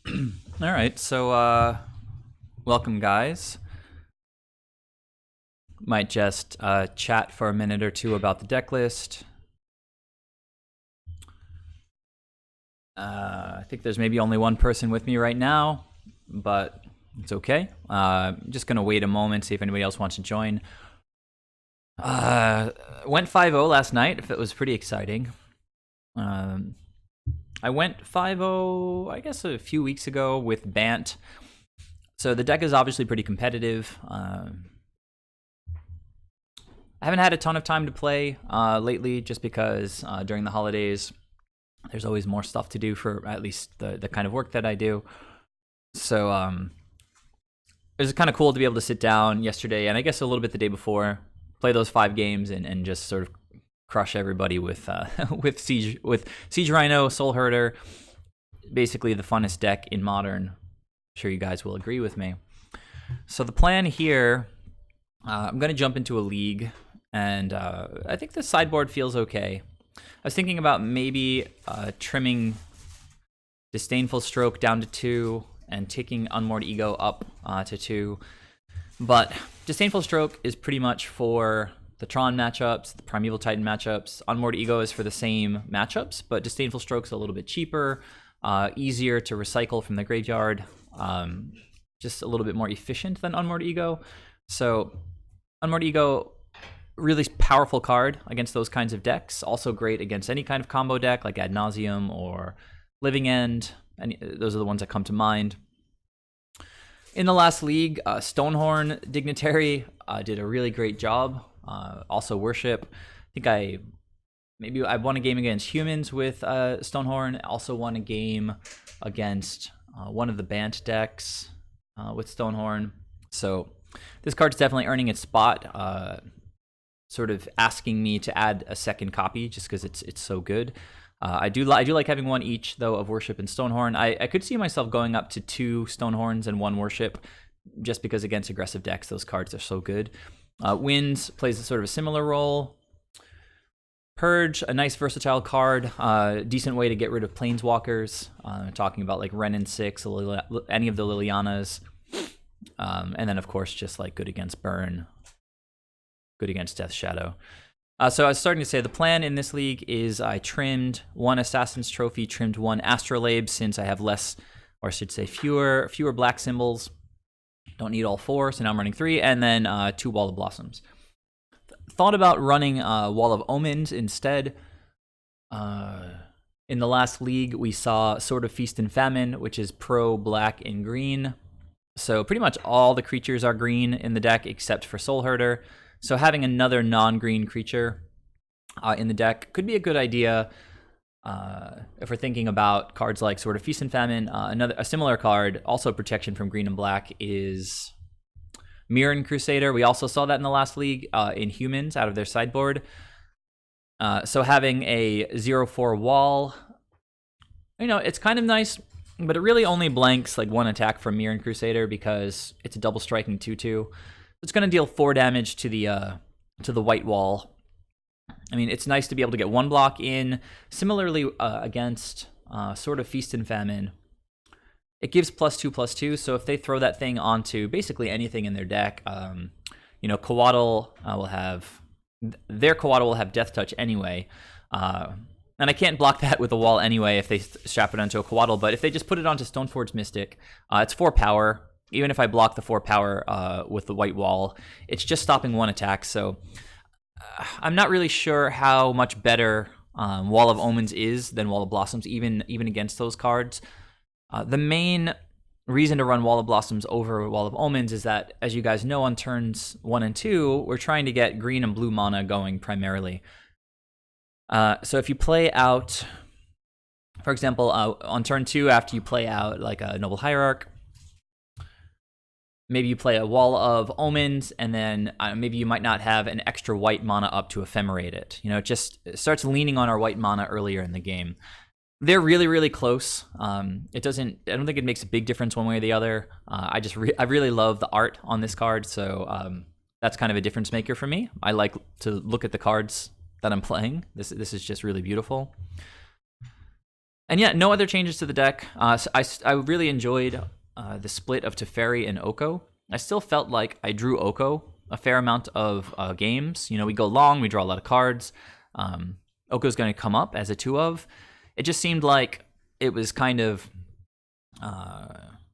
All right, so welcome, guys. Might just chat for a minute or two about the deck list. I think there's maybe only one person with me right now, but it's okay. I'm just gonna wait a moment, see if anybody else wants to join. Went 5-0 last night. If it was pretty exciting. I went 5-0, I guess, a few weeks ago with Bant. So the deck is obviously pretty competitive. I haven't had a ton of time to play lately, just because during the holidays, there's always more stuff to do for at least the kind of work that I do. So it was kind of cool to be able to sit down yesterday, and I guess a little bit the day before, play those 5 games and just sort of crush everybody with with Siege Rhino, Soul Herder. Basically the funnest deck in Modern. I'm sure you guys will agree with me. So the plan here, I'm going to jump into a league, and I think the sideboard feels okay. I was thinking about maybe trimming Disdainful Stroke down to 2 and taking Unmoored Ego up to 2. But Disdainful Stroke is pretty much for the Tron matchups, the Primeval Titan matchups. Unmoored Ego is for the same matchups, but Disdainful Stroke's a little bit cheaper, easier to recycle from the graveyard, just a little bit more efficient than Unmoored Ego. So Unmoored Ego, really powerful card against those kinds of decks. Also great against any kind of combo deck like Ad Nauseam or Living End. Those are the ones that come to mind. In the last league, Stonehorn Dignitary did a really great job. Also Worship. I think I won a game against humans with Stonehorn. Also won a game against one of the Bant decks with Stonehorn. So this card's definitely earning its spot. Sort of asking me to add a second copy just because it's so good. I do like having one each though of Worship and Stonehorn. I could see myself going up to 2 Stonehorns and 1 Worship, just because against aggressive decks those cards are so good. Winds plays a sort of a similar role. Purge, a nice versatile card, decent way to get rid of Planeswalkers. Talking about like Ren and 6, any of the Lilianas, and then of course just like good against Burn, good against Death Shadow. So I was starting to say the plan in this league is I trimmed 1 Assassin's Trophy, trimmed 1 Astrolabe since I have less, or I should say fewer black symbols. Don't need all 4, so now I'm running 3, and then 2 Wall of Blossoms. Thought about running Wall of Omens instead. In the last league, we saw Sword of Feast and Famine, which is pro black and green. So pretty much all the creatures are green in the deck except for Soul Herder. So having another non-green creature in the deck could be a good idea. If we're thinking about cards like Sword of Feast and Famine, a similar card, also protection from green and black, is Mirren Crusader. We also saw that in the last league in humans out of their sideboard. So having a 0/4 wall, it's kind of nice, but it really only blanks like 1 attack from Mirren Crusader because it's a double striking 2/2. It's going to deal 4 damage to the white wall. I mean, it's nice to be able to get 1 block in. Similarly, against Sword of Feast and Famine, it gives +2/+2. So if they throw that thing onto basically anything in their deck, Coatl will have Death Touch anyway. And I can't block that with a wall anyway if they strap it onto a Coatl. But if they just put it onto Stoneforge Mystic, it's 4 power. Even if I block the 4 power with the white wall, it's just stopping 1 attack. So I'm not really sure how much better Wall of Omens is than Wall of Blossoms, even against those cards. The main reason to run Wall of Blossoms over Wall of Omens is that, as you guys know, on turns 1 and 2, we're trying to get green and blue mana going primarily. So if you play out, for example, on turn 2, after you play out like a Noble Hierarch, maybe you play a Wall of Omens, and then maybe you might not have an extra white mana up to ephemerate it. It just starts leaning on our white mana earlier in the game. They're really, really close. I don't think it makes a big difference one way or the other. I really love the art on this card, so that's kind of a difference maker for me. I like to look at the cards that I'm playing. This is just really beautiful. And yeah, no other changes to the deck. So I really enjoyed the split of Teferi and Oko. I still felt like I drew Oko a fair amount of games. You know, we go long, we draw a lot of cards. Oko's going to come up as a 2 of. It just seemed like it was kind of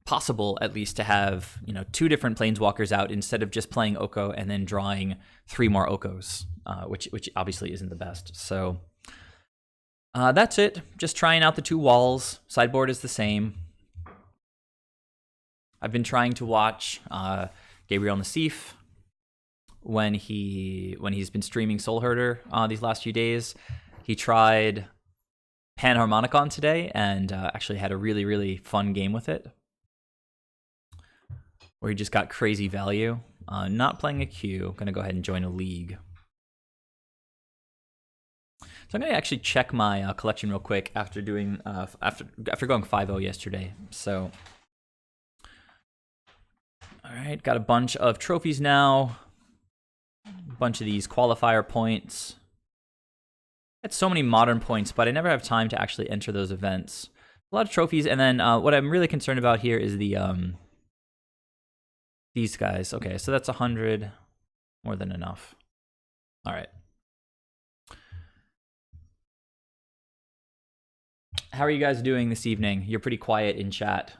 possible, at least, to have 2 different planeswalkers out instead of just playing Oko and then drawing 3 more Okos, which obviously isn't the best. So that's it. Just trying out the 2 walls. Sideboard is the same. I've been trying to watch Gabriel Nassif when he's been streaming Soulherder these last few days. He tried Panharmonicon today and actually had a really, really fun game with it, where he just got crazy value. Not playing a queue. I'm going to go ahead and join a league. So I'm going to actually check my collection real quick after doing after going 5-0 yesterday. So, all right, got a bunch of trophies now. A bunch of these qualifier points. I had so many modern points, but I never have time to actually enter those events. A lot of trophies, and then what I'm really concerned about here is the these guys. Okay, so that's 100, more than enough. All right. How are you guys doing this evening? You're pretty quiet in chat.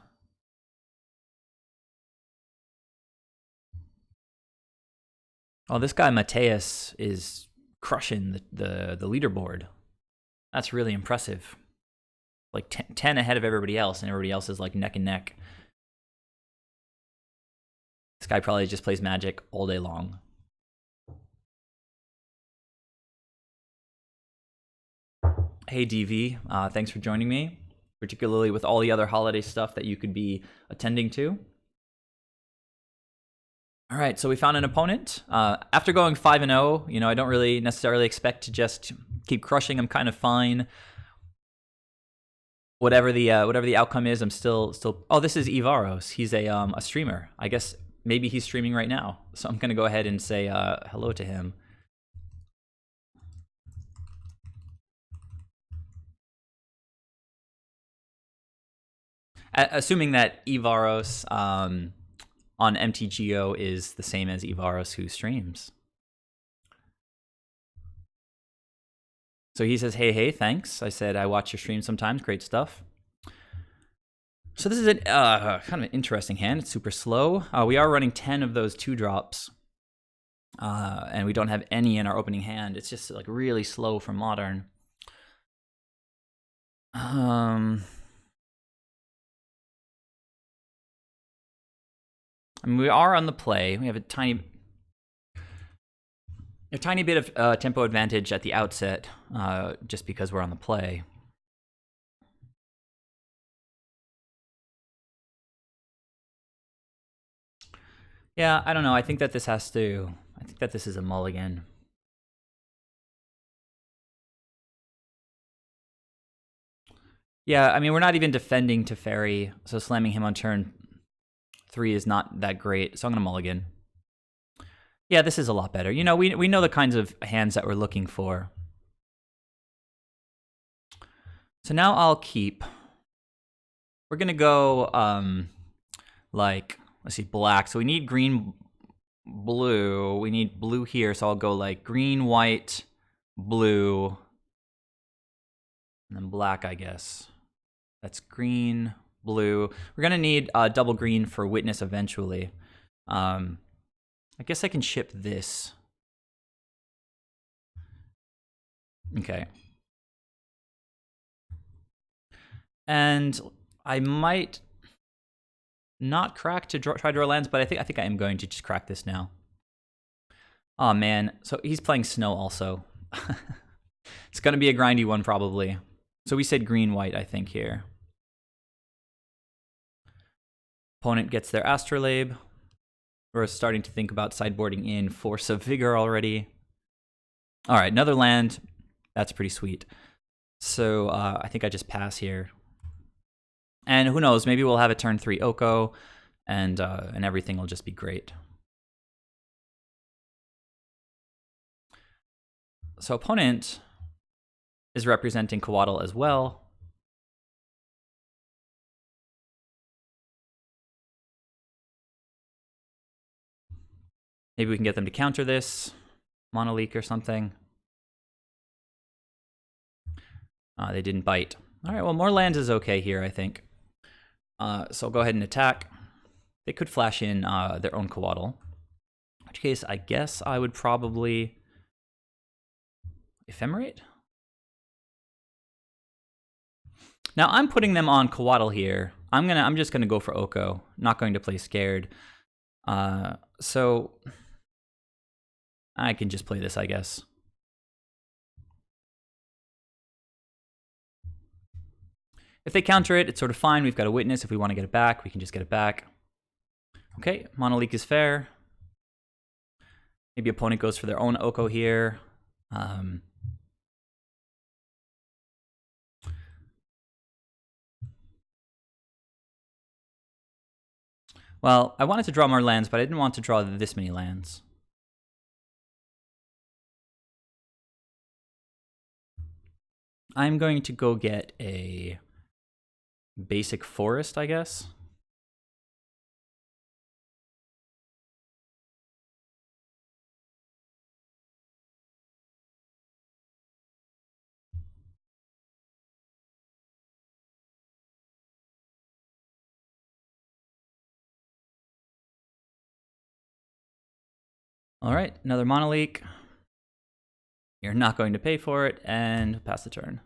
Oh, this guy Mateus is crushing the leaderboard. That's really impressive. Like 10 ahead of everybody else, and everybody else is like neck and neck. This guy probably just plays Magic all day long. Hey DV, thanks for joining me, particularly with all the other holiday stuff that you could be attending to. All right, so we found an opponent. After going 5-0, I don't really necessarily expect to just keep crushing. I'm kind of fine. Whatever the outcome is, I'm still. Oh, this is Ivaros. He's a streamer. I guess maybe he's streaming right now. So I'm gonna go ahead and say hello to him. Assuming that Ivaros on MTGO is the same as Ivaros who streams. So he says, hey, thanks. I said, I watch your stream sometimes. Great stuff. So this is kind of an interesting hand. It's super slow. We are running 10 of those 2-drops. And we don't have any in our opening hand. It's just like really slow for Modern. I mean, we are on the play. We have a tiny bit of tempo advantage at the outset, just because we're on the play. Yeah, I don't know. I think that this is a mulligan. Yeah, I mean, we're not even defending Teferi, so slamming him on turn 3 is not that great, so I'm going to mulligan. Yeah, this is a lot better. We know the kinds of hands that we're looking for. So now I'll keep. We're going to go, let's see, black. So we need green, blue. We need blue here, so I'll go like green, white, blue, and then black, I guess. That's green, blue. We're going to need double green for witness eventually. I guess I can ship this. Okay. And I might not crack to try to draw lands, but I think I am going to just crack this now. Oh man, so he's playing snow also. It's going to be a grindy one probably. So we said green-white, I think, here. Opponent gets their Astrolabe. We're starting to think about sideboarding in Force of Vigor already. All right, another land. That's pretty sweet. So I think I just pass here. And who knows, maybe we'll have a turn 3 Oko, and everything will just be great. So opponent is representing Coatl as well. Maybe we can get them to counter this Monoleak or something. They didn't bite. All right, well, more lands is okay here, I think. So I'll go ahead and attack. They could flash in their own Coatl. In which case, I guess I would probably Ephemerate? Now I'm putting them on Coatl here. I'm just gonna go for Oko. Not going to play scared. So I can just play this, I guess. If they counter it, it's sort of fine. We've got a witness. If we want to get it back, we can just get it back. Okay, Monoleak is fair. Maybe opponent goes for their own Oko here. Well, I wanted to draw more lands, but I didn't want to draw this many lands. I'm going to go get a basic forest, I guess. All right, another Monoleak. You're not going to pay for it, and pass the turn.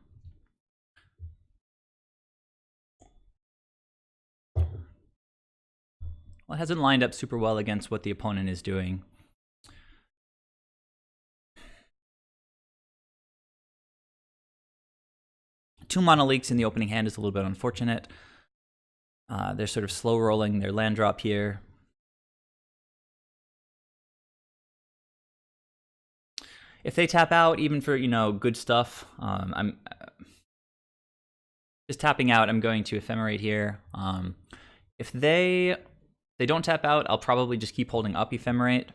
Well, it hasn't lined up super well against what the opponent is doing. Two Monoleaks in the opening hand is a little bit unfortunate. They're sort of slow rolling their land drop here. If they tap out, even for, good stuff, I'm just tapping out. I'm going to Ephemerate here. If they don't tap out, I'll probably just keep holding up Ephemerate.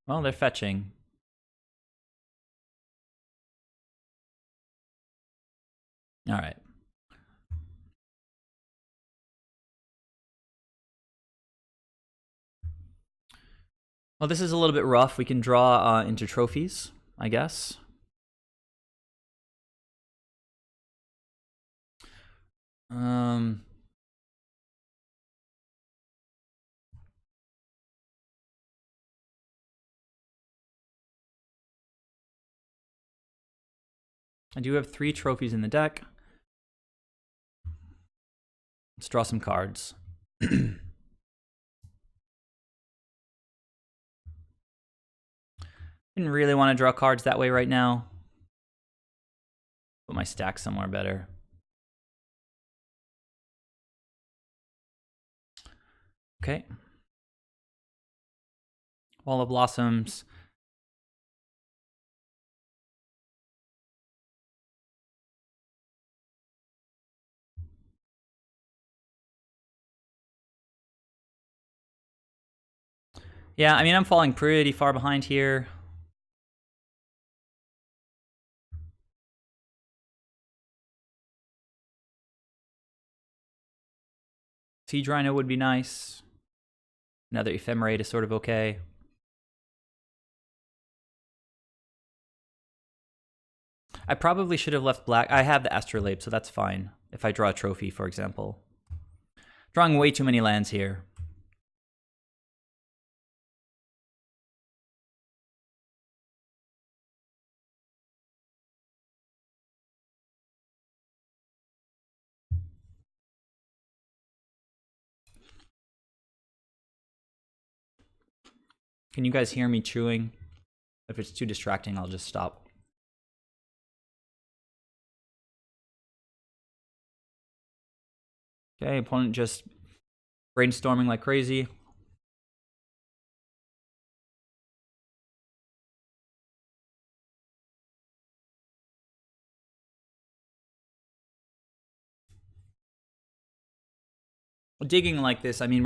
Well, they're fetching. All right. Well, this is a little bit rough. We can draw into trophies, I guess. I do have 3 trophies in the deck. Let's draw some cards. Didn't really want to draw cards that way right now. Put my stack somewhere better. Okay. Wall of Blossoms. Yeah, I mean, I'm falling pretty far behind here. Siege Rhino would be nice. Another Ephemerate is sort of okay. I probably should have left black. I have the Astrolabe, so that's fine. If I draw a trophy, for example. Drawing way too many lands here. Can you guys hear me chewing? If it's too distracting, I'll just stop. Okay, opponent just brainstorming like crazy. Digging like this, I mean,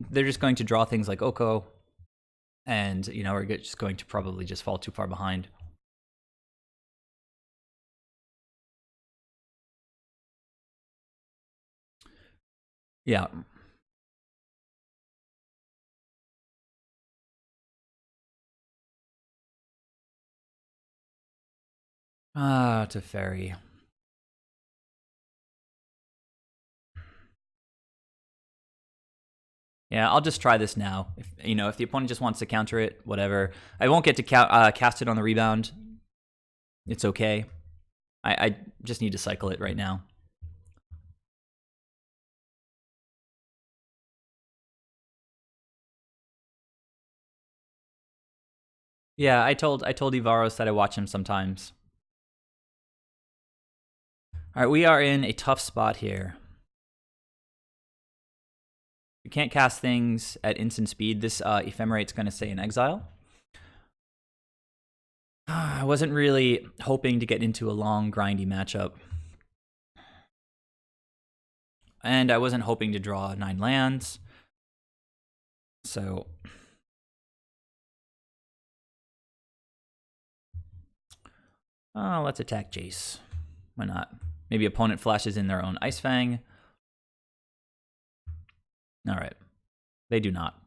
they're just going to draw things like Oko, and, we're just going to probably just fall too far behind. Yeah. Ah, Teferi. Yeah, I'll just try this now. If the opponent just wants to counter it, whatever. I won't get to cast it on the rebound. It's okay. I just need to cycle it right now. Yeah, I told Ivaros that I watch him sometimes. All right, we are in a tough spot here. We can't cast things at instant speed. This Ephemerate's going to stay in exile. I wasn't really hoping to get into a long, grindy matchup. And I wasn't hoping to draw 9 lands. So let's attack Jace. Why not? Maybe opponent flashes in their own Ice Fang. All right. They do not.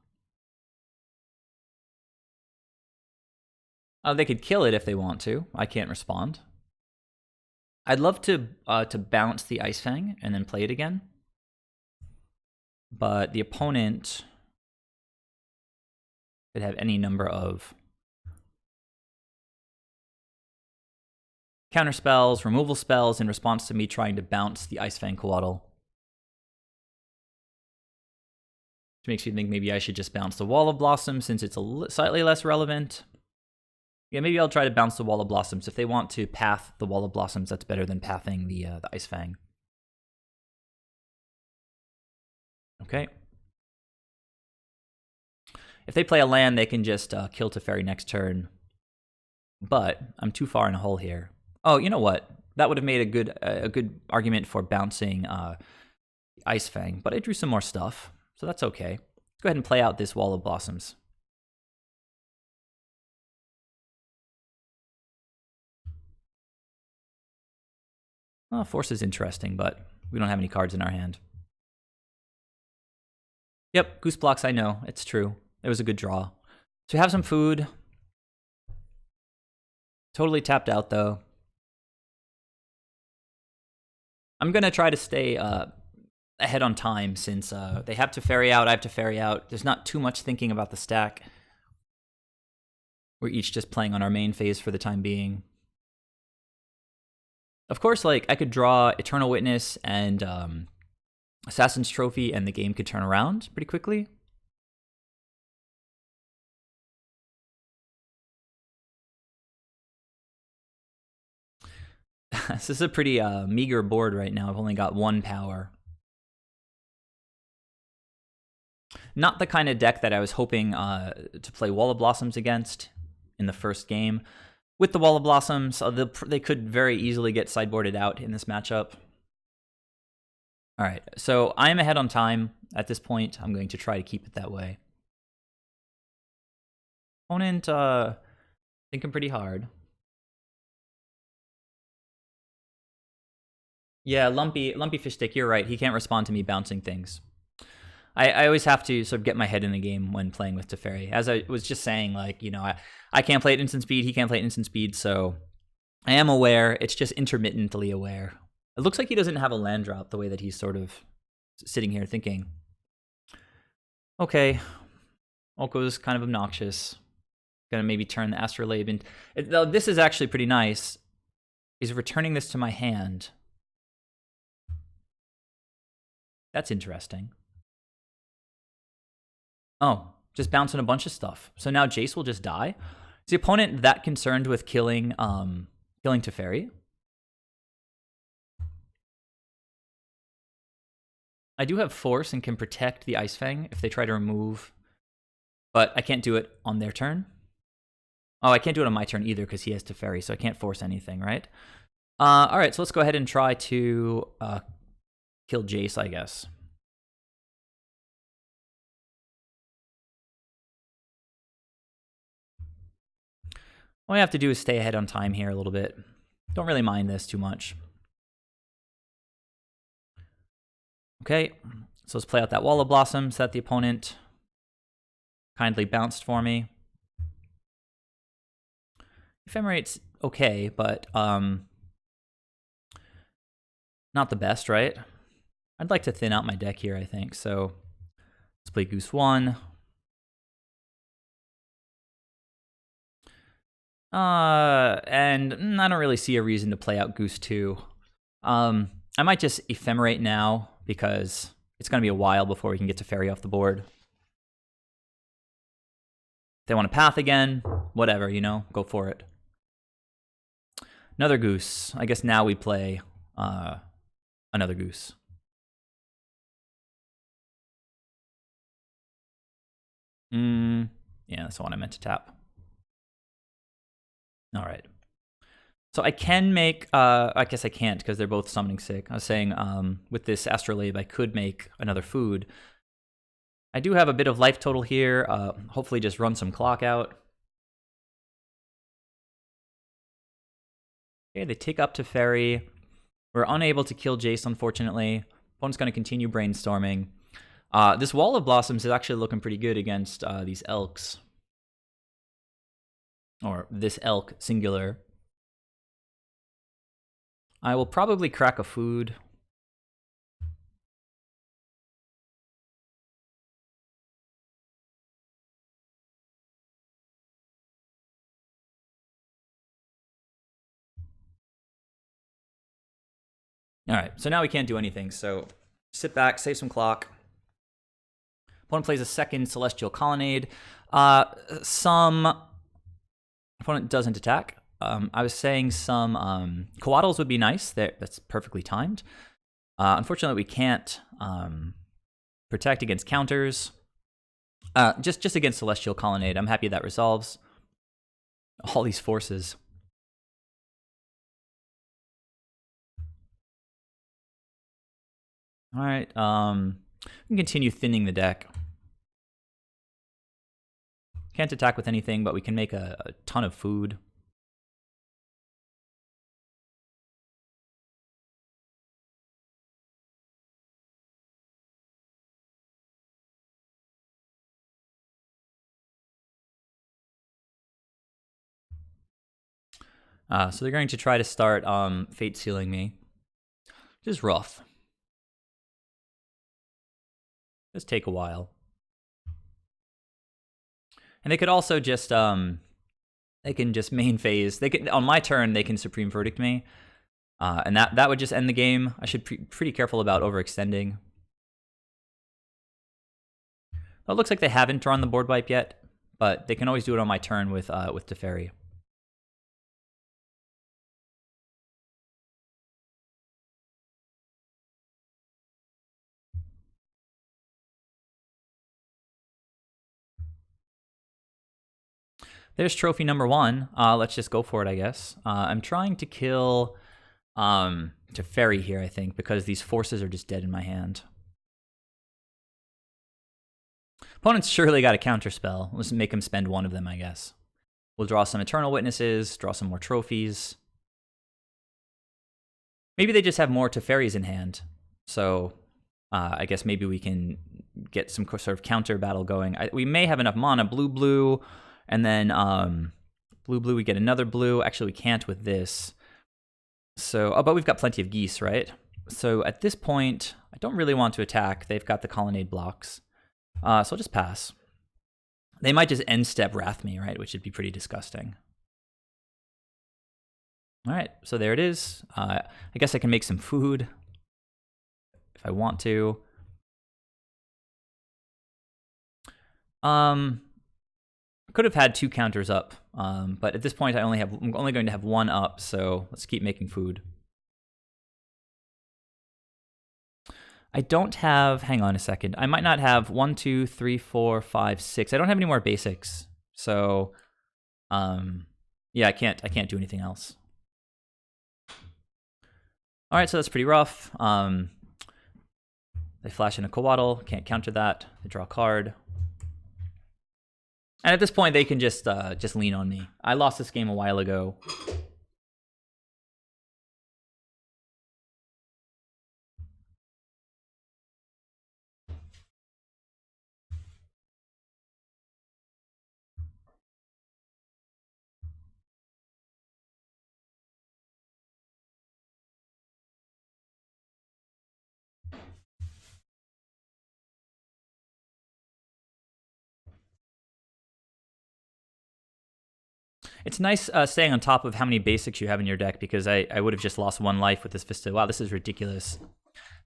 They could kill it if they want to. I can't respond. I'd love to bounce the Ice Fang and then play it again. But the opponent could have any number of counter spells, removal spells in response to me trying to bounce the Ice Fang Coatl. Which makes me think maybe I should just bounce the Wall of Blossoms since it's slightly less relevant. Yeah, maybe I'll try to bounce the Wall of Blossoms. If they want to path the Wall of Blossoms, that's better than pathing the Ice Fang. Okay. If they play a land, they can just kill Teferi next turn. But I'm too far in a hole here. Oh, you know what? That would have made a good argument for bouncing Ice Fang. But I drew some more stuff, so that's okay. Let's go ahead and play out this Wall of Blossoms. Well, Force is interesting, but we don't have any cards in our hand. Yep, Goose blocks, I know. It's true. It was a good draw. So we have some food. Totally tapped out, though. I'm going to try to stay ahead on time since they have Teferi out, I have Teferi out. There's not too much thinking about the stack. We're each just playing on our main phase for the time being. Of course, like, I could draw Eternal Witness and Assassin's Trophy, and the game could turn around pretty quickly. This is a pretty meager board right now. I've only got 1 power. Not the kind of deck that I was hoping to play Wall of Blossoms against in the first game. With the Wall of Blossoms, they could very easily get sideboarded out in this matchup. All right, so I'm ahead on time at this point. I'm going to try to keep it that way. Opponent thinking pretty hard. Yeah, Lumpy Fish Stick, you're right. He can't respond to me bouncing things. I always have to sort of get my head in the game when playing with Teferi. As I was just saying, like, I can't play at instant speed, he can't play at instant speed, so I am aware. It's just intermittently aware. It looks like he doesn't have a land drop the way that he's sort of sitting here thinking. Okay, Oko's kind of obnoxious. Gonna maybe turn the Astrolabe in. Though this is actually pretty nice. He's returning this to my hand. That's interesting. Oh, just bouncing a bunch of stuff. So now Jace will just die? Is the opponent that concerned with killing Teferi? I do have Force and can protect the Ice Fang if they try to remove, but I can't do it on their turn. Oh, I can't do it on my turn either because he has Teferi, so I can't force anything, right? All right, so let's go ahead and try to kill Jace, I guess. All I have to do is stay ahead on time here a little bit. Don't really mind this too much. Okay, So let's play out that Wall of Blossoms that the opponent kindly bounced for me. Ephemerate's okay, but not the best, right? I'd like to thin out my deck here, I think. So let's play Goose 1. And I don't really see a reason to play out Goose 2. I might just Ephemerate now because it's going to be a while before we can get to Fairy off the board. If they want to Path again, whatever, you know, go for it. Another Goose. I guess now we play another Goose. Yeah, that's the one I meant to tap. All right. So I can make, I guess I can't because they're both summoning sick. I was saying with this Astrolabe, I could make another food. I do have a bit of life total here. Hopefully just run some clock out. Okay, they take up to Fairy. We're unable to kill Jace, unfortunately. Opponent's going to continue brainstorming. This Wall of Blossoms is actually looking pretty good against these Elks. Or this Elk, singular. I will probably crack a food. All right, so now we can't do anything. So sit back, save some clock. Opponent plays a second Celestial Colonnade. Opponent doesn't attack. I was saying some Coatls would be nice. That's perfectly timed. Unfortunately, we can't protect against counters. Just against Celestial Colonnade. I'm happy that resolves. All these forces. All right. We can continue thinning the deck. Can't attack with anything, but we can make a ton of food. So they're going to try to start Fate Sealing me. Which is rough. Does take a while. And they could also just they can just main phase. They can on my turn they can Supreme Verdict me. And that would just end the game. I should be pretty careful about overextending. Well, it looks like they haven't drawn the board wipe yet, but they can always do it on my turn with Teferi. There's trophy number 1. Let's just go for it, I guess. I'm trying to kill Teferi here, I think, because these forces are just dead in my hand. Opponent's surely got a counterspell. Let's make him spend one of them, I guess. We'll draw some Eternal Witnesses, draw some more trophies. Maybe they just have more Teferis in hand. So I guess maybe we can get some sort of counter battle going. We may have enough mana. Blue, and then blue, we get another blue. Actually, we can't with this. So, but we've got plenty of geese, right? So at this point, I don't really want to attack. They've got the Colonnade blocks. So I'll just pass. They might just end step Wrath me, right? Which would be pretty disgusting. All right, so there it is. I guess I can make some food if I want to. Could have had 2 counters up, but at this point I'm only going to have 1 up, so let's keep making food. I don't have, hang on a second. I might not have 1, 2, 3, 4, 5, 6. I don't have any more basics. So yeah, I can't do anything else. All right, so that's pretty rough. They flash in a Coatl, can't counter that. They draw a card. And at this point, they can just lean on me. I lost this game a while ago. It's nice staying on top of how many basics you have in your deck, because I would have just lost 1 life with this Vista. Wow, this is ridiculous.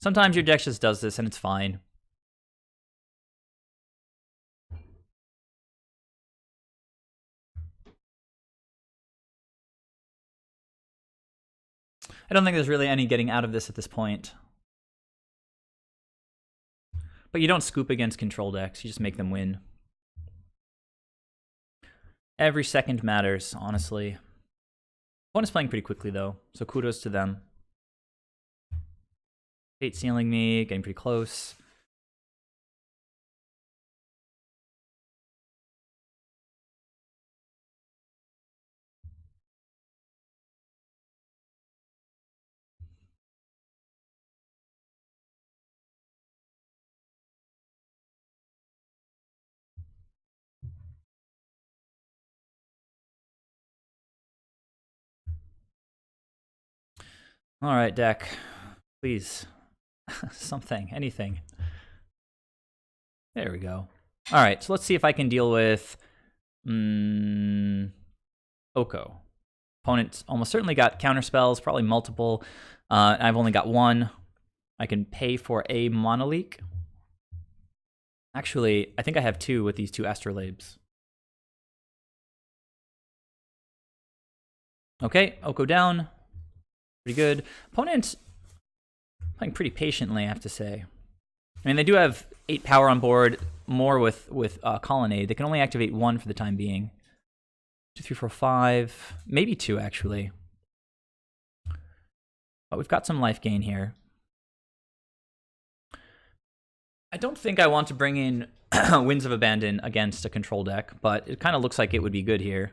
Sometimes your deck just does this and it's fine. I don't think there's really any getting out of this at this point. But you don't scoop against control decks, you just make them win. Every second matters, honestly. Opponent's playing pretty quickly though, so kudos to them. Fate sealing me, getting pretty close. All right, deck. Please. Something, anything. There we go. All right, so let's see if I can deal with Oko. Opponent's almost certainly got counter spells, probably multiple. I've only got 1. I can pay for a Monoleak. Actually, I think I have 2 with these 2 Astrolabes. Okay, Oko down. Pretty good. Opponent playing pretty patiently, I have to say. I mean, they do have 8 power on board, more with Colonnade. They can only activate 1 for the time being. 2, 3, 4, 5, maybe 2 actually. But we've got some life gain here. I don't think I want to bring in Winds of Abandon against a control deck, but it kind of looks like it would be good here.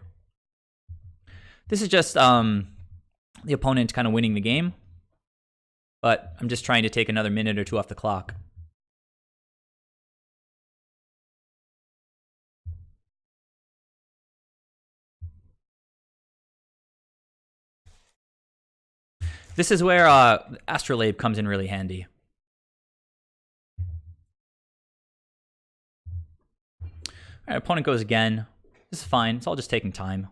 This is just the opponent kind of winning the game, but I'm just trying to take another minute or 2 off the clock. This is where Astrolabe comes in really handy. All right, opponent goes again. This is fine. It's all just taking time.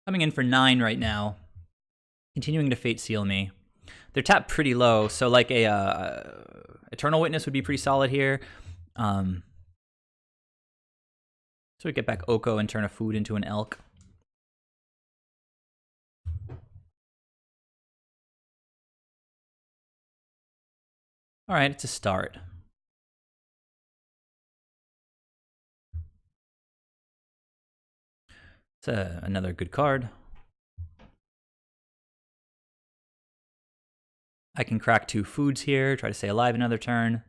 Coming in for 9 right now. Continuing to Fate Seal me. They're tapped pretty low, so like a Eternal Witness would be pretty solid here. So we get back Oko and turn a food into an elk. All right, it's a start. It's another good card. I can crack 2 foods here, try to stay alive another turn.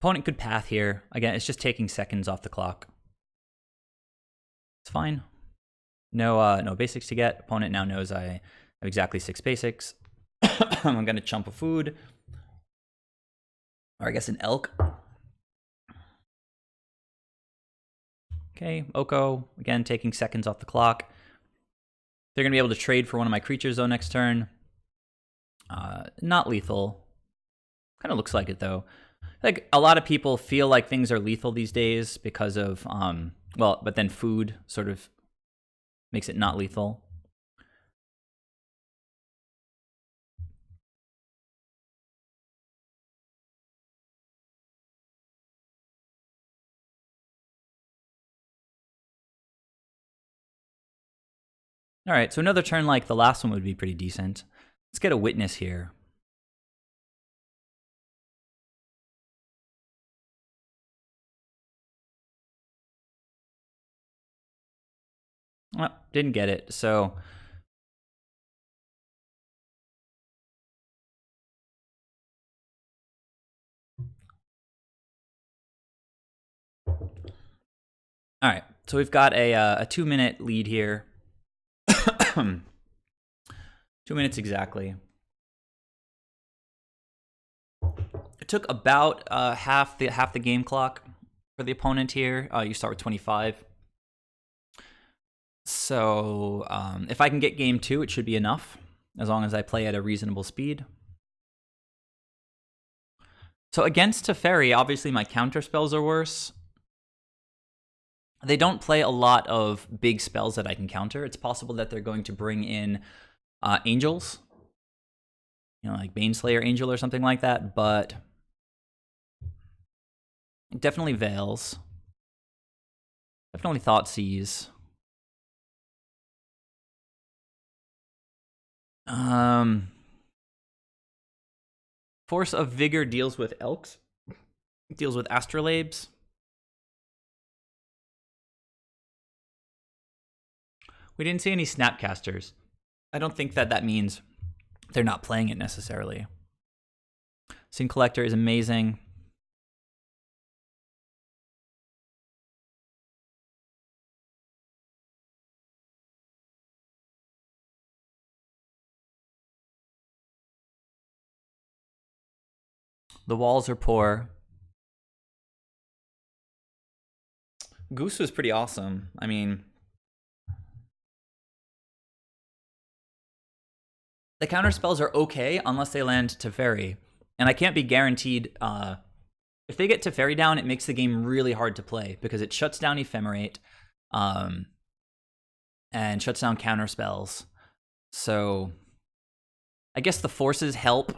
Opponent could path here. Again, it's just taking seconds off the clock. It's fine. No basics to get. Opponent now knows I have exactly 6 basics. I'm gonna chump a food. Or I guess an elk. Okay, Oko, again, taking seconds off the clock. They're gonna be able to trade for one of my creatures though next turn. Not lethal. Kind of looks like it though. Like a lot of people feel like things are lethal these days because of well, but then food sort of makes it not lethal. All right, so another turn like the last one would be pretty decent. Let's get a witness here. Oh, didn't get it, so... All right, so we've got a 2-minute lead here. 2 minutes exactly. took about half the game clock for the opponent here. You start with 25. So if I can get game 2, it should be enough, as long as I play at a reasonable speed. So against Teferi, obviously my counter spells are worse. They don't play a lot of big spells that I can counter. It's possible that they're going to bring in angels, like Baneslayer Angel or something like that, but definitely Veils. Definitely Thoughtseize. Force of Vigor deals with Elks. Deals with Astrolabes. We didn't see any Snapcasters. I don't think that means they're not playing it necessarily. Sin Collector is amazing. The walls are poor. Goose was pretty awesome. I mean, the counter spells are okay unless they land Teferi. And I can't be guaranteed. If they get Teferi down, it makes the game really hard to play because it shuts down Ephemerate and shuts down counter spells. So I guess the forces help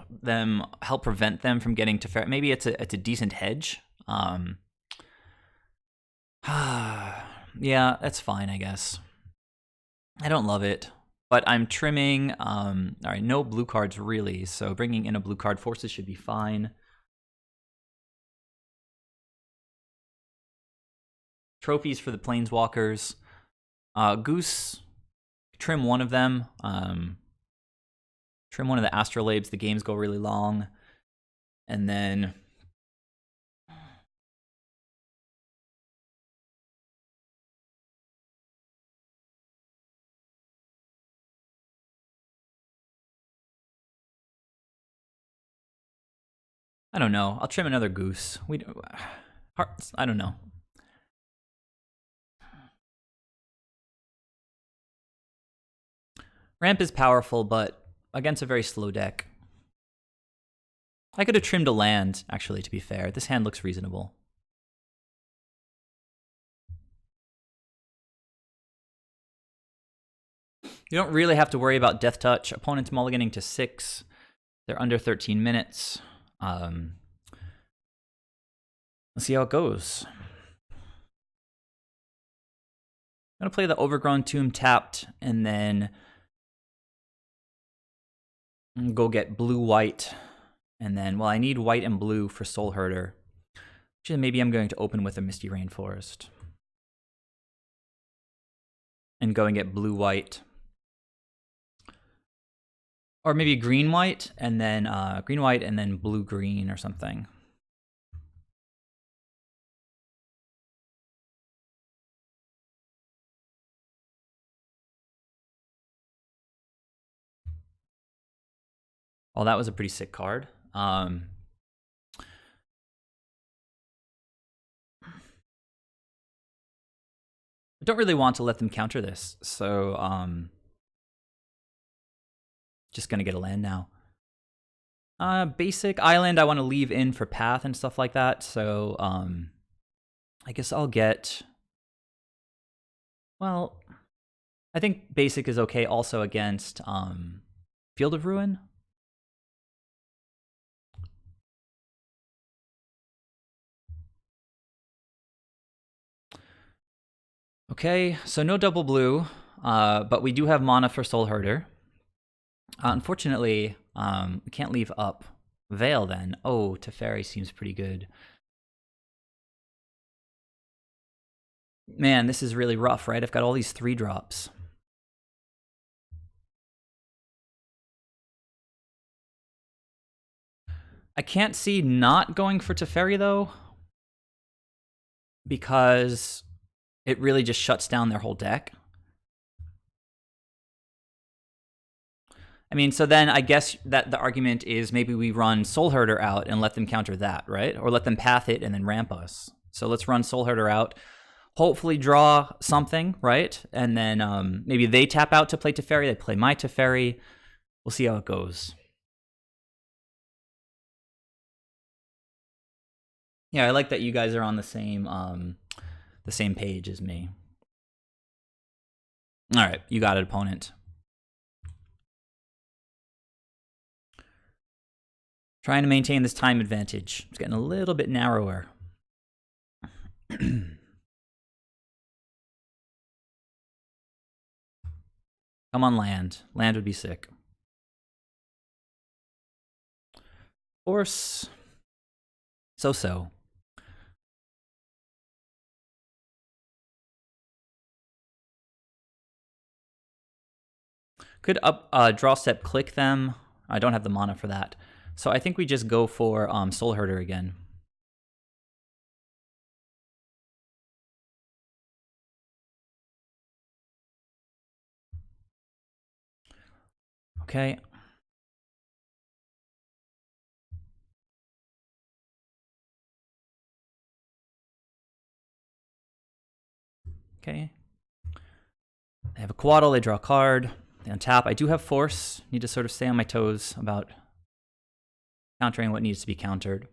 prevent them from getting Teferi. Maybe it's a decent hedge. Yeah, that's fine, I guess. I don't love it. But I'm trimming, all right, no blue cards really, so bringing in a blue card forces should be fine. Trophies for the Planeswalkers. Goose, trim one of them. Trim one of the Astrolabes, the games go really long. And then... I don't know. I'll trim another Goose. I don't know. Ramp is powerful, but against a very slow deck. I could have trimmed a land, actually, to be fair. This hand looks reasonable. You don't really have to worry about Death Touch. Opponent's mulliganing to 6. They're under 13 minutes. Let's see how it goes. I'm going to play the Overgrown Tomb tapped, and then go get blue-white. And then, well, I need white and blue for Soul Herder. Actually, maybe I'm going to open with a Misty Rainforest. And go and get blue-white. Or maybe green-white, and then green-white, and then blue-green or something. Oh, that was a pretty sick card. I don't really want to let them counter this, so just gonna get a land now. Basic island I want to leave in for path and stuff like that, so I guess I'll get... Well, I think basic is okay also against Field of Ruin. Okay, so no double blue, but we do have mana for Soul Herder. Unfortunately, we can't leave up Veil then. Oh, Teferi seems pretty good. Man, this is really rough, right? I've got all these 3-drops. I can't see not going for Teferi, though, because it really just shuts down their whole deck. I mean, so then I guess that the argument is maybe we run Soul Herder out and let them counter that, right? Or let them path it and then ramp us. So let's run Soul Herder out, hopefully draw something, right? And then maybe they tap out to play Teferi, they play my Teferi. We'll see how it goes. Yeah, I like that you guys are on the same page as me. All right, you got it, opponent. Trying to maintain this time advantage. It's getting a little bit narrower. Come on, land. Land would be sick. Force. So-so. Could draw step click them. I don't have the mana for that. So I think we just go for Soul Herder again. Okay. Okay. They have a Quaddle, they draw a card. They untap. I do have Force. Need to sort of stay on my toes about countering what needs to be countered.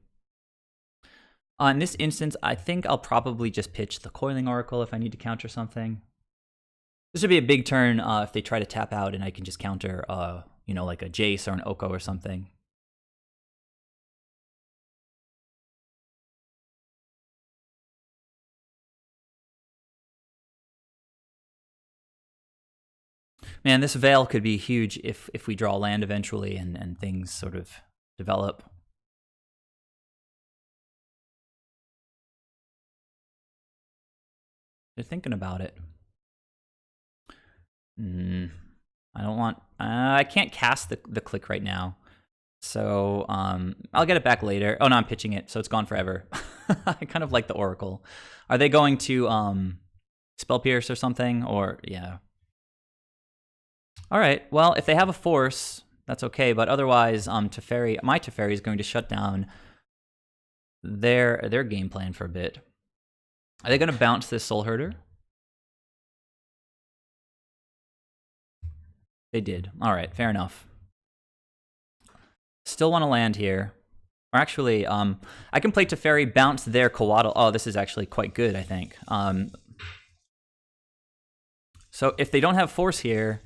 In this instance, I think I'll probably just pitch the Coiling Oracle if I need to counter something. This would be a big turn if they try to tap out and I can just counter, you know, like a Jace or an Oko or something. Man, this Veil could be huge if we draw land eventually and things sort of develop. They're thinking about it. I don't want... I can't cast the click right now. So I'll get it back later. Oh, no, I'm pitching it, so it's gone forever. I kind of like the Oracle. Are they going to Spell Pierce or something? Or, yeah. All right, well, if they have a Force, that's okay. But otherwise, Teferi, my Teferi is going to shut down their game plan for a bit. Are they going to bounce this Soul Herder? They did. All right, fair enough. Still want to land here. Or actually, I can play Teferi, bounce their Coatl. Oh, this is actually quite good, I think. So if they don't have Force here...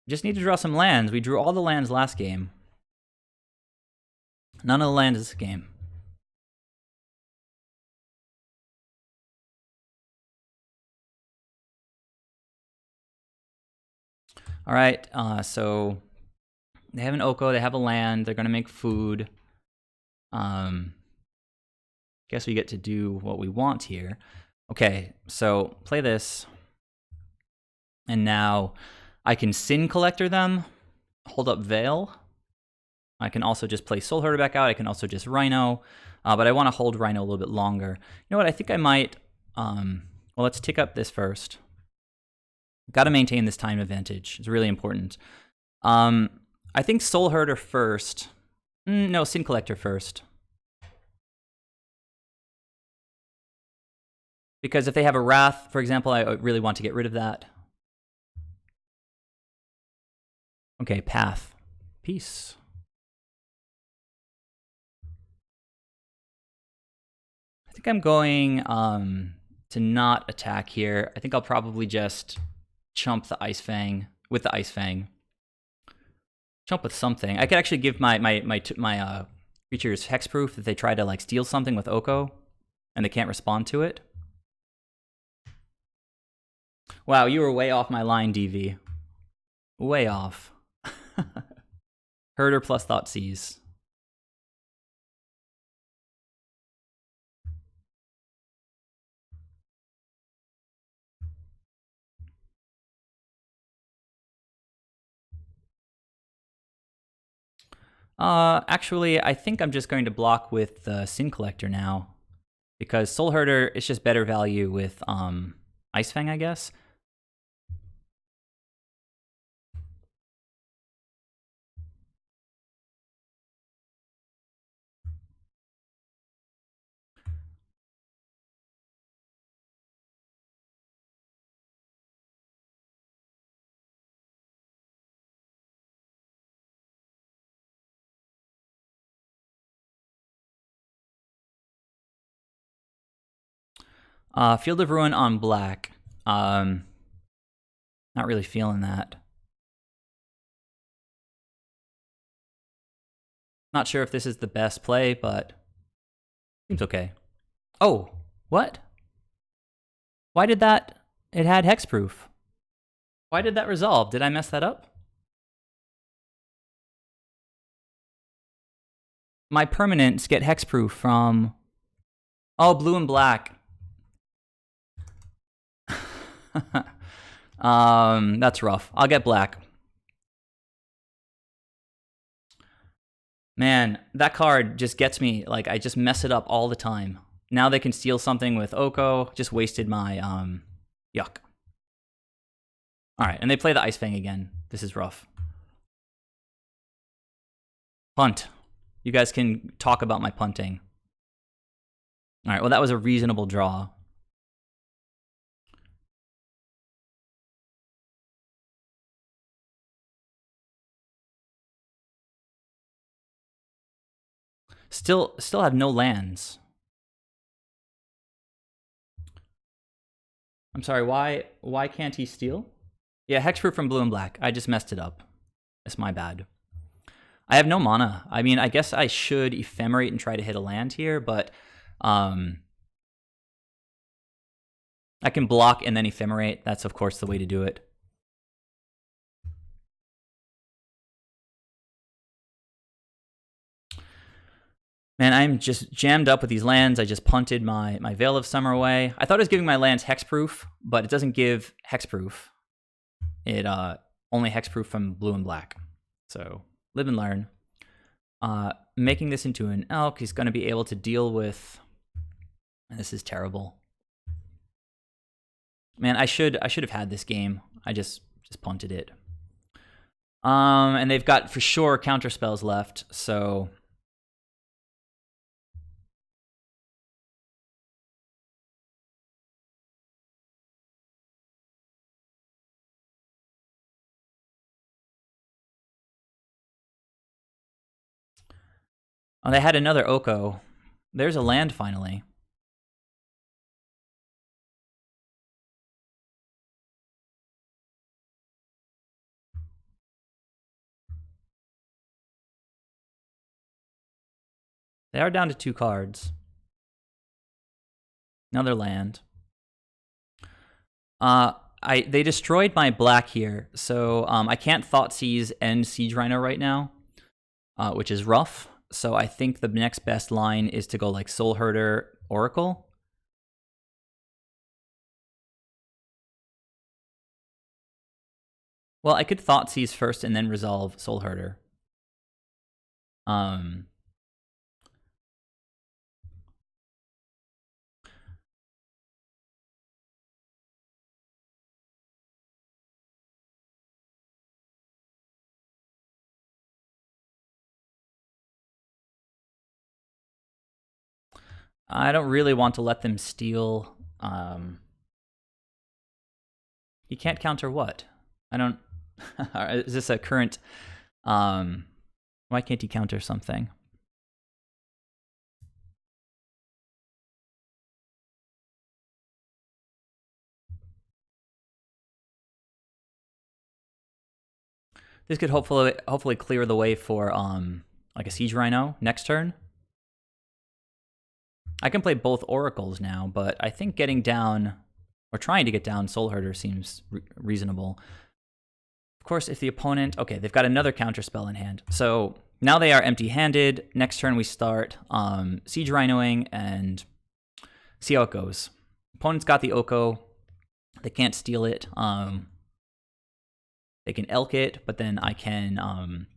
Just need to draw some lands. We drew all the lands last game. None of the lands this game. All right, so they have an Oko, they have a land, they're going to make food. Guess we get to do what we want here. Okay, so play this. And now I can Sin Collector them, hold up Veil. I can also just play Soul Herder back out. I can also just Rhino, but I want to hold Rhino a little bit longer. You know what? I think I might... well, let's tick up this first. Got to maintain this time advantage. It's really important. I think Soul Herder first. No, Sin Collector first. Because if they have a Wrath, for example, I really want to get rid of that. Okay, Path. Peace. I think I'm going to not attack here. I think I'll probably just chump the Ice Fang with the Ice Fang. Chump with something. I could actually give my creatures hexproof if they try to like steal something with Oko and they can't respond to it. Wow, you were way off my line, DV. Way off. Herder plus Thoughtseize. Actually, I think I'm just going to block with the Sin Collector now, because Soul Herder is just better value with Ice Fang, I guess. Field of Ruin on black. Not really feeling that. Not sure if this is the best play, but seems okay. Oh, what? Why did that? It had hexproof. Why did that resolve? Did I mess that up? My permanents get hexproof from... Oh, blue and black. That's rough. I'll get black. Man, that card just gets me, like, I just mess it up all the time. Now they can steal something with Oko. Just wasted my, yuck. Alright, and they play the Ice Fang again. This is rough. Punt. You guys can talk about my punting. Alright, well that was a reasonable draw. Still have no lands. I'm sorry, why can't he steal? Yeah, hexproof from blue and black. I just messed it up. It's my bad. I have no mana. I mean, I guess I should ephemerate and try to hit a land here, but I can block and then ephemerate. That's of course the way to do it. Man, I'm just jammed up with these lands. I just punted my Veil of Summer away. I thought it was giving my lands hexproof, but it doesn't give hexproof. It only hexproof from blue and black. So live and learn. Making this into an elk, he's going to be able to deal with... And this is terrible. Man, I should have had this game. I just punted it. And they've got for sure counter spells left, so... Oh, they had another Oko. There's a land finally. They are down to 2 cards. Another land. They destroyed my black here, so I can't Thoughtseize and Siege Rhino right now, which is rough. So I think the next best line is to go like Soul Herder, Oracle. Well, I could Thoughtseize first and then resolve Soul Herder. I don't really want to let them steal. He can't counter what? I don't... Is this a current... Why can't he counter something? This could hopefully clear the way for like a Siege Rhino next turn. I can play both Oracles now, but I think getting down, or trying to get down Soul Herder seems reasonable. Of course, if the opponent... Okay, they've got another counterspell in hand. So now they are empty-handed. Next turn we start Siege Rhinoing and see how it goes. Opponent's got the Oko. They can't steal it. They can elk it, but then I can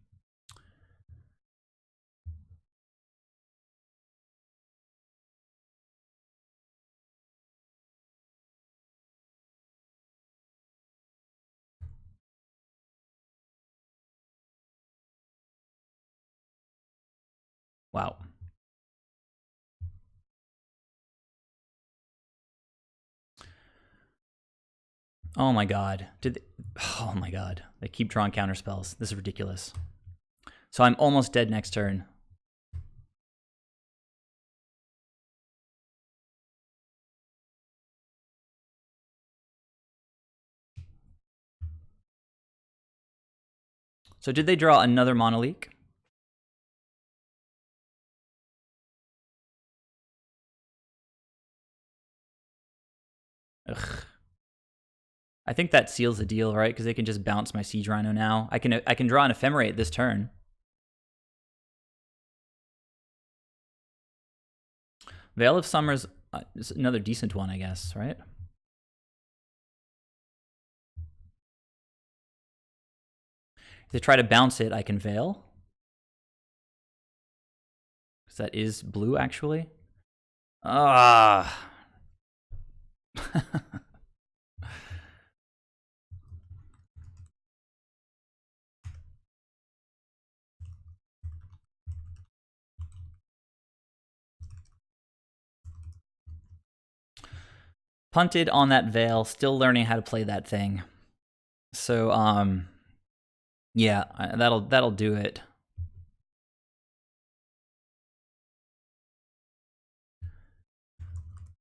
Wow. Oh my god. Oh my god. They keep drawing counter spells. This is ridiculous. So I'm almost dead next turn. So did they draw another Monolith? Ugh. I think that seals the deal, right? Because they can just bounce my Siege Rhino now. I can draw an Ephemerate this turn. Veil of Summer's is another decent one, I guess, right? If they try to bounce it, I can Veil. Because that is blue, actually. Ah. Punted on that Veil, still learning how to play that thing. So, yeah, that'll do it.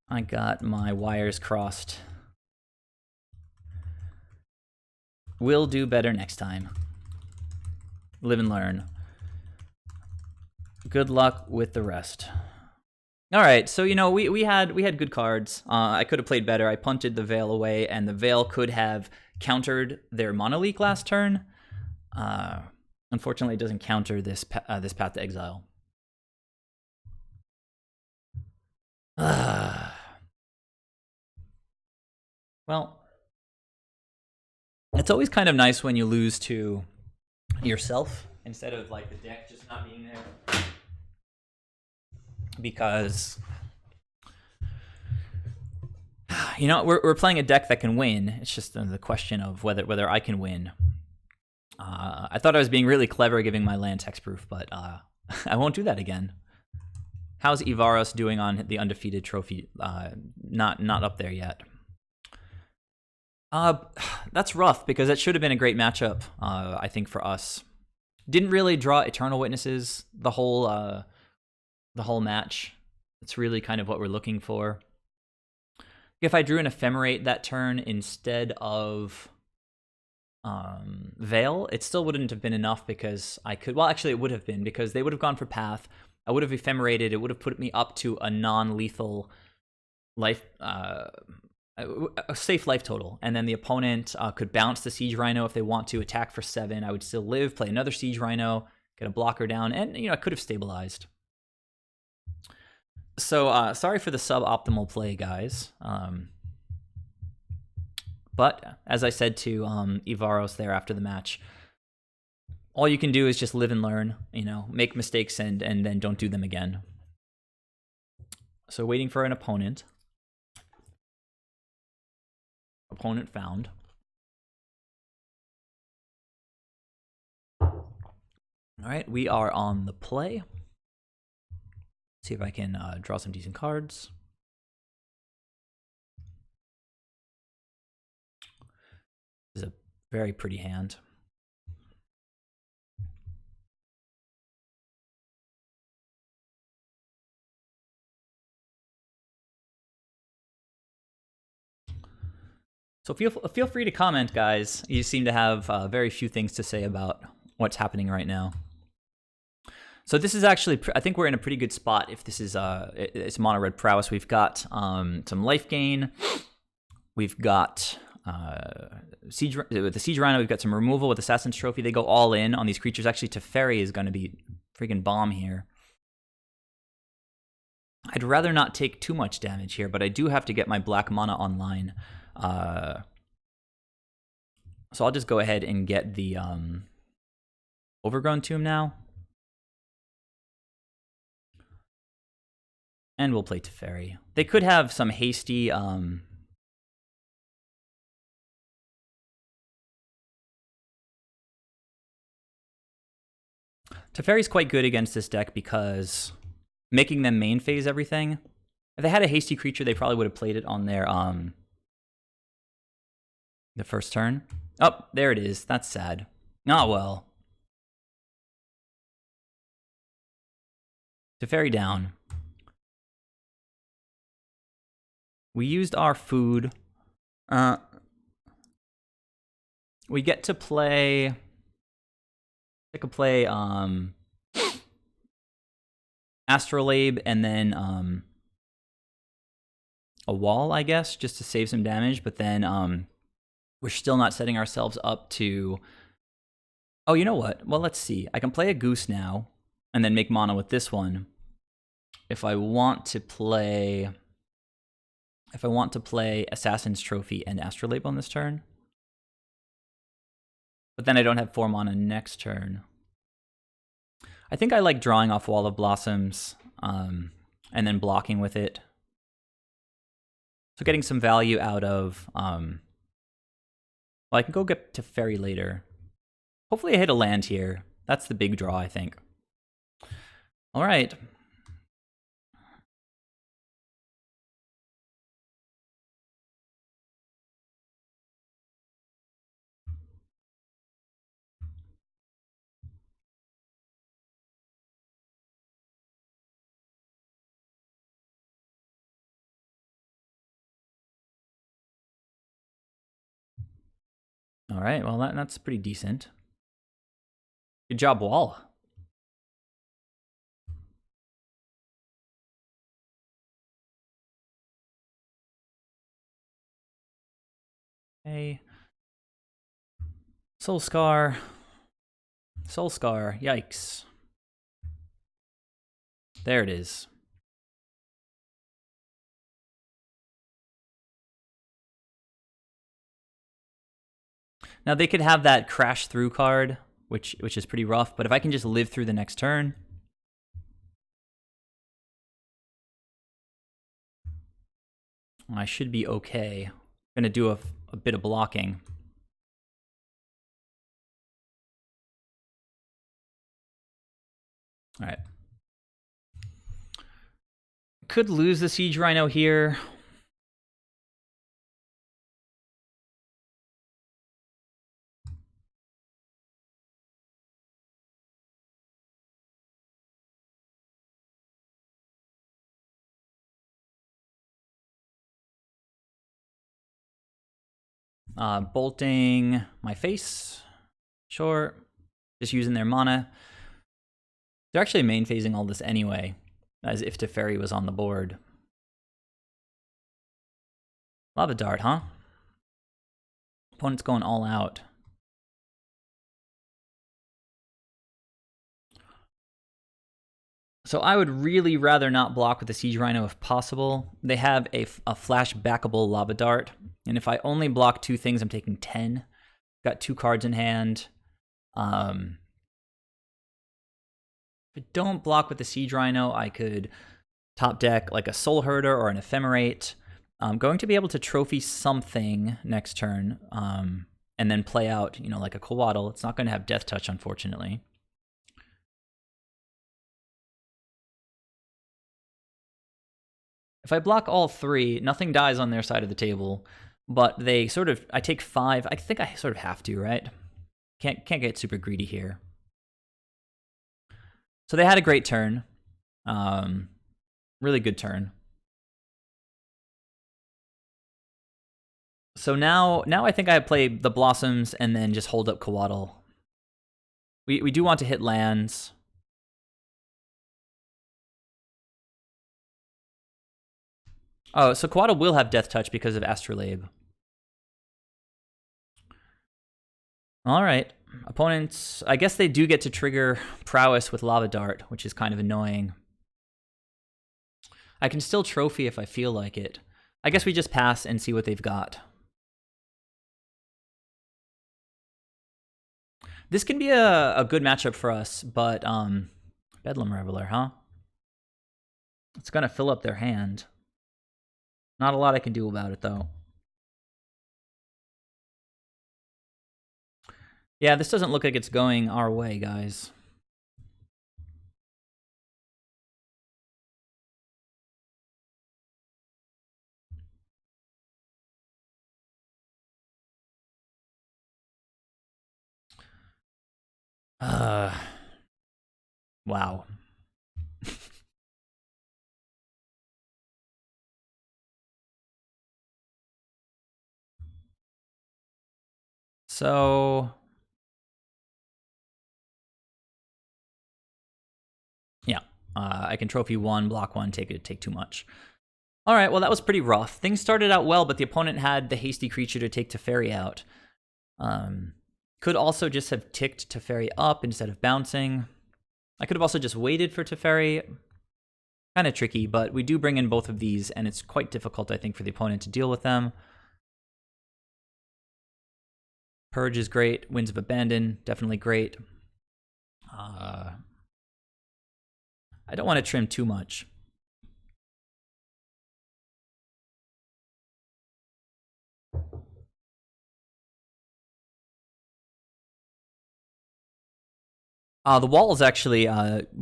I got my wires crossed. We'll do better next time. Live and learn. Good luck with the rest. All right, so we had good cards. I could have played better. I punted the Veil away, and the Veil could have countered their Monolith last turn. Unfortunately, it doesn't counter this Path to Exile. Well, it's always kind of nice when you lose to yourself instead of like the deck just not being there, because we're playing a deck that can win. It's just the question of whether I can win. I thought I was being really clever giving my land hexproof, but I won't do that again. How's Ivaros doing on the undefeated trophy? Not up there yet. That's rough because it should have been a great matchup. I think for us, didn't really draw Eternal Witnesses the whole match. It's really kind of what we're looking for. If I drew an Ephemerate that turn instead of Veil, it still wouldn't have been enough because I could. Well, actually, it would have been because they would have gone for Path. I would have Ephemerated. It would have put me up to a non-lethal life, a safe life total, and then the opponent could bounce the Siege Rhino if they want to attack for 7. I would still live, play another Siege Rhino, get a blocker down, and I could have stabilized. So sorry for the suboptimal play, guys. But as I said to Ivaros there after the match, all you can do is just live and learn. Make mistakes and then don't do them again. So waiting for an opponent. Opponent found. All right, we are on the play. See if I can draw some decent cards. This is a very pretty hand. So feel free to comment, guys. You seem to have very few things to say about what's happening right now. So this is actually, I think we're in a pretty good spot if this is it's mono red prowess. We've got some life gain. We've got with the Siege Rhino, we've got some removal with Assassin's Trophy. They go all in on these creatures. Actually, Teferi is going to be freaking bomb here. I'd rather not take too much damage here, but I do have to get my black mana online. So I'll just go ahead and get the Overgrown Tomb now. And we'll play Teferi. They could have some hasty... Teferi's quite good against this deck because making them main phase everything. If they had a hasty creature, they probably would have played it on their the first turn. Oh, there it is. That's sad. Oh well. Teferi down. We used our food. We get to play. I could play Astrolabe and then a wall, I guess, just to save some damage. But then we're still not setting ourselves up to. Oh, you know what? Well, let's see. I can play a Goose now, and then make mana with this one. If I want to play Assassin's Trophy and Astrolabe on this turn. But then I don't have 4 mana next turn. I think I like drawing off Wall of Blossoms and then blocking with it. So getting some value out of... well, I can go get to Fairy later. Hopefully I hit a land here. That's the big draw, I think. All right. All right, well, that's pretty decent. Good job, Wall. Okay. Soul Scar. Soul Scar. Yikes. There it is. Now they could have that crash through card, which is pretty rough, but if I can just live through the next turn, I should be okay. I'm gonna do a bit of blocking. All right. Could lose the Siege Rhino here. Bolting my face. Sure. Just using their mana. They're actually main phasing all this anyway, as if Teferi was on the board. Lava Dart, huh? Opponent's going all out. So I would really rather not block with the Siege Rhino if possible. They have a flash backable Lava Dart, and if I only block 2 things, I'm taking 10. Got 2 cards in hand. If I don't block with the Siege Rhino, I could top deck like a Soul Herder or an Ephemerate. I'm going to be able to trophy something next turn, and then play out, you know, like a Coatl. It's not going to have Death Touch, unfortunately. If I block all 3, nothing dies on their side of the table, but they sort of, I take 5. I think I sort of have to, right? Can't get super greedy here. So they had a great turn. Really good turn. So now I think I play the Blossoms and then just hold up Coatl. We do want to hit lands. Oh, so Coatl will have Death Touch because of Astrolabe. All right. Opponents, I guess they do get to trigger Prowess with Lava Dart, which is kind of annoying. I can still trophy if I feel like it. I guess we just pass and see what they've got. This can be a good matchup for us, but Bedlam Reveler, huh? It's gonna fill up their hand. Not a lot I can do about it, though. Yeah, this doesn't look like it's going our way, guys. Wow. So yeah, I can trophy one, block one, take too much. All right, well that was pretty rough. Things started out well, but the opponent had the hasty creature to take Teferi out. Could also just have ticked Teferi up instead of bouncing. I could have also just waited for Teferi. Kind of tricky, but we do bring in both of these, and it's quite difficult, I think, for the opponent to deal with them. Purge is great. Winds of Abandon, definitely great. I don't want to trim too much. The wall is actually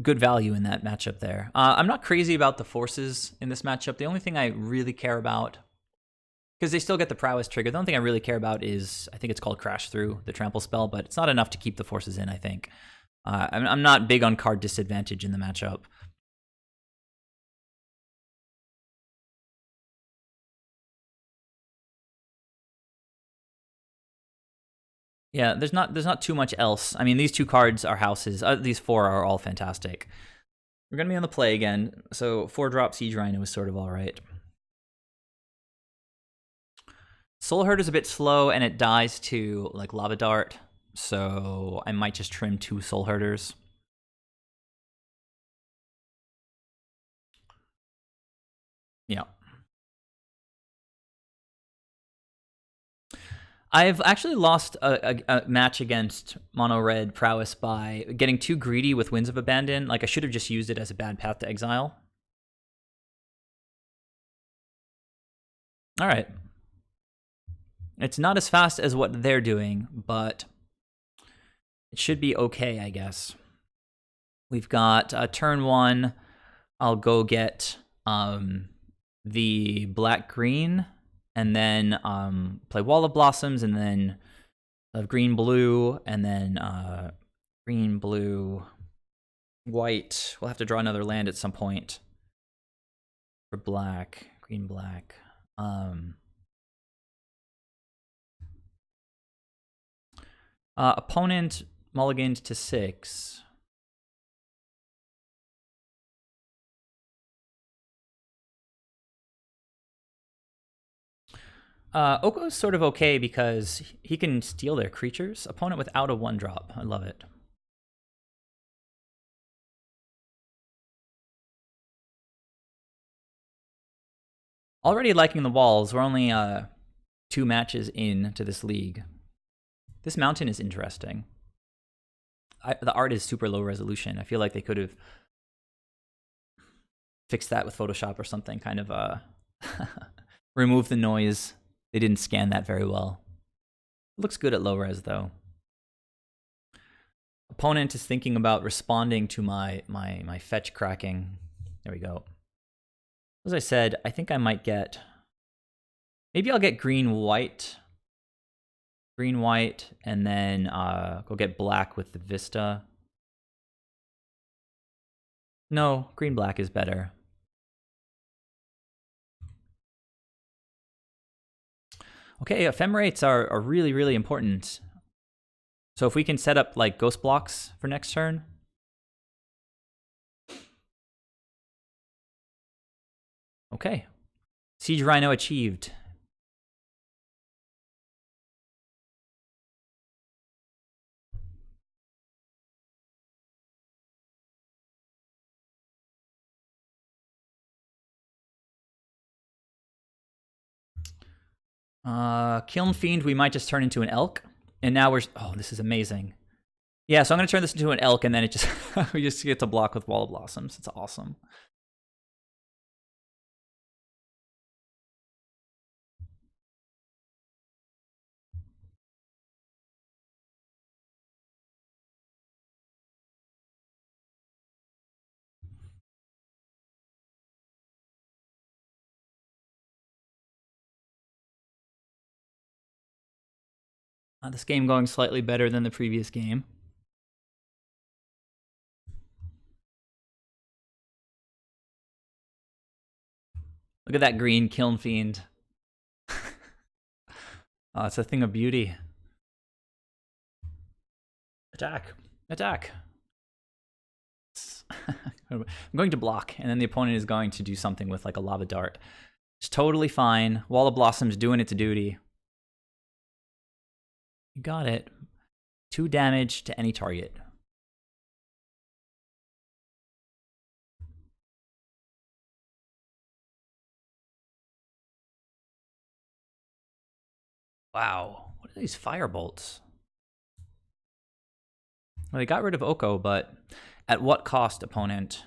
good value in that matchup there. I'm not crazy about the forces in this matchup. The only thing I really care about, because they still get the prowess trigger, the only thing I really care about is, I think it's called Crash Through, the trample spell, but it's not enough to keep the forces in, I think. I'm not big on card disadvantage in the matchup. Yeah, there's not too much else. I mean, these two cards are houses. These four are all fantastic. We're gonna be on the play again, so 4-drop Siege Rhino is sort of all right. Soulherder's a bit slow, and it dies to like Lava Dart, so I might just trim 2 Soulherders. Yeah. I've actually lost a match against Mono Red Prowess by getting too greedy with Winds of Abandon. Like, I should have just used it as a bad path to exile. All right. It's not as fast as what they're doing, but it should be okay, I guess. We've got turn 1. I'll go get the black-green, and then play Wall of Blossoms, and then green-blue, and then green-blue, white. We'll have to draw another land at some point for black, green-black. Opponent mulliganed to 6. Oko's sort of okay because he can steal their creatures. Opponent without a 1-drop. I love it. Already liking the walls. We're only 2 matches into this league. This mountain is interesting. The art is super low resolution. I feel like they could have fixed that with Photoshop or something, kind of remove the noise. They didn't scan that very well. It looks good at low res though. Opponent is thinking about responding to my fetch cracking. There we go. As I said, I think I might get, maybe I'll get green-white, and then go get black with the Vista. No, green-black is better. Okay, ephemerates are really, really important. So if we can set up like ghost blocks for next turn. Okay. Siege Rhino achieved. Kiln Fiend, we might just turn into an elk. And now we're, oh, this is amazing. Yeah, so I'm going to turn this into an elk, and then it just, we just get to block with Wall of Blossoms. It's awesome. This game going slightly better than the previous game. Look at that green Kiln Fiend. Oh, it's a thing of beauty. Attack. Attack. I'm going to block, and then the opponent is going to do something with like a lava dart. It's totally fine. Wall of Blossom's doing its duty. You got it. 2 damage to any target. Wow. What are these fire bolts? Well, they got rid of Oko, but at what cost, opponent?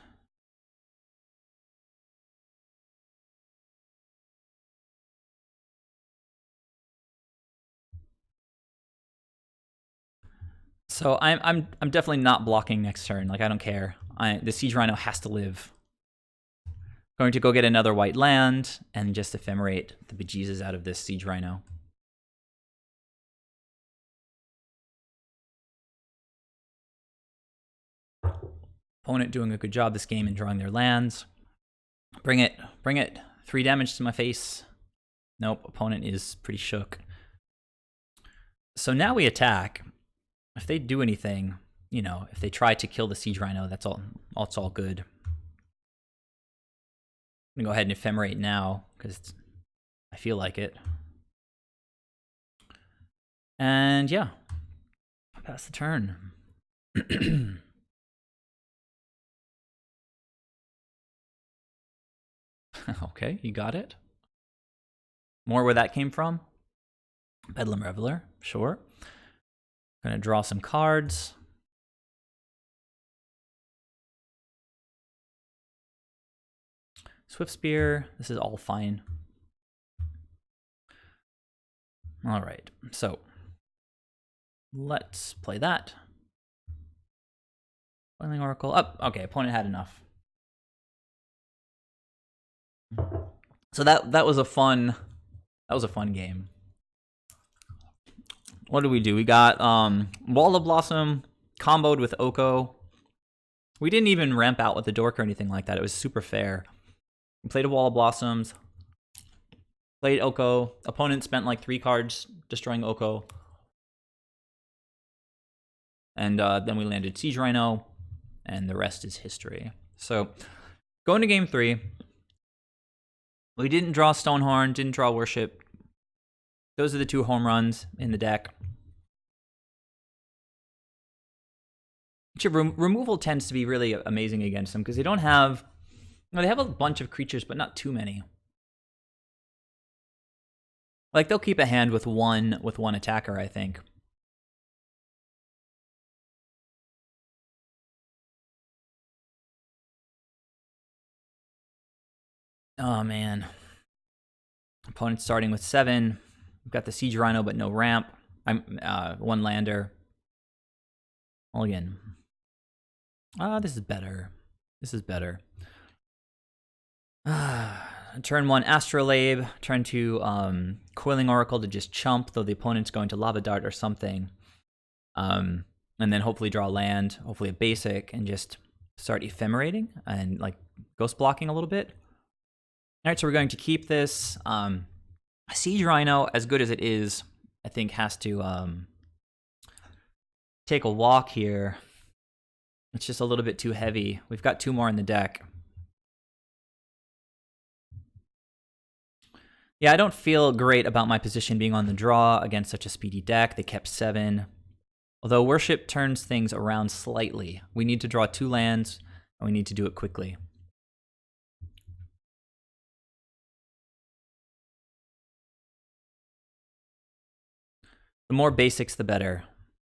So I'm definitely not blocking next turn. Like, I don't care. The Siege Rhino has to live. Going to go get another white land and just ephemerate the bejesus out of this Siege Rhino. Opponent doing a good job this game in drawing their lands. Bring it. Bring it. 3 damage to my face. Nope, opponent is pretty shook. So now we attack. If they do anything, you know, if they try to kill the Siege Rhino, that's all. It's all good. I'm gonna go ahead and ephemerate now because I feel like it. And yeah, I'll pass the turn. Okay, you got it. More where that came from? Bedlam Reveler, sure. Gonna draw some cards. Swift Spear, this is all fine. All right, so let's play that. Boiling Oracle, okay, opponent had enough. So that was a fun game. What did we do? We got Wall of Blossom comboed with Oko. We didn't even ramp out with the dork or anything like that. It was super fair. We played a Wall of Blossoms, played Oko. Opponent spent like 3 cards destroying Oko. And then we landed Siege Rhino, and the rest is history. So, going to game 3. We didn't draw Stonehorn, didn't draw Worship. Those are the 2 home runs in the deck. Removal tends to be really amazing against them because they don't have... Well, they have a bunch of creatures, but not too many. Like, they'll keep a hand with one attacker, I think. Oh, man. Opponent starting with 7. We've got the Siege Rhino, but no ramp. I'm 1 lander. Mulligan. This is better. This is better. Turn 1, Astrolabe. Turn 2, Coiling Oracle to just chump, though the opponent's going to Lava Dart or something. And then hopefully draw land, hopefully a basic, and just start ephemerating and like ghost blocking a little bit. All right, so we're going to keep this. Siege Rhino, as good as it is, I think has to take a walk here. It's just a little bit too heavy. We've got 2 more in the deck. Yeah, I don't feel great about my position being on the draw against such a speedy deck. They kept 7. Although Worship turns things around slightly. We need to draw 2 lands, and we need to do it quickly. The more basics, the better.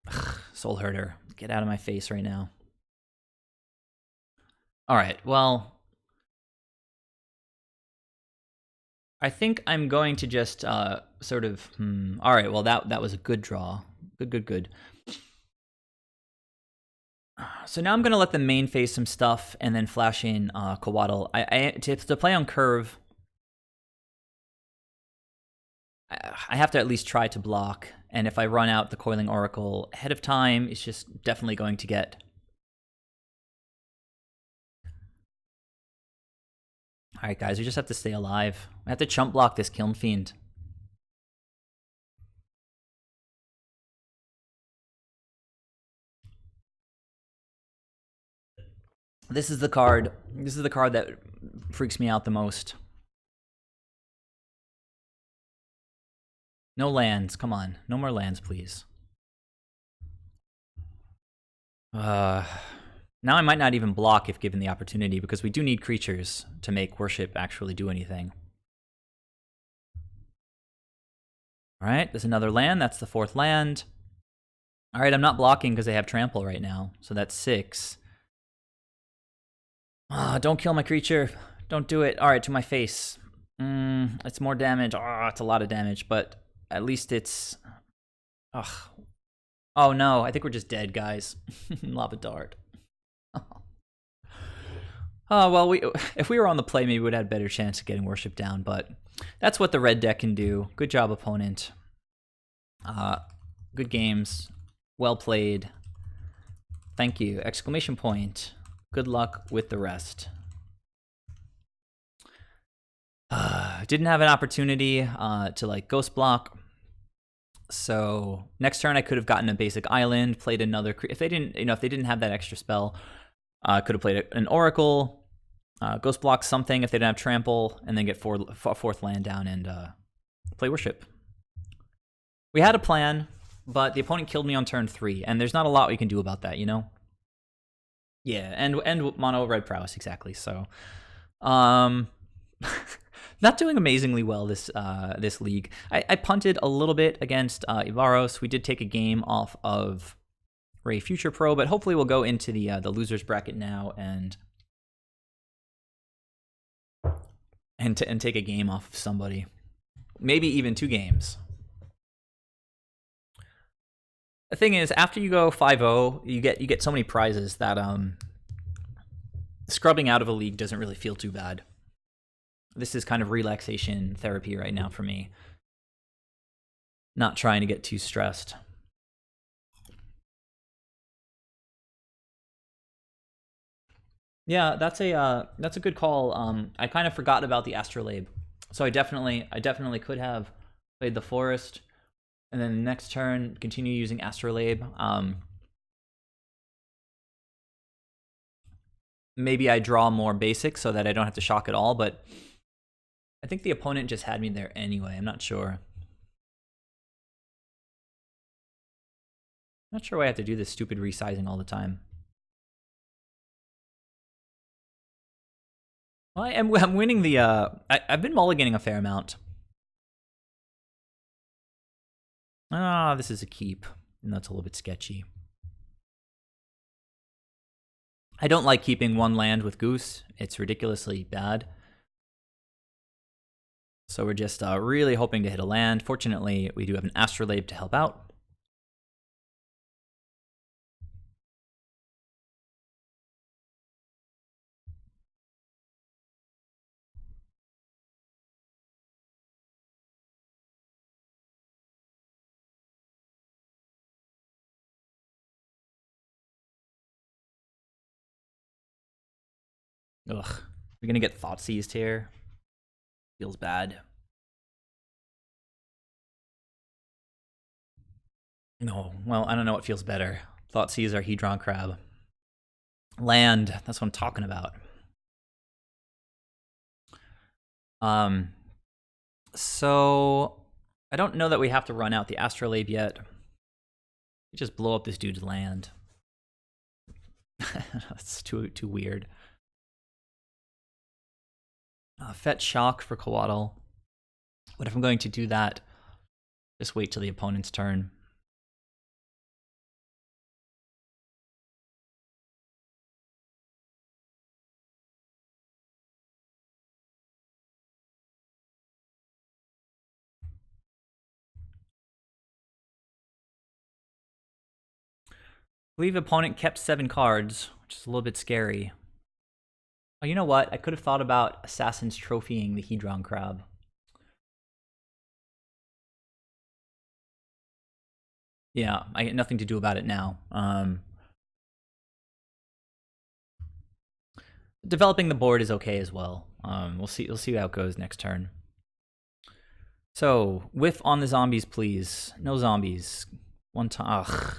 Ugh, Soul Herder, get out of my face right now. All right, well, I think I'm going to just sort of, all right, well, that was a good draw. Good. So now I'm going to let the main phase some stuff and then flash in Coatl. To play on curve, I have to at least try to block. And if I run out the Coiling Oracle ahead of time, it's just definitely going to get Alright, guys, we just have to stay alive. We have to chump block this Kiln Fiend. This is the card. This is the card that freaks me out the most. No lands. Come on. No more lands, please. Now I might not even block if given the opportunity, because we do need creatures to make worship actually do anything. Alright, there's another land. That's the 4th land. Alright, I'm not blocking because they have trample right now. So that's 6. Don't kill my creature. Don't do it. Alright, to my face. It's more damage. It's a lot of damage, but at least it's... Ugh. Oh no, I think we're just dead, guys. Lava Dart. Oh, well, if we were on the play, maybe we would have a better chance of getting worship down, but that's what the red deck can do. Good job, opponent. Good games. Well played. Thank you. Exclamation point. Good luck with the rest. Didn't have an opportunity to like ghost block. So next turn I could have gotten a basic island, played another. If they didn't have that extra spell, could have played an oracle, ghost block something if they didn't have trample, and then get 4th land down and play worship. We had a plan, but the opponent killed me on turn 3, and there's not a lot we can do about that, you know. Yeah, and mono red prowess exactly. So, not doing amazingly well this league. I punted a little bit against Ivaros. We did take a game off of Ray Future Pro, but hopefully we'll go into the losers bracket now and take a game off of somebody, maybe even 2 games. The thing is, after you go 5-0, you get so many prizes that scrubbing out of a league doesn't really feel too bad. This is kind of relaxation therapy right now for me. Not trying to get too stressed. Yeah, that's a good call. I kind of forgot about the Astrolabe, so I definitely could have played the Forest, and then next turn continue using Astrolabe. Maybe I draw more basic so that I don't have to shock at all, but I think the opponent just had me there anyway. I'm not sure. Not sure why I have to do this stupid resizing all the time. Well, I'm winning the... I've been mulliganing a fair amount. This is a keep, and that's a little bit sketchy. I don't like keeping 1 land with Goose. It's ridiculously bad. So we're just really hoping to hit a land. Fortunately, we do have an Astrolabe to help out. Ugh, we're gonna get Thought Seized here. Feels bad. No, well, I don't know what feels better. Thought Seized or Hedron Crab. Land, that's what I'm talking about. So I don't know that we have to run out the Astrolabe yet. We just blow up this dude's land. That's too weird. Fetch Shock for Coatl. But if I'm going to do that, just wait till the opponent's turn. I believe opponent kept 7 cards, which is a little bit scary. Oh, you know what? I could have thought about Assassin's Trophying the Hedron Crab. Yeah, I get nothing to do about it now. Developing the board is okay as well. We'll see how it goes next turn. So, whiff on the zombies, please. No zombies. One time. Ugh.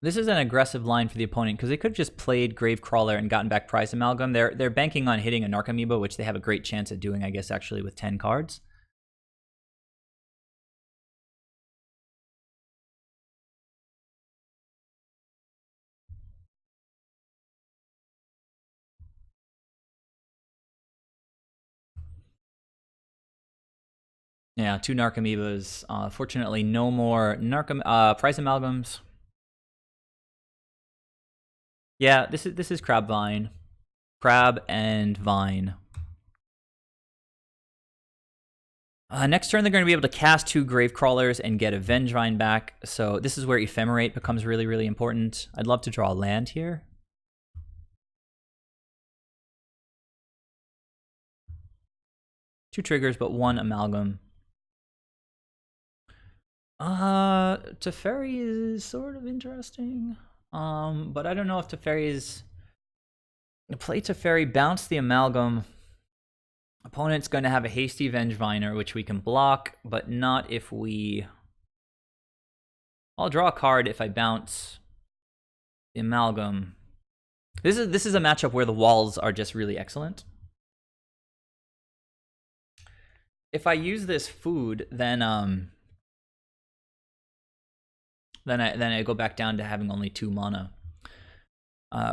This is an aggressive line for the opponent because they could have just played Gravecrawler and gotten back Prize Amalgam. They're banking on hitting a Narcomoeba, which they have a great chance at doing, I guess, actually with 10 cards. Yeah, 2 Narcomoebas. Fortunately, no more Prize Amalgams. Yeah, this is Crab Vine. Crab and Vine. Next turn, they're going to be able to cast 2 Gravecrawlers and get a Vengevine back. So this is where Ephemerate becomes really, really important. I'd love to draw land here. Two triggers, but 1 Amalgam. Teferi is sort of interesting. But I don't know if Teferi is... Play Teferi, bounce the Amalgam. Opponent's going to have a hasty Vengeviner, which we can block, but not if we... I'll draw a card if I bounce the Amalgam. This is a matchup where the walls are just really excellent. If I use this food, then I go back down to having only 2 mana.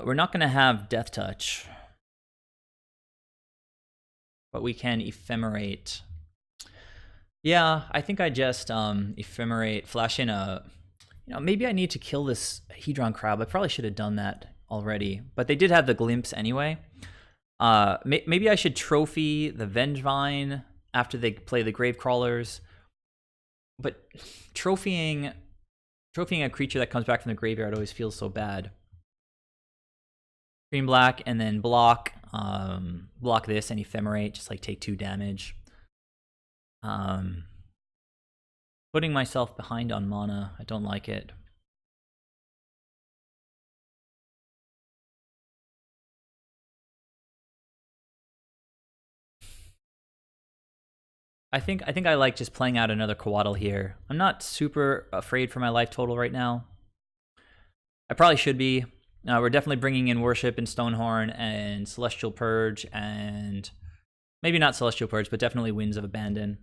We're not going to have Death Touch, but we can Ephemerate. Yeah, I think I just Ephemerate, flash in a... maybe I need to kill this Hedron Crab. I probably should have done that already, but they did have the Glimpse anyway. Maybe I should trophy the Vengevine after they play the Gravecrawlers. But trophying a creature that comes back from the graveyard always feels so bad. Green black and then block this and Ephemerate, just like take 2 damage. Putting myself behind on mana, I don't like it. I think I like just playing out another Coatl here. I'm not super afraid for my life total right now. I probably should be. We're definitely bringing in Worship and Stonehorn and Celestial Purge, and maybe not Celestial Purge, but definitely Winds of Abandon.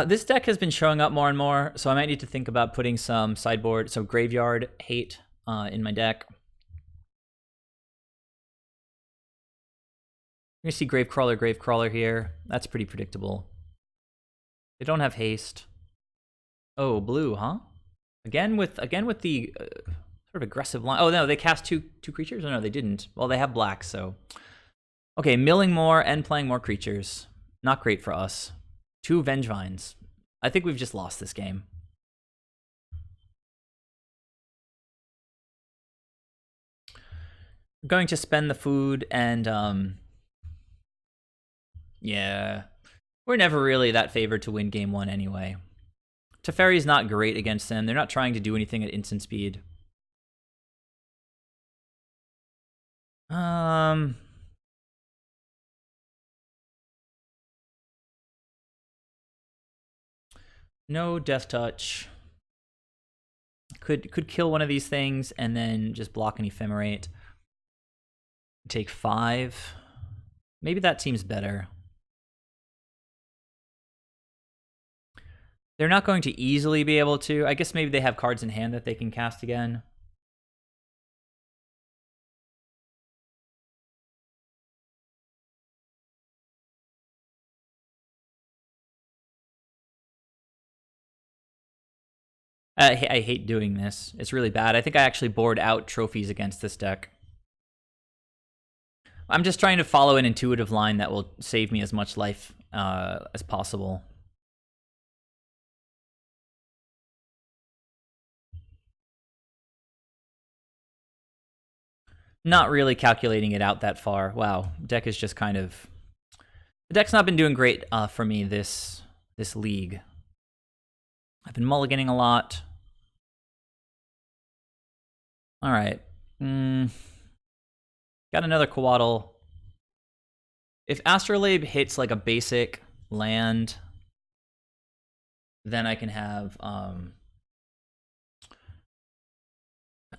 This deck has been showing up more and more, so I might need to think about putting some sideboard, so Graveyard Hate in my deck. You're gonna see Gravecrawler here. That's pretty predictable. They don't have haste. Oh, blue, huh? Again with the sort of aggressive line. Oh no, they cast two creatures. Oh no, they didn't. Well, they have black, so okay. Milling more and playing more creatures. Not great for us. 2 Vengevines. I think we've just lost this game. I'm going to spend the food and yeah, we're never really that favored to win game 1 anyway. Teferi's not great against them. They're not trying to do anything at instant speed. No Death Touch. Could kill one of these things and then just block and Ephemerate. Take 5. Maybe that seems better. They're not going to easily be able to. I guess maybe they have cards in hand that they can cast again. I hate doing this. It's really bad. I think I actually board out trophies against this deck. I'm just trying to follow an intuitive line that will save me as much life as possible. Not really calculating it out that far. Wow, deck is just kind of... The deck's not been doing great for me this league. I've been mulliganing a lot. All right. Got another Coatl. If Astrolabe hits like a basic land, then I can have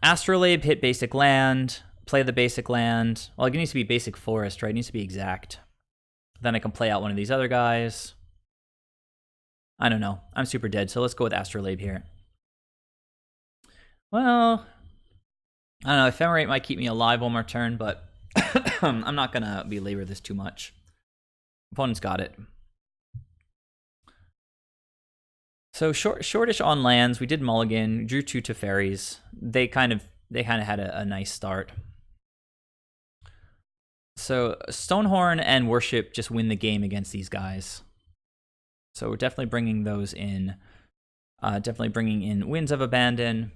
Astrolabe hit basic land, play the basic land. Well, it needs to be basic forest, right? It needs to be exact. Then I can play out one of these other guys. I don't know. I'm super dead, so let's go with Astrolabe here. Well, I don't know. Ephemerate might keep me alive one more turn, but I'm not going to belabor this too much. Opponent's got it. So shortish on lands. We did mulligan, drew 2 Teferis. They kind of had a nice start. So Stonehorn and Worship just win the game against these guys. So we're definitely bringing those in. Definitely bringing in Winds of Abandon.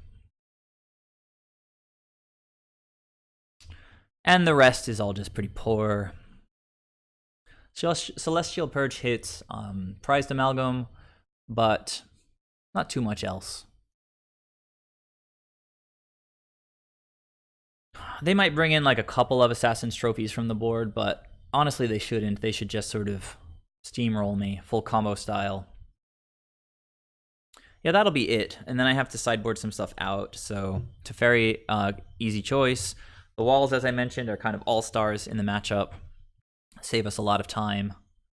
And the rest is all just pretty poor. Celestial Purge hits Prized Amalgam, but not too much else. They might bring in like a couple of Assassin's Trophies from the board, but honestly they shouldn't. They should just sort of steamroll me, full combo style. Yeah, that'll be it. And then I have to sideboard some stuff out. So Teferi, easy choice. The walls, as I mentioned, are kind of all-stars in the matchup. Save us a lot of time,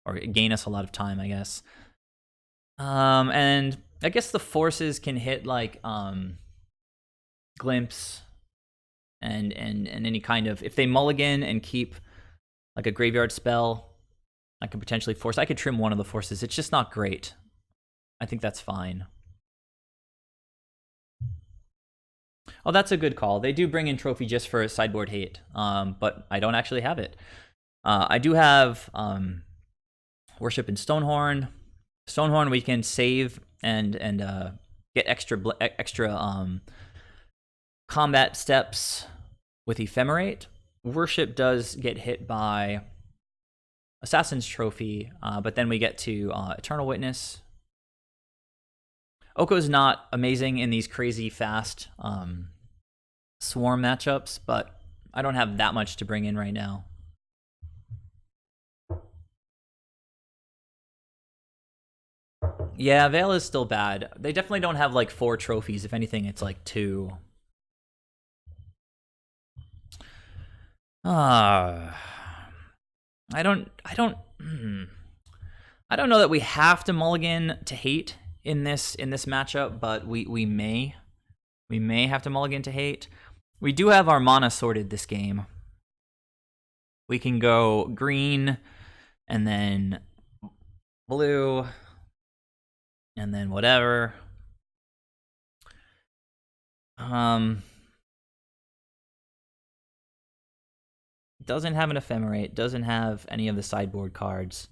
or gain us a lot of time, I guess. And I guess the forces can hit like Glimpse and any kind of... If they mulligan and keep like a graveyard spell, I could potentially force... I could trim one of the forces. It's just not great. I think that's fine. Oh, that's a good call. They do bring in Trophy just for sideboard hate, but I don't actually have it. I do have Worship and Stonehorn. Stonehorn we can save and get extra combat steps with Ephemerate. Worship does get hit by Assassin's Trophy, but then we get to Eternal Witness. Oko's not amazing in these crazy fast swarm matchups, but I don't have that much to bring in right now. Yeah, Veil is still bad. They definitely don't have like 4 trophies. If anything, it's like 2. I don't know that we have to mulligan to hate in this matchup, but we may have to mulligan to hate. We do have our mana sorted this game. We can go green and then blue and then whatever. Doesn't have an Ephemerate, doesn't have any of the sideboard cards.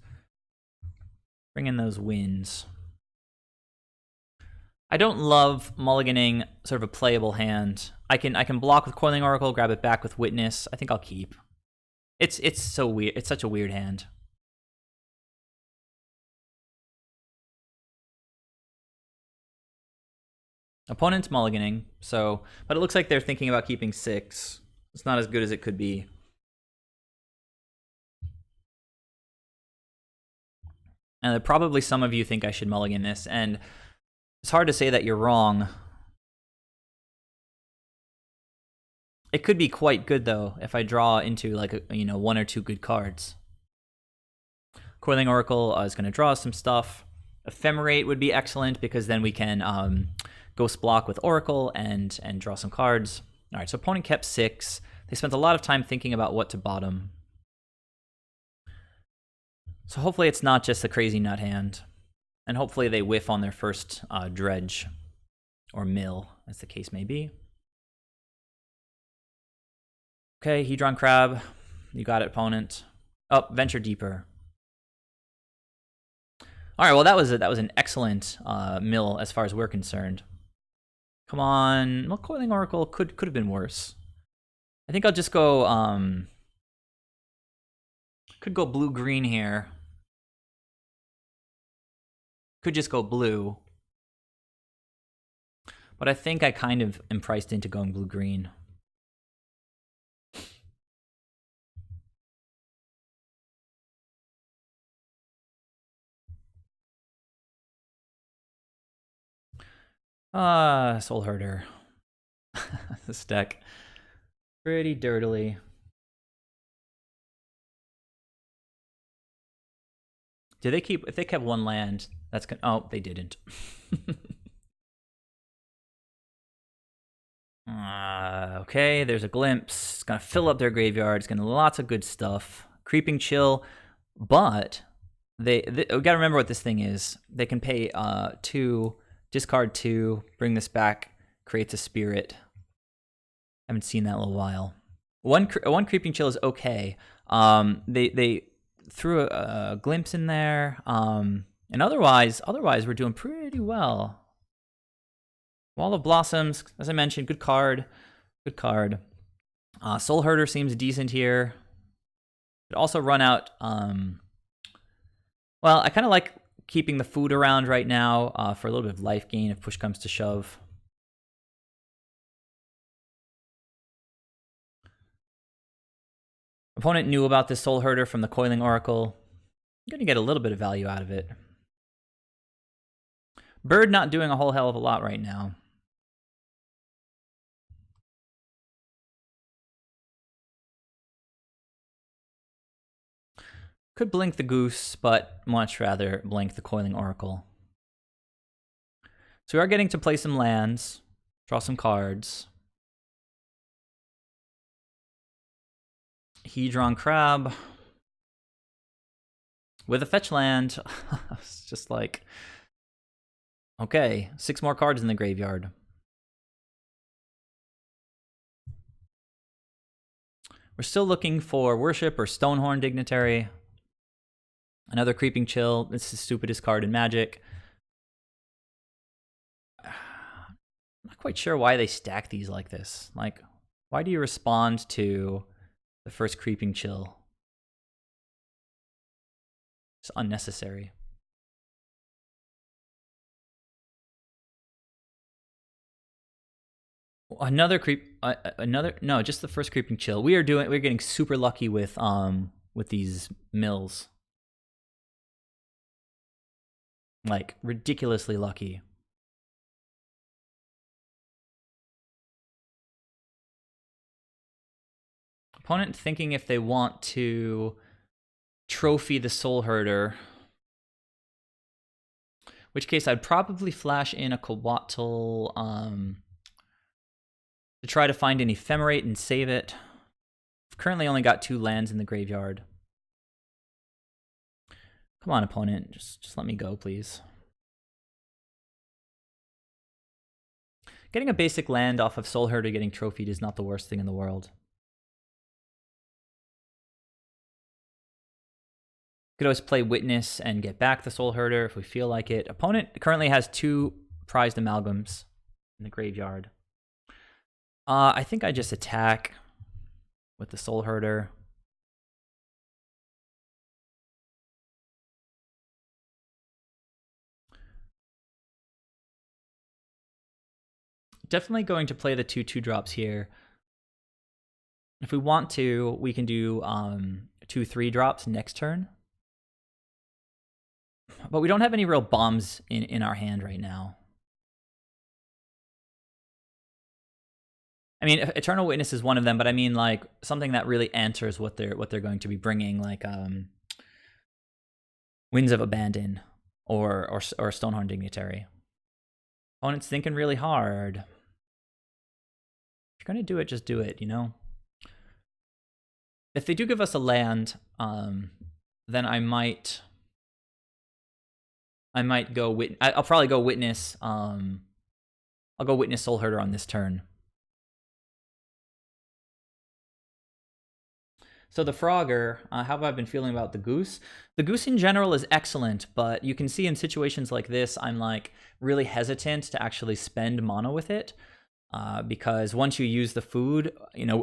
Bring in those wins. I don't love mulliganing sort of a playable hand. I can block with Coiling Oracle, grab it back with Witness. I think I'll keep. It's so weird. It's such a weird hand. Opponent's mulliganing, so but it looks like they're thinking about keeping 6. It's not as good as it could be. And probably some of you think I should mulligan this, and it's hard to say that you're wrong. It could be quite good though if I draw into like 1 or 2 good cards. Coiling Oracle is going to draw some stuff. Ephemerate would be excellent because then we can Ghost block with Oracle and draw some cards. All right, so opponent kept 6. They spent a lot of time thinking about what to bottom. So hopefully it's not just a crazy nut hand. And hopefully they whiff on their first dredge or mill, as the case may be. Okay, Hedron Crab. You got it, opponent. Oh, Venture Deeper. All right, well, that was an excellent mill as far as we're concerned. Come on. Well, Coiling Oracle could have been worse. I think I'll just go, could go blue-green here. Could just go blue. But I think I kind of am priced into going blue-green. Soul Herder. This deck. Pretty dirtily. Do they keep, if they kept one land, that's gonna, oh, they didn't. Okay, there's a glimpse. It's gonna fill up their graveyard. It's gonna lots of good stuff. Creeping Chill, but we gotta remember what this thing is. They can pay 2, discard 2, bring this back, creates a spirit. Haven't seen that in a little while. One Creeping Chill is okay. They threw a glimpse in there, and otherwise we're doing pretty well. Wall of Blossoms, as I mentioned, good card. Good card. Soul Herder seems decent here. Could also run out. Well, I kind of like keeping the food around right now for a little bit of life gain if push comes to shove. Opponent knew about this Soul Herder from the Coiling Oracle. I'm going to get a little bit of value out of it. Bird not doing a whole hell of a lot right now. Could blink the Goose, but much rather blink the Coiling Oracle. So we are getting to play some lands, draw some cards. Hedron Crab with a fetch land. It's just like, okay, 6 more cards in the graveyard. We're still looking for Worship or Stonehorn Dignitary. Another Creeping Chill. This is the stupidest card in Magic. I'm not quite sure why they stack these like this. Like, why do you respond to the first Creeping Chill? It's unnecessary. Another no, just the first Creeping Chill. We're getting super lucky with these mills. Like ridiculously lucky. Opponent thinking if they want to trophy the Soul Herder, which case I'd probably flash in a Coatl to try to find an Ephemerate and save it. I've currently only got 2 lands in the graveyard. Come on, opponent, just let me go, please. Getting a basic land off of Soul Herder getting trophied is not the worst thing in the world. Could always play Witness and get back the Soul Herder if we feel like it. Opponent currently has 2 prized amalgams in the graveyard. I think I just attack with the Soul Herder. Definitely going to play the 2 2-drops here. If we want to, we can do 2 3-drops next turn. But we don't have any real bombs in our hand right now. I mean, Eternal Witness is one of them, but I mean like something that really answers what they're going to be bringing, like Winds of Abandon or Stonehorn Dignitary. Opponent's thinking really hard. If you're gonna do it, just do it, you know? If they do give us a land, then I might go I'll probably go Witness. I'll go Witness Soul Herder on this turn. So the Frogger, how have I been feeling about the Goose? The Goose in general is excellent, but you can see in situations like this, I'm like really hesitant to actually spend mono with it. because once you use the food,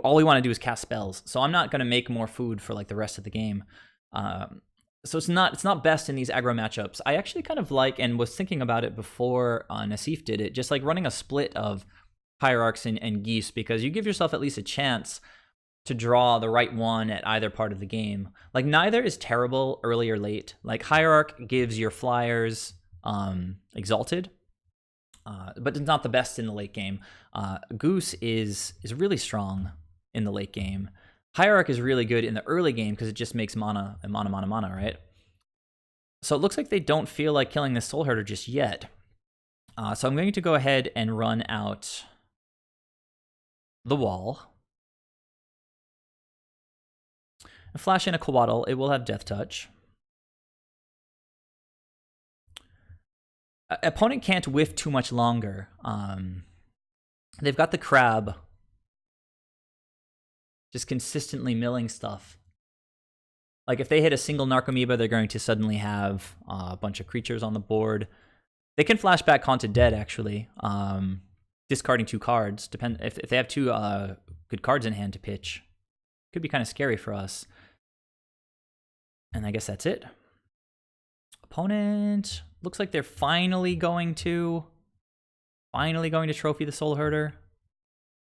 all we want to do is cast spells. So I'm not going to make more food for like the rest of the game. So it's not best in these aggro matchups. I actually kind of like, and was thinking about it before Nassif did it, just like running a split of Hierarchs and Geese, because you give yourself at least a chance to draw the right one at either part of the game. Like neither is terrible early or late. Like Hierarch gives your flyers Exalted, but it's not the best in the late game. Goose is really strong in the late game. Hierarch is really good in the early game because it just makes mana, right? So it looks like they don't feel like killing this Soul Herder just yet. So I'm going to go ahead and run out the wall. And flash in a Coatl. It will have Death Touch. Opponent can't whiff too much longer. They've got the Crab just consistently milling stuff. Like if they hit a single Narcomoeba, they're going to suddenly have a bunch of creatures on the board. They can flash back Haunted Dead, actually, discarding 2 cards. If they have 2 good cards in hand to pitch, could be kind of scary for us. And I guess that's it. Opponent looks like they're finally going to trophy the Soul Herder.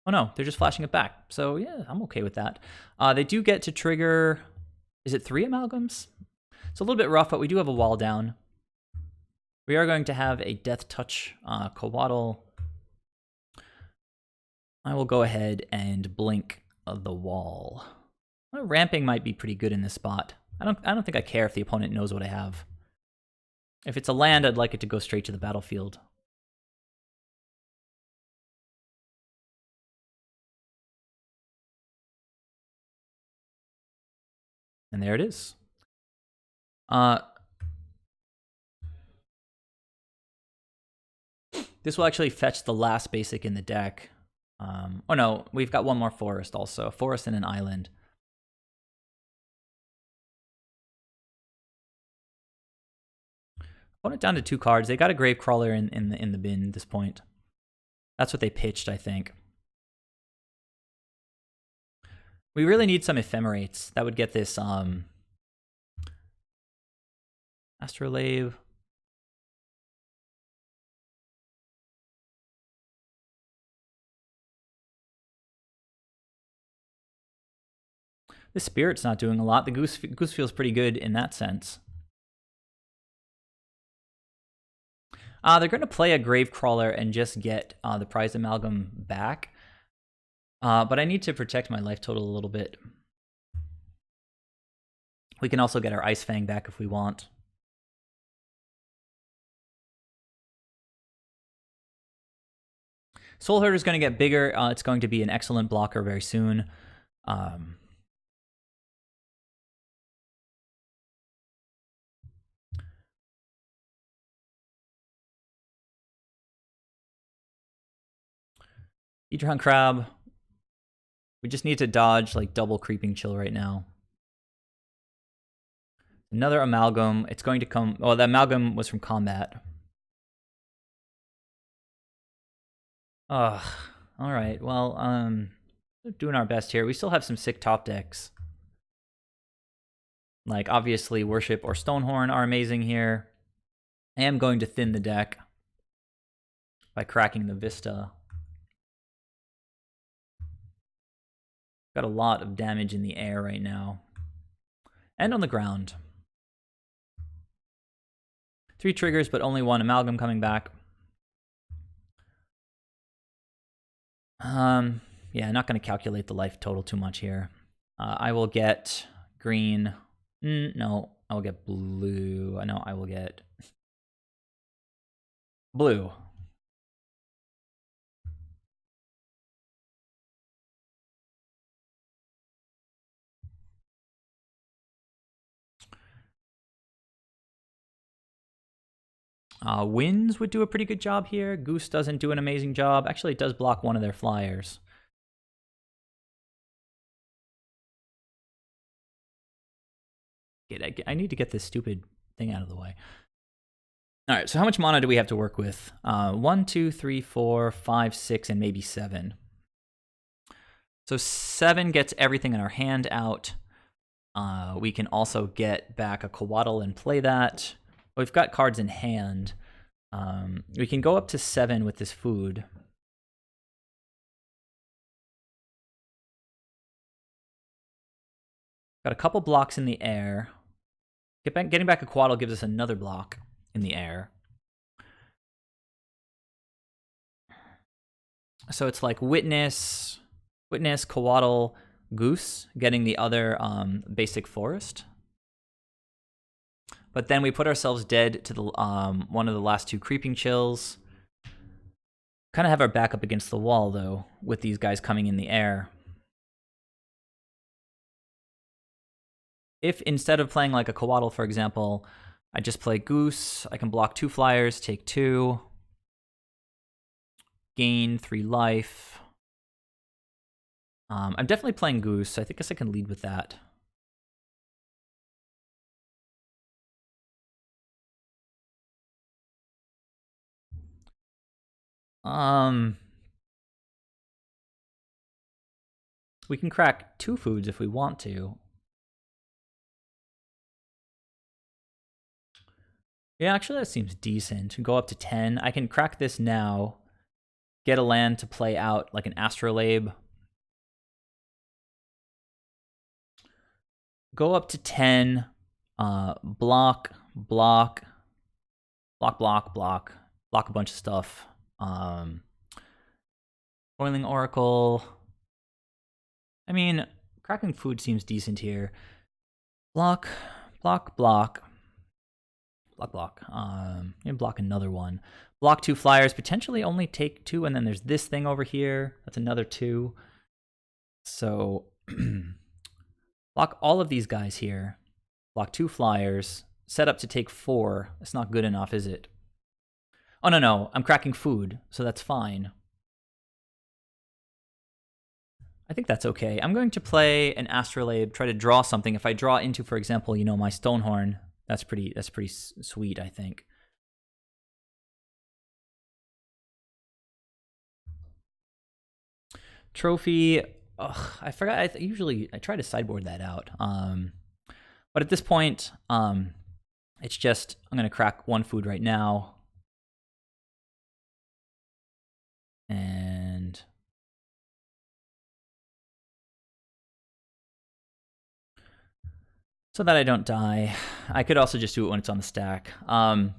Oh no, they're just flashing it back. So yeah, I'm okay with that. They do get to trigger, is it 3 amalgams? It's a little bit rough, but we do have a wall down. We are going to have a Death Touch Coatl. I will go ahead and blink the wall. Ramping might be pretty good in this spot. I don't think I care if the opponent knows what I have. If it's a land, I'd like it to go straight to the battlefield. And there it is. This will actually fetch the last basic in the deck. Oh no, we've got one more forest also. A forest and an island. Put it down to 2 cards. They got a Gravecrawler in the bin at this point. That's what they pitched, I think. We really need some Ephemerates. That would get this Astrolabe. The Spirit's not doing a lot. The Goose feels pretty good in that sense. They're going to play a Gravecrawler and just get the Prized Amalgam back. But I need to protect my life total a little bit. We can also get our Ice Fang back if we want. Soul Herder is going to get bigger. It's going to be an excellent blocker very soon. Edron Crab. We just need to dodge like double Creeping Chill right now. Another Amalgam. It's going to come... Oh, the Amalgam was from combat. Ugh. Alright, well, we're doing our best here. We still have some sick top decks. Like, obviously, Worship or Stonehorn are amazing here. I am going to thin the deck by cracking the Vista. Got a lot of damage in the air right now. And on the ground. 3 triggers, but only 1 Amalgam coming back. Yeah, not going to calculate the life total too much here. I will get green. No, I will get blue. No, I will get blue. Winds would do a pretty good job here. Goose doesn't do an amazing job. Actually, it does block one of their flyers. I need to get this stupid thing out of the way. All right, so how much mana do we have to work with? 1, 2, 3, 4, 5, 6, and maybe 7. So 7 gets everything in our hand out. We can also get back a Coatl and play that. We've got cards in hand. We can go up to 7 with this food. Got a couple blocks in the air. Getting back a Coatl gives us another block in the air. So it's like Witness, Coatl, Goose, getting the other basic forest. But then we put ourselves dead to the one of the last 2 Creeping Chills. Kind of have our back up against the wall, though, with these guys coming in the air. If instead of playing like a Coatl, for example, I just play Goose, I can block 2 flyers, take 2, gain 3 life. I'm definitely playing Goose. I guess I can lead with that. We can crack 2 foods if we want to. Yeah, actually that seems decent. Go up to 10. I can crack this now, get a land to play out like an Astrolabe. Go up to 10, block a bunch of stuff. Boiling Oracle. I mean, cracking food seems decent here. Block. And block another one. Block 2 flyers, potentially only take 2, and then there's this thing over here. That's another 2. So block all of these guys here. Block 2 flyers. Set up to take 4. That's not good enough, is it? Oh, no. I'm cracking food, so that's fine. I think that's okay. I'm going to play an Astrolabe, try to draw something. If I draw into, for example, my Stonehorn, that's pretty sweet, I think. Trophy. Ugh, I forgot. I try to sideboard that out. But at this point, it's just I'm gonna crack 1 food right now, and so that I don't die. I could also just do it when it's on the stack. Don't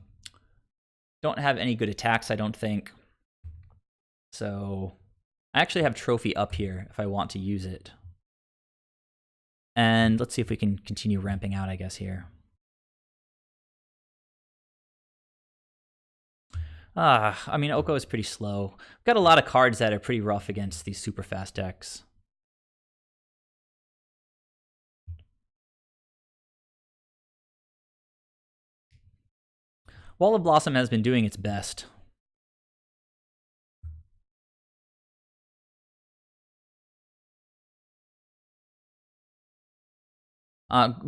have any good attacks, I don't think. So I actually have Trophy up here if I want to use it. And let's see if we can continue ramping out, I guess, here. I mean, Oko is pretty slow. We've got a lot of cards that are pretty rough against these super fast decks. Wall of Blossom has been doing its best.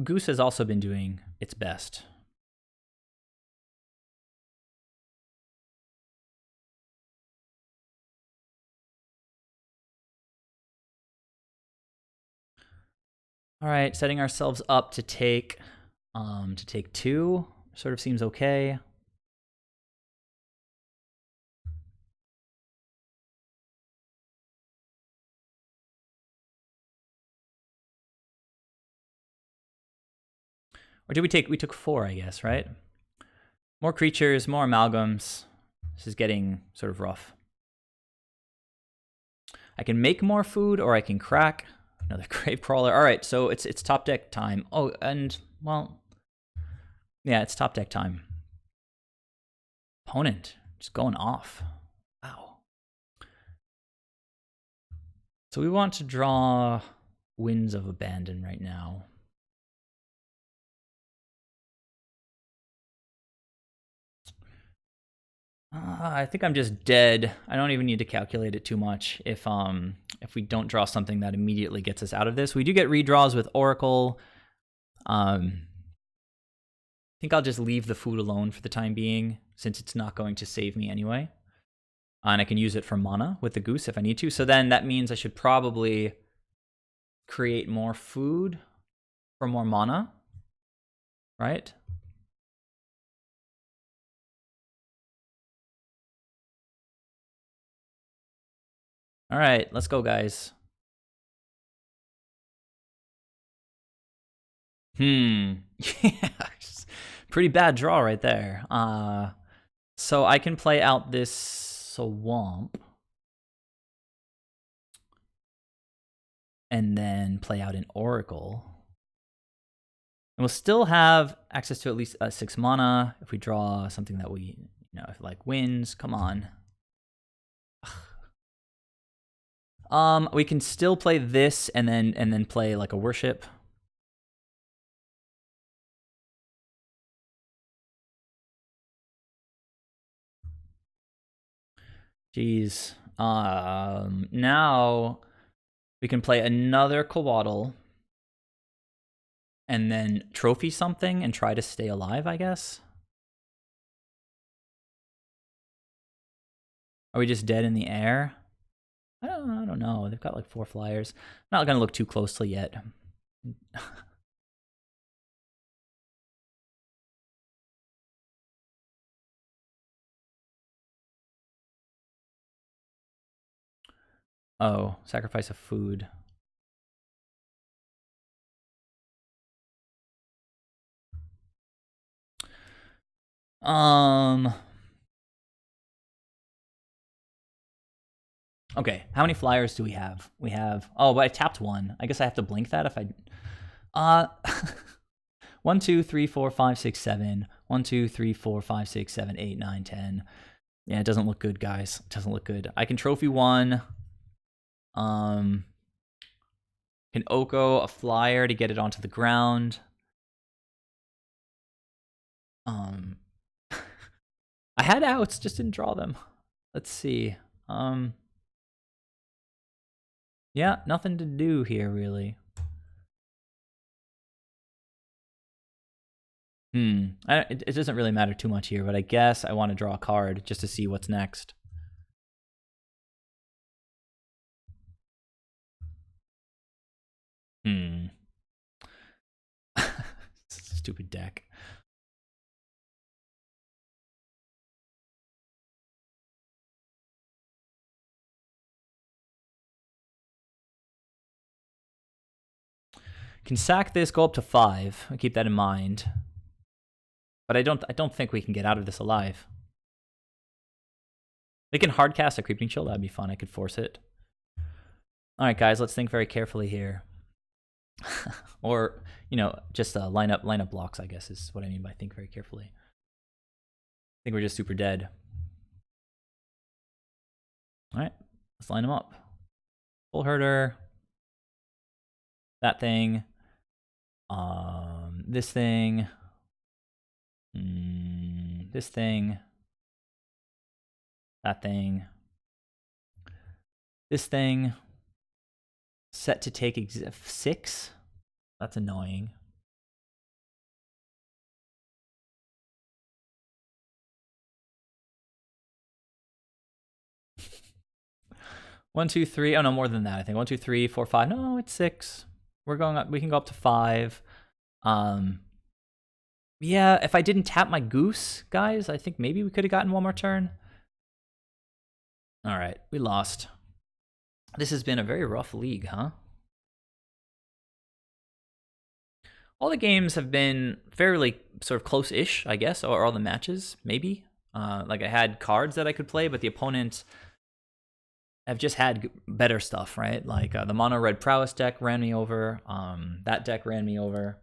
Goose has also been doing its best. All right, setting ourselves up to take 2 sort of seems okay. Or did we take? We took 4, I guess, right? More creatures, more amalgams. This is getting sort of rough. I can make more food, or I can crack another Gravecrawler. All right, so it's top deck time. Oh, and well, yeah, it's top deck time. Opponent just going off. Wow. So we want to draw Winds of Abandon right now. I think I'm just dead. I don't even need to calculate it too much if we don't draw something that immediately gets us out of this. We do get redraws with Oracle. I think I'll just leave the food alone for the time being. since it's not going to save me anyway. And I can use it for mana with the goose if I need to. So then that means I should probably create more food for more mana, right? All right, let's go, guys. Yeah, pretty bad draw right there. So I can play out this swamp and then play out an oracle. And we'll still have access to at least 6 mana if we draw something that we, if like wins. Come on. We can still play this and then play like a worship. Jeez. Now we can play another Coatl and then trophy something and try to stay alive, I guess. Are we just dead in the air? I don't know. They've got like 4 flyers. I'm not gonna look too closely yet. Oh, sacrifice of food. Okay, how many flyers do we have? We have, oh, but I tapped 1. I guess I have to blink that if I, 1, 2, 3, 4, 5, 6, 7. 1, 2, 3, 4, 5, 6, 7, 8, 9, 10. Yeah, it doesn't look good, guys. It doesn't look good. I can trophy 1. Can Oko a flyer to get it onto the ground. I had outs, just didn't draw them. Let's see. Yeah, nothing to do here, really. It doesn't really matter too much here, but I guess I want to draw a card just to see what's next. Stupid deck. Can sack this, go up to 5. I'll keep that in mind. But I don't think we can get out of this alive. They can hardcast a Creeping Chill. That'd be fun. I could force it. All right, guys, let's think very carefully here. Or, just line up blocks, I guess, is what I mean by think very carefully. I think we're just super dead. All right, let's line them up. Full herder. That thing. This thing. This thing. That thing. This thing. Set to take 6. That's annoying. One, 2, 3. Oh no, more than that. I think 1, 2, 3, 4, 5. No, it's 6. We're going up. We can go up to 5. Yeah, if I didn't tap my goose, guys, I think maybe we could have gotten one more turn. All right, we lost. This has been a very rough league, huh? All the games have been fairly sort of close-ish, I guess, or all the matches, maybe. Like I had cards that I could play, but the opponents have just had better stuff, right? Like the mono red prowess deck ran me over. That deck ran me over.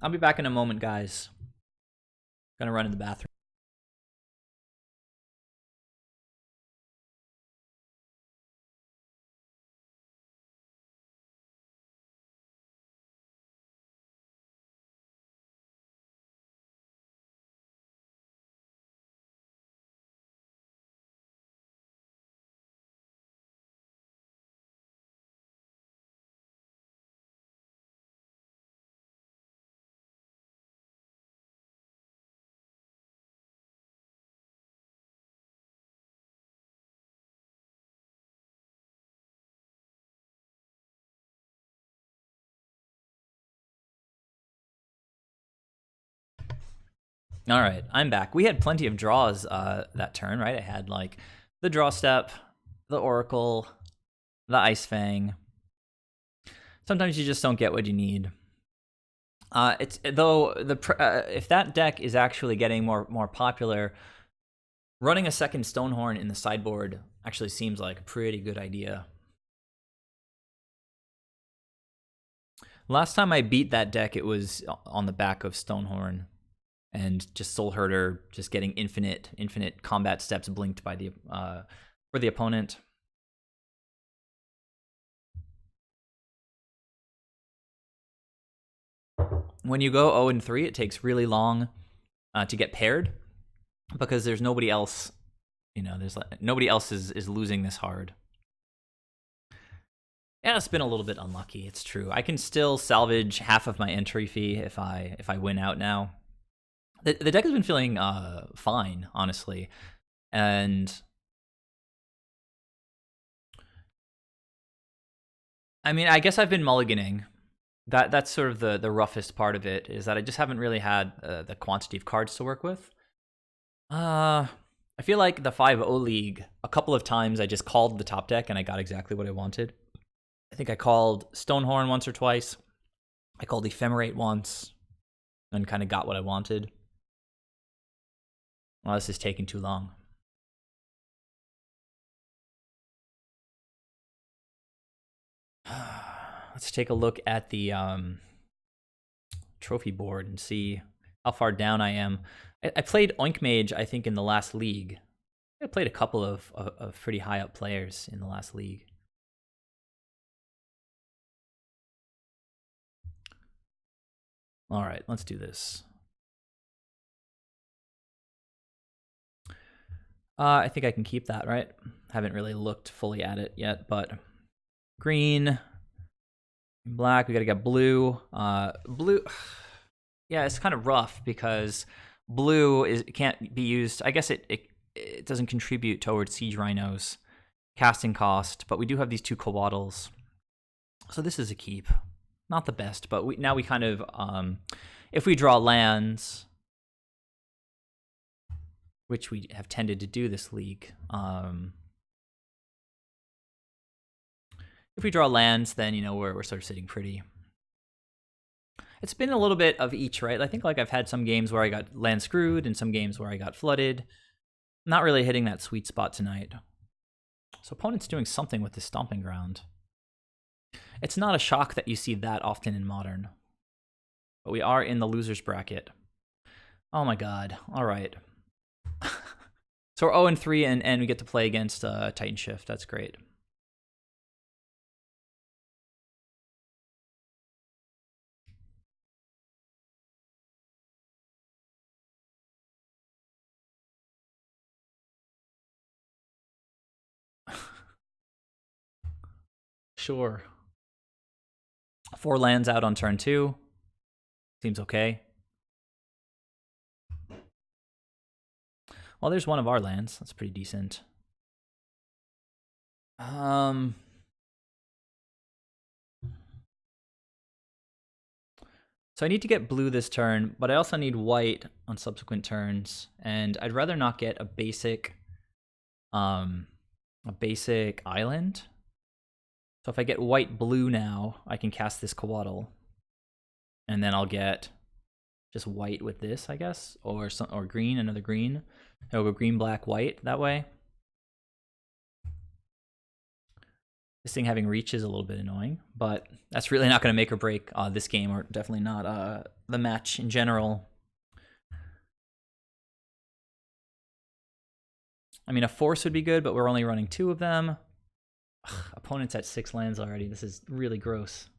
I'll be back in a moment, guys. Gonna run in the bathroom. All right, I'm back. We had plenty of draws that turn, right? I had like the draw step, the Oracle, the Ice Fang. Sometimes you just don't get what you need. It's though if that deck is actually getting more popular, running a second Stonehorn in the sideboard actually seems like a pretty good idea. Last time I beat that deck, it was on the back of Stonehorn and just Soul Herder, just getting infinite combat steps blinked by the for the opponent. When you go 0-3, it takes really long to get paired because there's nobody else. There's nobody else is losing this hard. Yeah, it's been a little bit unlucky. It's true. I can still salvage half of my entry fee if I win out now. The deck has been feeling fine, honestly, and I mean, I guess I've been mulliganing. That's sort of the roughest part of it, is that I just haven't really had the quantity of cards to work with. I feel like the 5-0 league, a couple of times I just called the top deck and I got exactly what I wanted. I think I called Stonehorn once or twice. I called Ephemerate once and kind of got what I wanted. Well, this is taking too long. Let's take a look at the trophy board and see how far down I am. I played Oink Mage, I think, in the last league. I played a couple of pretty high up players in the last league. All right, let's do this. I think I can keep that, right? Haven't really looked fully at it yet, but green, black, we gotta get blue. Blue, yeah, it's kind of rough because blue can't be used. I guess it doesn't contribute towards Siege Rhinos casting cost, but we do have these 2 Coatls. So this is a keep. Not the best, but now we kind of, if we draw lands, which we have tended to do this league, if we draw lands, then, we're sort of sitting pretty. It's been a little bit of each, right? I think like I've had some games where I got land screwed and some games where I got flooded. Not really hitting that sweet spot tonight. So opponent's doing something with this Stomping Ground. It's not a shock that you see that often in Modern. But we are in the loser's bracket. Oh my god. All right. So we're 0-3 and we get to play against Titan Shift. That's great. Sure. 4 lands out on turn 2. Seems okay. Well, there's one of our lands. That's pretty decent. So I need to get blue this turn, but I also need white on subsequent turns, and I'd rather not get a basic island. So if I get white blue now, I can cast this Coatl, and then I'll get just white with this, I guess, or green, another green. I'll go green, black, white that way. This thing having reach is a little bit annoying, but that's really not going to make or break this game, or definitely not the match in general. I mean, a force would be good, but we're only running 2 of them. Ugh, opponent's at 6 lands already. This is really gross.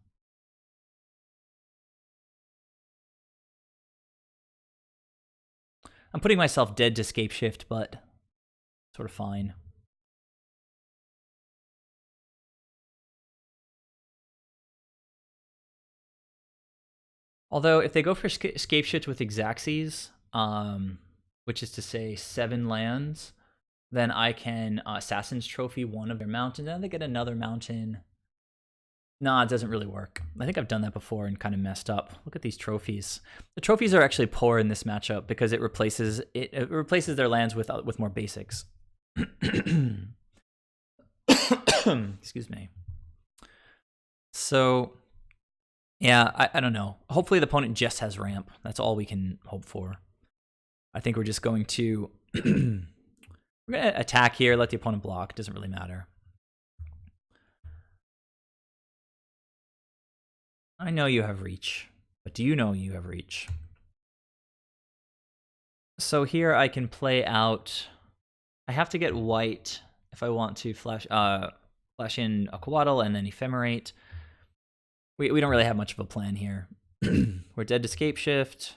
I'm putting myself dead to Scape Shift, but sort of fine. Although, if they go for Scape Shift with Exaxes, which is to say 7 lands, then I can Assassin's Trophy one of their mountains, and then they get another mountain. Nah, it doesn't really work. I think I've done that before and kind of messed up. Look at these trophies. The trophies are actually poor in this matchup because it replaces their lands with more basics. Excuse me. So, yeah, I don't know. Hopefully the opponent just has ramp. That's all we can hope for. I think we're just going to we're gonna attack here, let the opponent block. Doesn't really matter. I know you have reach, but do you know you have reach? So here I can play out. I have to get white if I want to flash in a Coatl and then Ephemerate. We don't really have much of a plan here. We're dead to Scape Shift.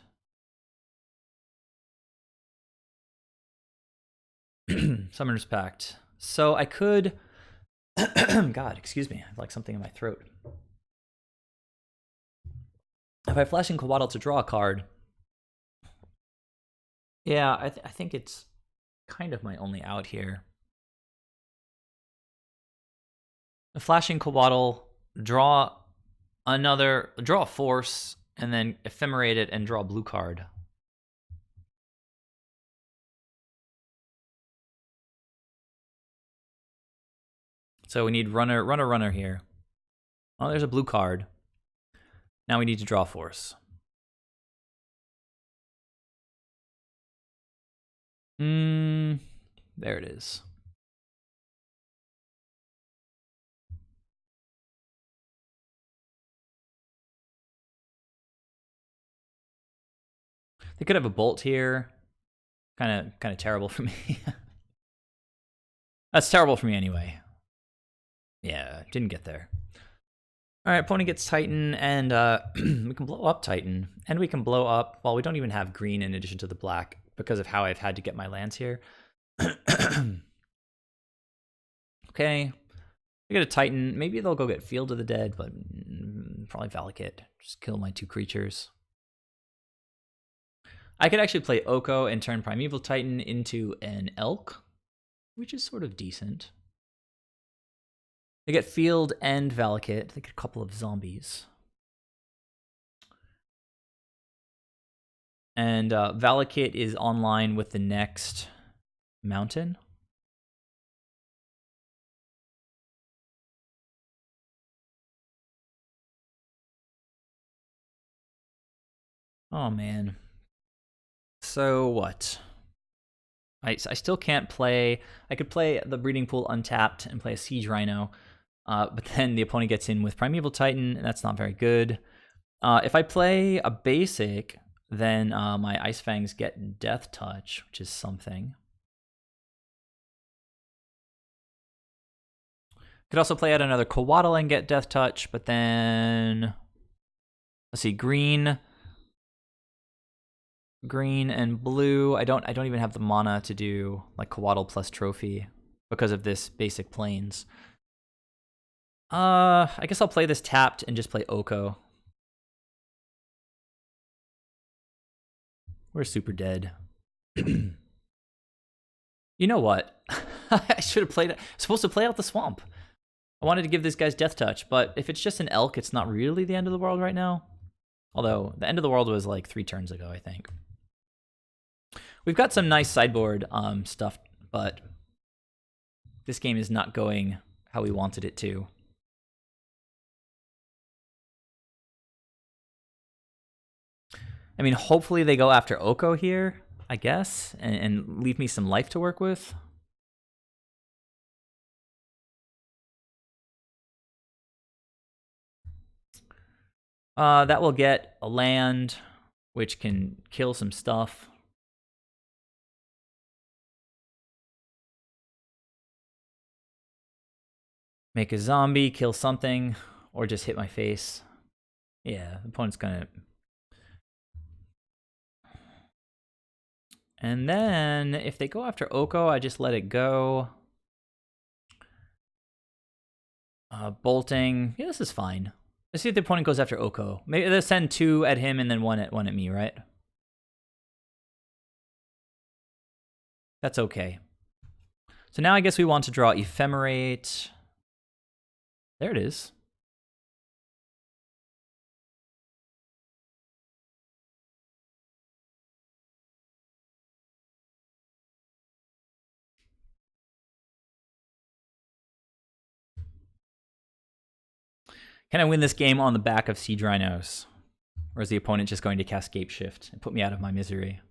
Summoner's Pact. So I could. God, excuse me. I have like something in my throat. If I flash in Coatl to draw a card, yeah, I think it's kind of my only out here. A flashing Coatl, draw a force, and then ephemerate it and draw a blue card. So we need runner here. Oh, there's a blue card. Now we need to draw force. There it is. They could have a bolt here. Kind of terrible for me. That's terrible for me anyway. Yeah, didn't get there. All right, opponent gets Titan, and we can blow up Titan, and we can blow up. Well, we don't even have green in addition to the black because of how I've had to get my lands here. Okay, we get a Titan. Maybe they'll go get Field of the Dead, but probably Valakut. Just kill my 2 creatures. I could actually play Oko and turn Primeval Titan into an Elk, which is sort of decent. They get Field and Valakut. They get a couple of zombies. And Valakut is online with the next mountain. Oh, man. So what? I still can't play. I could play the Breeding Pool untapped and play a Siege Rhino, but then the opponent gets in with Primeval Titan, and that's not very good. If I play a basic, then my Ice Fangs get Death Touch, which is something. Could also play out another Coatl and get Death Touch, but then let's see, green and blue. I don't even have the mana to do like Coatl plus Trophy because of this basic planes. I guess I'll play this tapped and just play Oko. We're super dead. You know what? I should have played it. Supposed to play out the swamp. I wanted to give these guys Death Touch, but if it's just an Elk, it's not really the end of the world right now. Although the end of the world was like 3 turns ago, I think. We've got some nice sideboard stuff, but this game is not going how we wanted it to. I mean, hopefully they go after Oko here, I guess, and leave me some life to work with. That will get a land, which can kill some stuff. Make a zombie, kill something, or just hit my face. Yeah, the opponent's gonna... And then, if they go after Oko, I just let it go. Bolting. Yeah, this is fine. Let's see if the opponent goes after Oko. Maybe they'll send 2 at him and then 1 at me, right? That's okay. So now I guess we want to draw Ephemerate. There it is. Can I win this game on the back of Siege Rhinos? Or is the opponent just going to cast Scape Shift and put me out of my misery?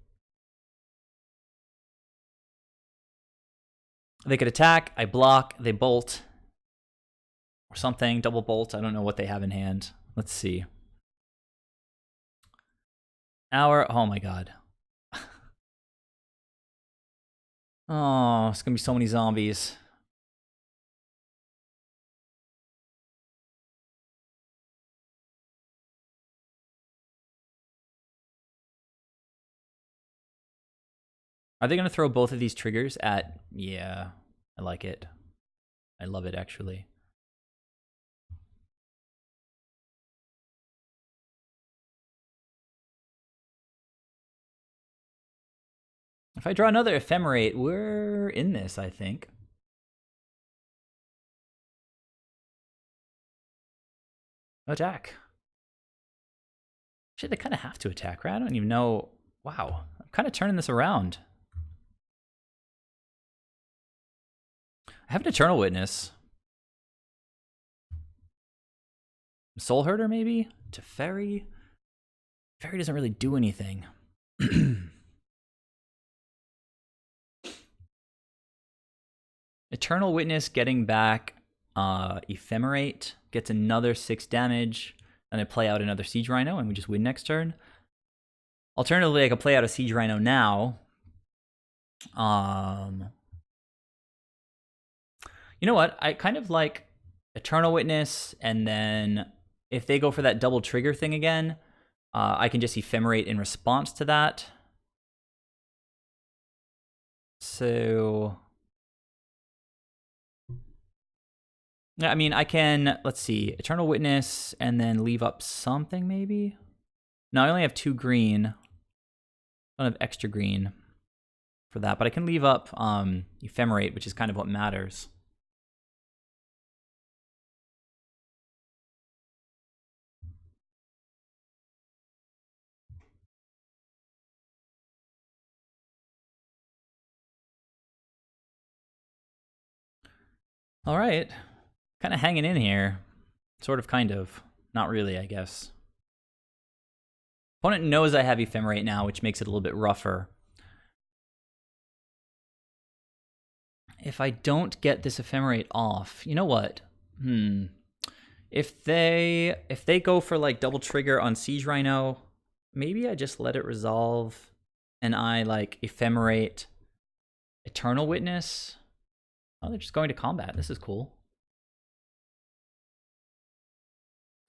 They could attack, I block, they bolt. Or something, double bolt. I don't know what they have in hand. Let's see. Oh my god. Oh, it's gonna be so many zombies. Are they gonna throw both of these triggers at... Yeah, I like it. I love it, actually. If I draw another Ephemerate, we're in this, I think. Attack. Shit, they kind of have to attack, right? I don't even know. Wow, I'm kind of turning this around. I have an Eternal Witness. Soulherder, maybe? Teferi? Teferi doesn't really do anything. Eternal Witness getting back Ephemerate, gets another 6 damage, and I play out another Siege Rhino, and we just win next turn. Alternatively, I could play out a Siege Rhino now. You know what? I kind of like Eternal Witness, and then if they go for that double trigger thing again, I can just Ephemerate in response to that. So... I mean, I can, let's see, Eternal Witness, and then leave up something, maybe? No, I only have 2 green. I don't have extra green for that, but I can leave up Ephemerate, which is kind of what matters. All right. Kind of hanging in here. Sort of, kind of. Not really, I guess. Opponent knows I have Ephemerate now, which makes it a little bit rougher. If I don't get this Ephemerate off, you know what? If they go for like double trigger on Siege Rhino, maybe I just let it resolve and I like Ephemerate Eternal Witness. Oh, they're just going to combat. This is cool.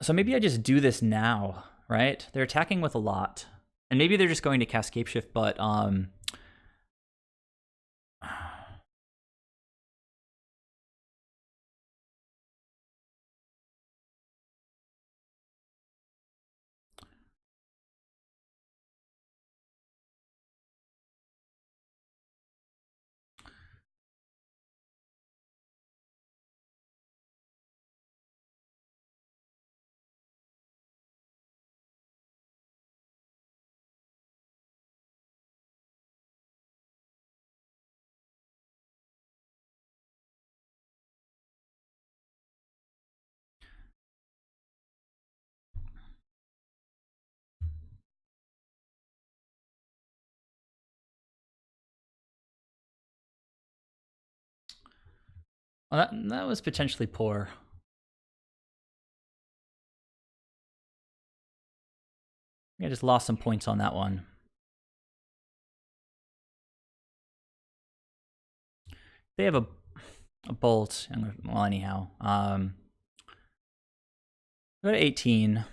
So maybe I just do this now, right? They're attacking with a lot. And maybe they're just going to cast Scape Shift, but well, that was potentially poor. I just lost some points on that one. They have a bolt. Well, anyhow. Go to 18.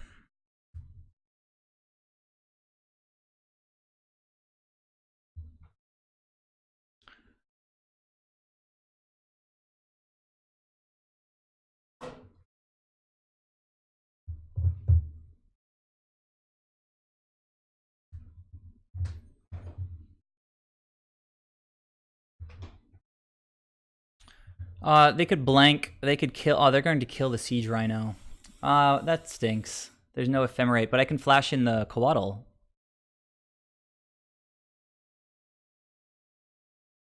They could blank. They could kill. Oh, they're going to kill the Siege Rhino. That stinks. There's no Ephemerate, but I can flash in the Coatl,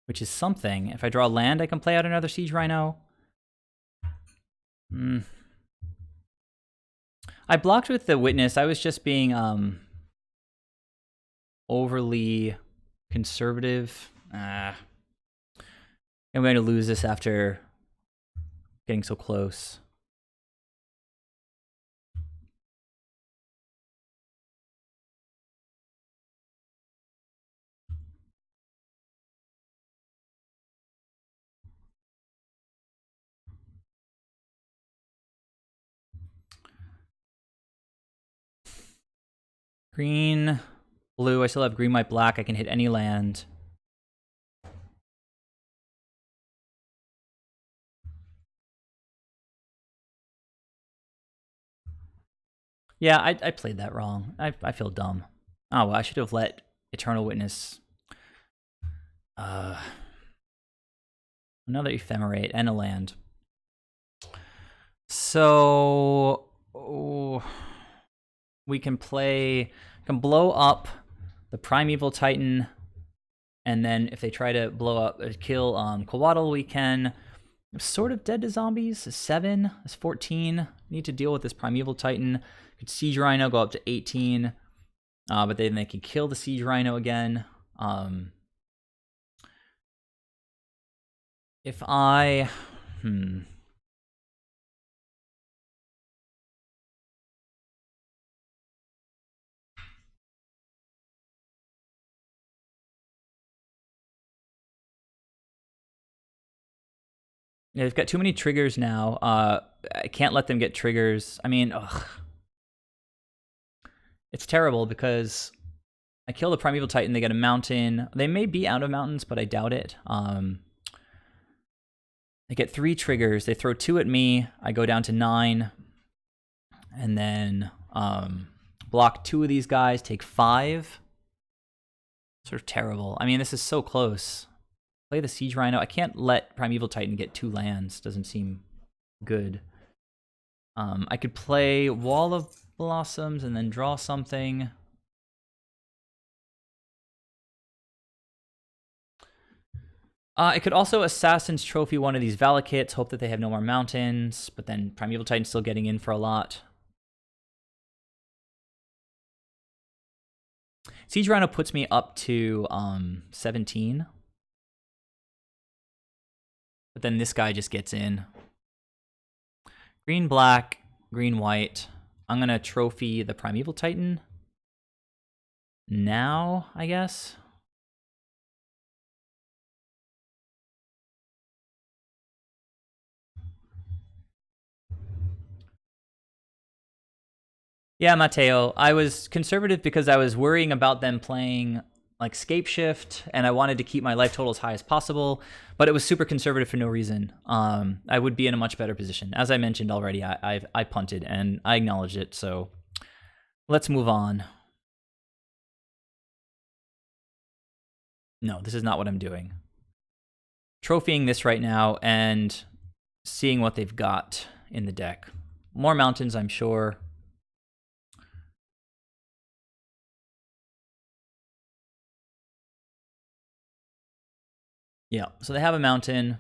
which is something. If I draw land, I can play out another Siege Rhino. I blocked with the Witness. I was just being overly conservative. I'm going to lose this after getting so close. Green, blue. I still have green, white, black. I can hit any land. Yeah, I played that wrong. I feel dumb. Oh, well, I should have let Eternal Witness. Another Ephemerate and a land. So we can blow up the Primeval Titan, and then if they try to blow up kill Coatl, we can. I'm sort of dead to zombies. 7 is 14. Need to deal with this Primeval Titan. Could Siege Rhino go up to 18, but then they can kill the Siege Rhino again. If I Yeah, they've got too many triggers now. I can't let them get triggers. I mean, it's terrible because I kill the Primeval Titan, they get a mountain. They may be out of mountains, but I doubt it. They get 3 triggers. They throw 2 at me. I go down to 9. And then block 2 of these guys, take 5. Sort of terrible. I mean, this is so close. Play the Siege Rhino. I can't let Primeval Titan get 2 lands. Doesn't seem good. I could play Wall of Blossoms and then draw something. I could also Assassin's Trophy one of these Valakits, hope that they have no more mountains, but then Primeval Titan's still getting in for a lot. Siege Rhino puts me up to 17. But then this guy just gets in. Green, black, green, white. I'm going to trophy the Primeval Titan. Now, I guess. Yeah, Mateo. I was conservative because I was worrying about them playing like Scape Shift, and I wanted to keep my life total as high as possible, but it was super conservative for no reason. I would be in a much better position. As I mentioned already, I punted, and I acknowledged it, so let's move on. No, this is not what I'm doing. Trophying this right now and seeing what they've got in the deck. More mountains, I'm sure. Yeah, so they have a mountain.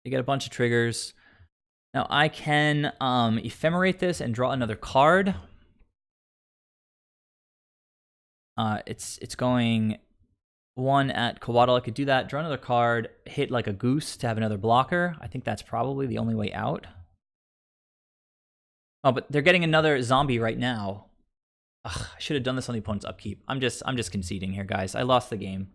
They get a bunch of triggers. Now I can ephemerate this and draw another card. It's going 1 at Coatl. I could do that, draw another card, hit like a goose to have another blocker. I think that's probably the only way out. Oh, but they're getting another zombie right now. Ugh, I should have done this on the opponent's upkeep. I'm just conceding here, guys. I lost the game.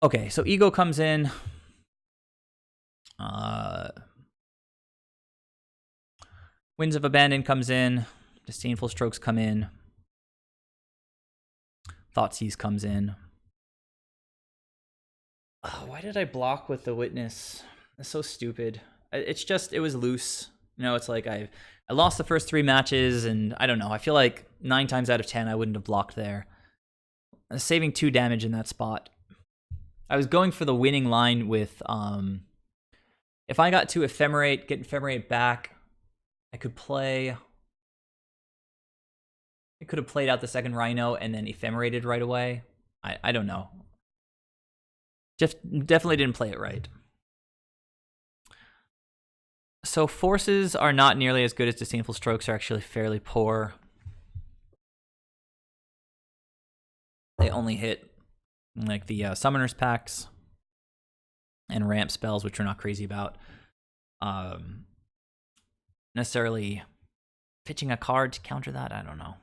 Okay, so Ego comes in. Winds of Abandon comes in. Disdainful Strokes come in. Thoughtseize comes in. Oh, why did I block with the Witness? That's so stupid. It's just, it was loose. You know, it's like I lost the first 3 matches, and I don't know. I feel like 9 times out of 10, I wouldn't have blocked there. I was saving 2 damage in that spot. I was going for the winning line with, if I got to Ephemerate, get Ephemerate back, I could play... I could have played out the second Rhino and then Ephemerated right away. I don't know. Jeff definitely didn't play it right. So forces are not nearly as good as disdainful strokes, are actually fairly poor. They only hit like the summoners packs and ramp spells, which we're not crazy about. Necessarily pitching a card to counter that, I don't know.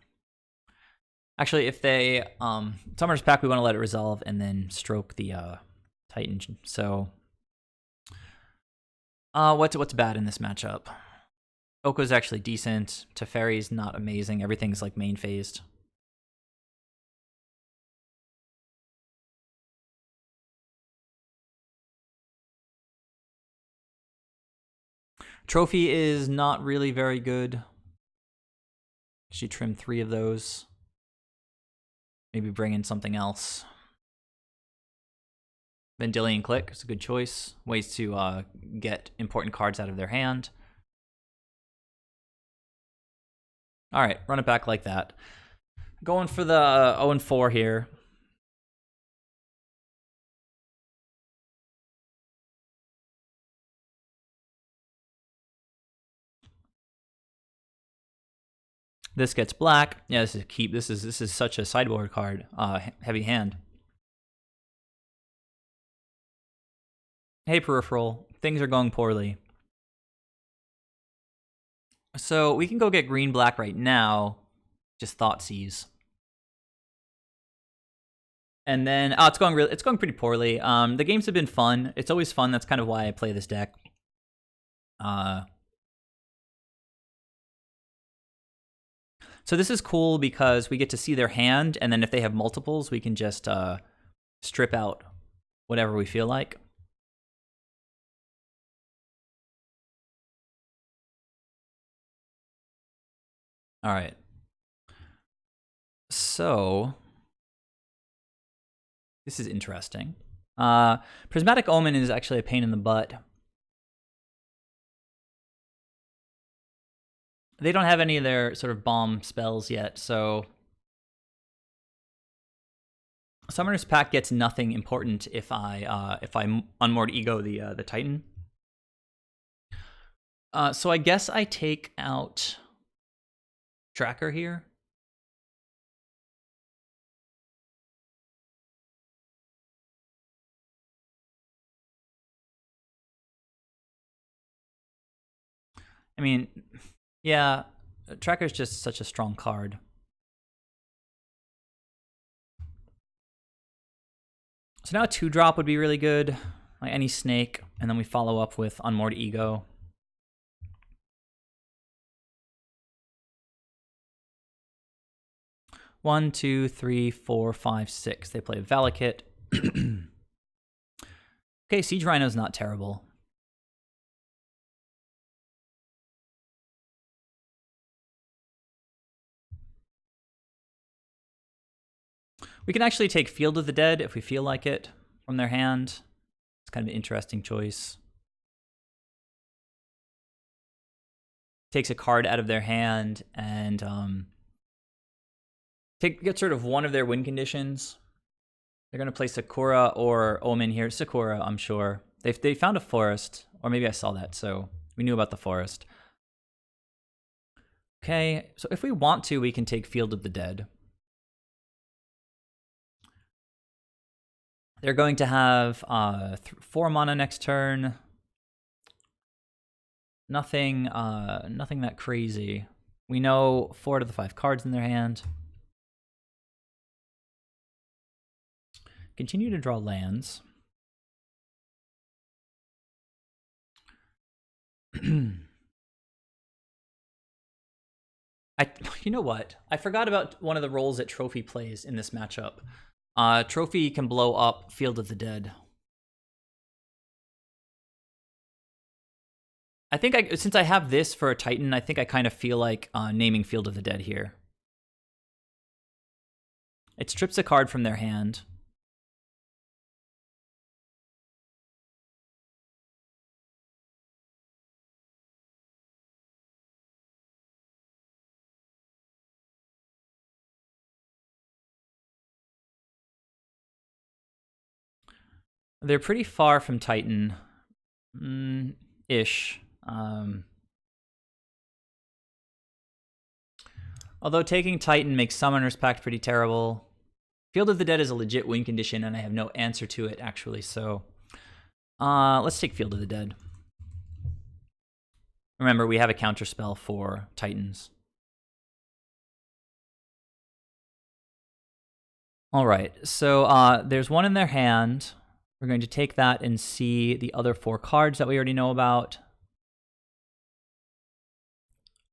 Actually, if they summoners pack, we want to let it resolve and then stroke the Titan. So what's bad in this matchup? Oko's actually decent. Teferi's not amazing. Everything's like main phased. Trophy is not really very good. She trimmed 3 of those. Maybe bring in something else. Vendilion Click is a good choice. Ways to get important cards out of their hand. All right, run it back like that. Going for the 0-4 here. This gets black. Yeah, this is a keep. This is such a sideboard card. Heavy hand. Hey, peripheral. Things are going poorly. So we can go get green-black right now. Just Thoughtseize. And then it's going pretty poorly. The games have been fun. It's always fun. That's kind of why I play this deck. So this is cool because we get to see their hand, and then if they have multiples, we can just strip out whatever we feel like. All right. So this is interesting. Prismatic Omen is actually a pain in the butt. They don't have any of their sort of bomb spells yet, so Summoner's Pact gets nothing important if I Unmoored Ego the Titan. So I guess I take out Tracker here. I mean, yeah, Tracker's just such a strong card. So now a 2-drop would be really good, like any snake, and then we follow up with Unmoored Ego. One, two, three, four, five, six. They play Valakut. Okay, Siege Rhino's not terrible. We can actually take Field of the Dead if we feel like it from their hand. It's kind of an interesting choice. Takes a card out of their hand and get sort of one of their win conditions. They're going to play Sakura or Omen here. Sakura, I'm sure. They found a forest, or maybe I saw that, so we knew about the forest. Okay, so if we want to, we can take Field of the Dead. They're going to have 4 mana next turn. Nothing that crazy. We know 4 out of the 5 cards in their hand. Continue to draw lands. You know what? I forgot about one of the roles that Trophy plays in this matchup. Trophy can blow up Field of the Dead. I think since I have this for a Titan, I think I kind of feel like naming Field of the Dead here. It strips a card from their hand. They're pretty far from Titan. Ish. Although taking Titan makes Summoner's Pact pretty terrible. Field of the Dead is a legit win condition, and I have no answer to it, actually, so... let's take Field of the Dead. Remember, we have a counterspell for Titans. Alright, so there's one in their hand. We're going to take that and see the other 4 cards that we already know about.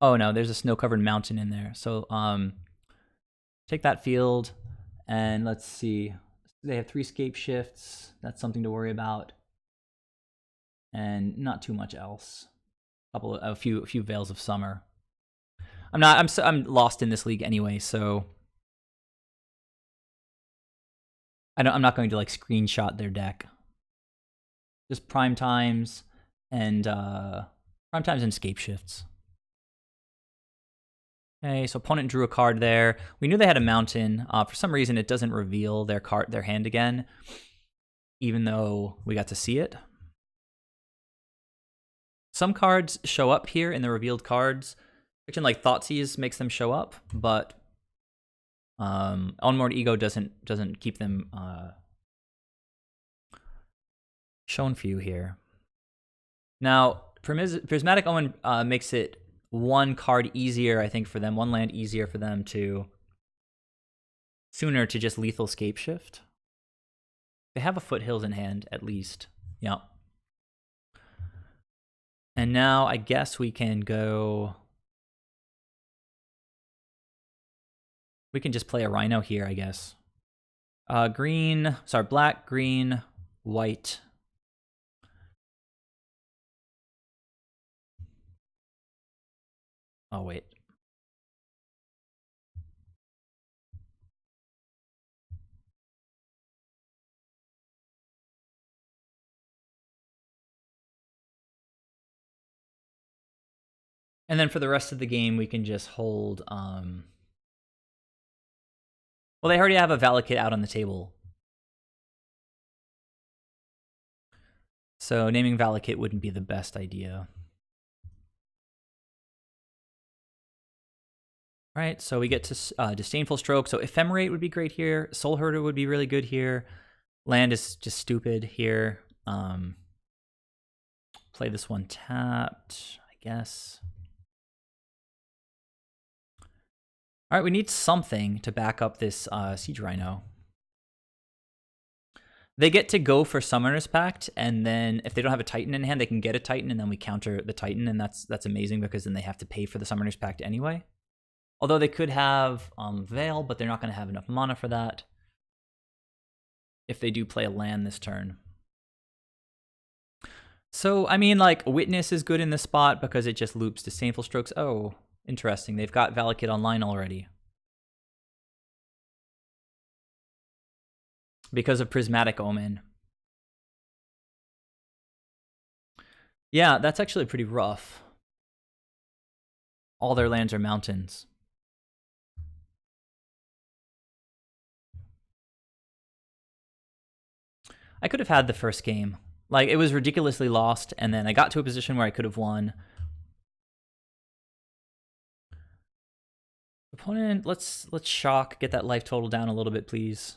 Oh no, there's a snow-covered mountain in there. So take that field, and let's see. They have 3 scape shifts. That's something to worry about. And not too much else. A few Veils of Summer. I'm lost in this league anyway, so I'm not going to like screenshot their deck. Just prime times and scape shifts. Okay, so opponent drew a card there. We knew they had a mountain. For some reason, it doesn't reveal their hand again, even though we got to see it. Some cards show up here in the revealed cards. Fiction like Thoughtseize makes them show up, but Unmoored Ego doesn't keep them shown for you here. Now, Prismatic Omen makes it 1 card easier, I think, for them, 1 land easier for them to sooner to just lethal scape shift. They have a Foothills in hand, at least. Yeah. And now I guess we can go... We can just play a Rhino here, I guess. Black, green, white. Oh, wait. And then for the rest of the game, we can just hold... Well, they already have a Valakut out on the table. So naming Valakut wouldn't be the best idea. All right, so we get to Disdainful Stroke. So Ephemerate would be great here. Soul Herder would be really good here. Land is just stupid here. Play this one tapped, I guess. All right, we need something to back up this Siege Rhino. They get to go for Summoner's Pact, and then if they don't have a Titan in hand, they can get a Titan, and then we counter the Titan, and that's amazing because then they have to pay for the Summoner's Pact anyway. Although they could have Veil, but they're not going to have enough mana for that if they do play a land this turn. So, I mean, like, Witness is good in this spot because it just loops Disdainful Strokes. Oh, interesting. They've got Valakut online already. Because of Prismatic Omen. Yeah, that's actually pretty rough. All their lands are mountains. I could have had the first game. Like, it was ridiculously lost, and then I got to a position where I could have won. Opponent, let's shock, get that life total down a little bit, please.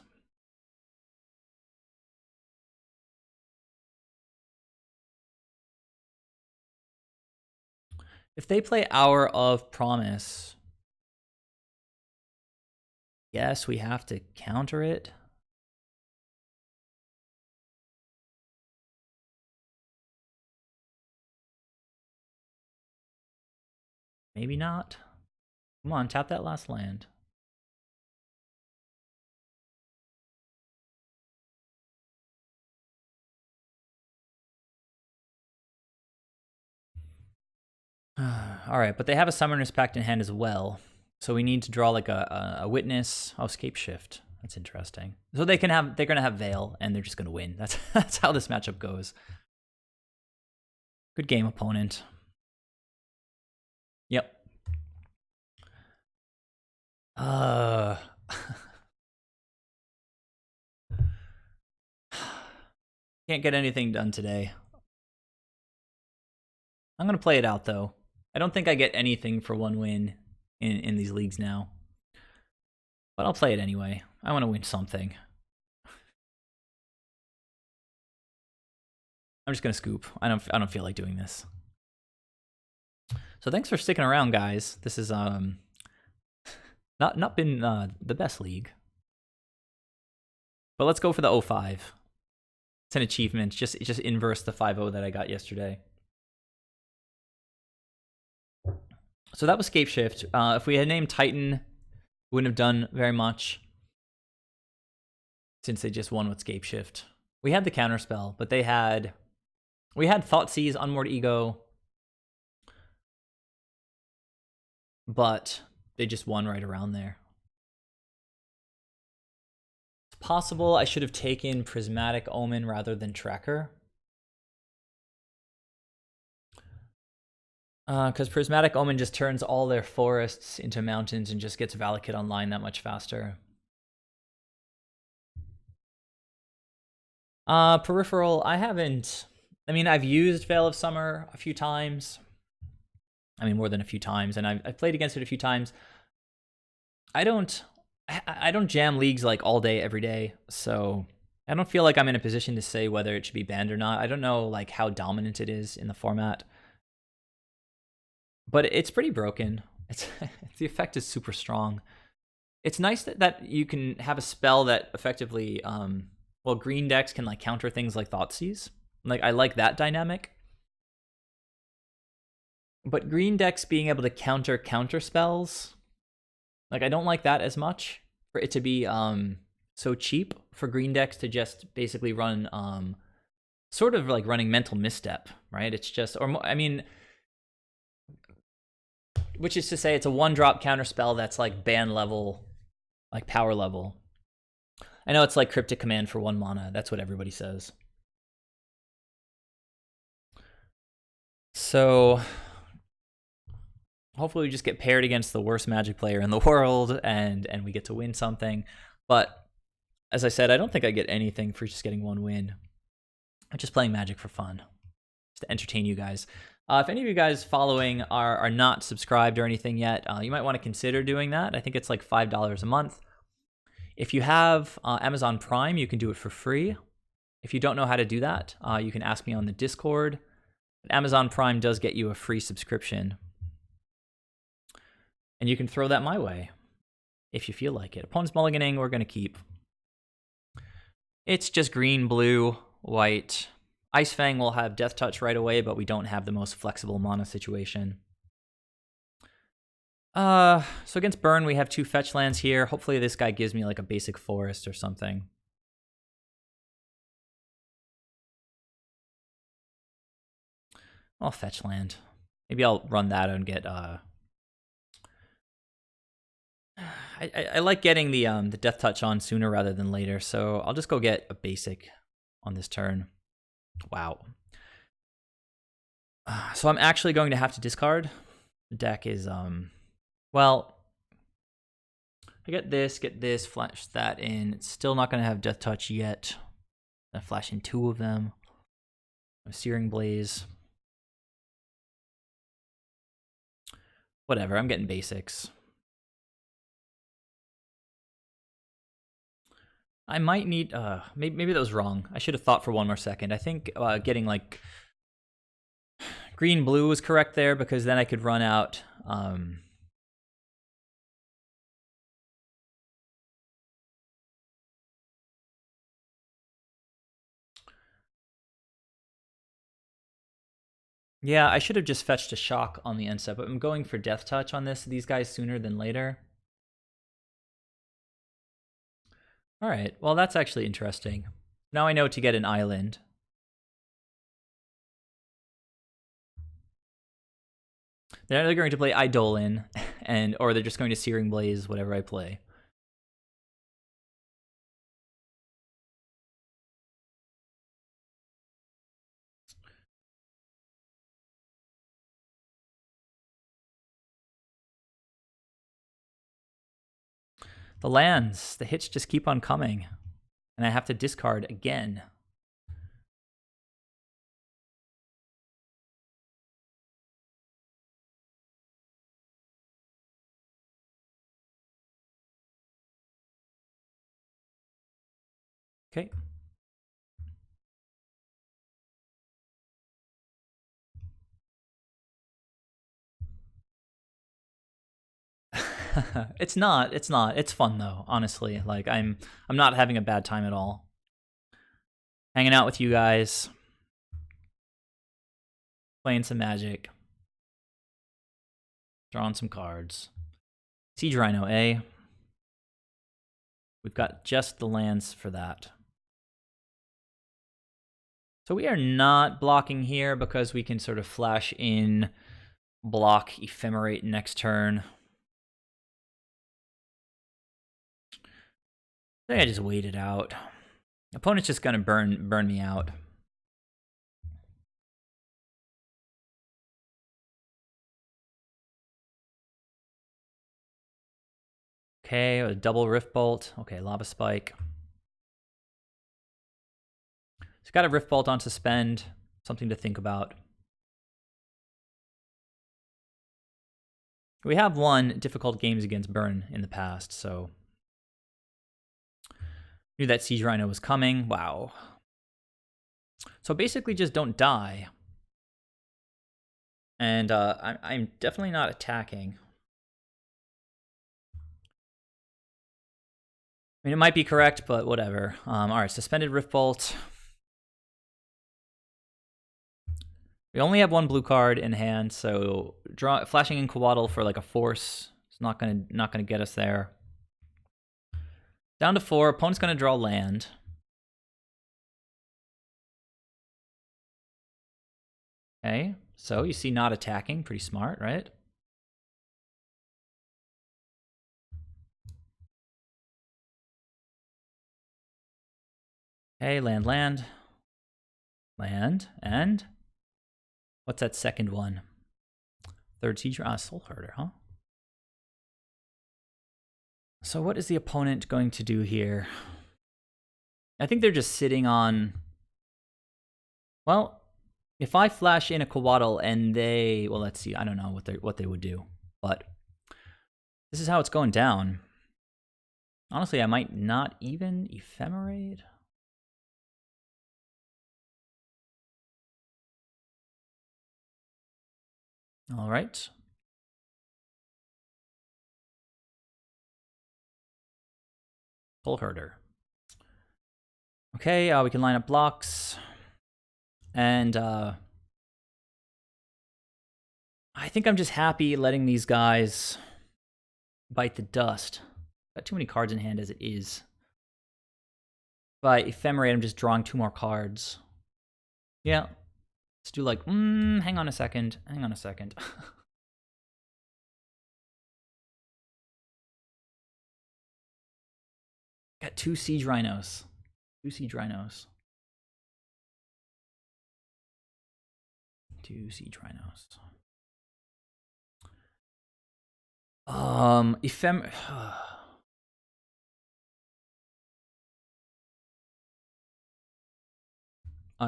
If they play Hour of Promise, yes, we have to counter it. Maybe not. Come on, tap that last land. All right, but they have a Summoner's Pact in hand as well. So we need to draw like a Witness. Oh, Scape Shift. That's interesting. So they're gonna have Veil, and they're just gonna win. That's how this matchup goes. Good game, opponent. Yep. Can't get anything done today. I'm going to play it out, though. I don't think I get anything for one win in these leagues now. But I'll play it anyway. I want to win something. I'm just going to scoop. I don't feel like doing this. So thanks for sticking around, guys. This is not been the best league. But let's go for the 05. It's an achievement. It just inverse the 5-0 that I got yesterday. So that was Scape Shift. If we had named Titan, wouldn't have done very much, since they just won with Scape Shift. We had the counterspell, but we had Thoughtseize, Unmoored Ego, but they just won right around there. It's possible I should have taken Prismatic Omen rather than Tracker. Because Prismatic Omen just turns all their forests into mountains and just gets Valakut online that much faster. Peripheral, I mean, I've used Veil of Summer a few times. I mean, more than a few times, and I've played against it a few times. I don't jam leagues like all day, every day, so I don't feel like I'm in a position to say whether it should be banned or not. I don't know like how dominant it is in the format. But it's pretty broken. The effect is super strong. It's nice that you can have a spell that effectively, well, green decks can like counter things like Thoughtseize. Like I like that dynamic. But green decks being able to counter spells, like I don't like that as much. For it to be so cheap for green decks to just basically run sort of like running Mental Misstep, right? It's just, or I mean, which is to say it's a 1-drop counterspell that's like ban level, like power level. I know it's like Cryptic Command for 1 mana. That's what everybody says. So hopefully we just get paired against the worst Magic player in the world and we get to win something. But as I said, I don't think I get anything for just getting 1 win. I'm just playing Magic for fun, just to entertain you guys. If any of you guys following are not subscribed or anything yet, you might want to consider doing that. I think it's like $5 a month. If you have Amazon Prime, you can do it for free. If you don't know how to do that, you can ask me on the Discord. Amazon Prime does get you a free subscription. And you can throw that my way if you feel like it. Opponent's mulliganing, we're going to keep. It's just green, blue, white. Ice Fang will have Death Touch right away, but we don't have the most flexible mana situation. So against Burn, we have 2 fetch lands here. Hopefully this guy gives me like a basic forest or something. I'll fetch land. Maybe I'll run that and get I like getting the Death Touch on sooner rather than later, so I'll just go get a basic on this turn. Wow. So I'm actually going to have to discard. The deck is well, I get this, flash that in. It's still not going to have Death Touch yet. I flash in 2 of them. A Searing Blaze. Whatever, I'm getting basics. I might need, maybe that was wrong. I should have thought for 1 more second. I think getting like green-blue was correct there, because then I could run out yeah, I should have just fetched a shock on the end step, but I'm going for Death Touch on these guys sooner than later. All right, well, that's actually interesting. Now I know to get an island. They're either going to play Eidolon, or they're just going to Searing Blaze whatever I play. The lands, the hits just keep on coming, and I have to discard again. Okay. It's not. It's not. It's fun though, honestly. Like I'm not having a bad time at all. Hanging out with you guys, playing some Magic, drawing some cards. Siege Rhino, eh? We've got just the lands for that. So we are not blocking here because we can sort of flash in, block, ephemerate next turn. I think I just wait it out. Opponent's just gonna burn me out. Okay, a double Rift Bolt. Okay, Lava Spike. It's got a Rift Bolt on suspend. Something to think about. We have won difficult games against Burn in the past, so knew that Siege Rhino was coming. Wow. So basically just don't die. And I'm definitely not attacking. I mean, it might be correct, but whatever. All right, suspended Rift Bolt. We only have one blue card in hand, so flashing in Coatl for like a force. It's not gonna get us there. Down to 4. Opponent's gonna draw land. Okay, so you see not attacking, pretty smart, right? Okay, land, and what's that second one? Third Siege, Soulherder, huh? So what is the opponent going to do here? I think they're just sitting on... Well, if I flash in a Coatl and they... Well, let's see. I don't know what they would do. But this is how it's going down. Honestly, I might not even ephemerate. All right. Soulherder. Okay, we can line up blocks. And I think I'm just happy letting these guys bite the dust. Got too many cards in hand as it is. By ephemerate, I'm just drawing 2 more cards. Yeah. Let's do like, hang on a second. Hang on a second. Got 2 Siege Rhinos. 2 Siege Rhinos. 2 Siege Rhinos.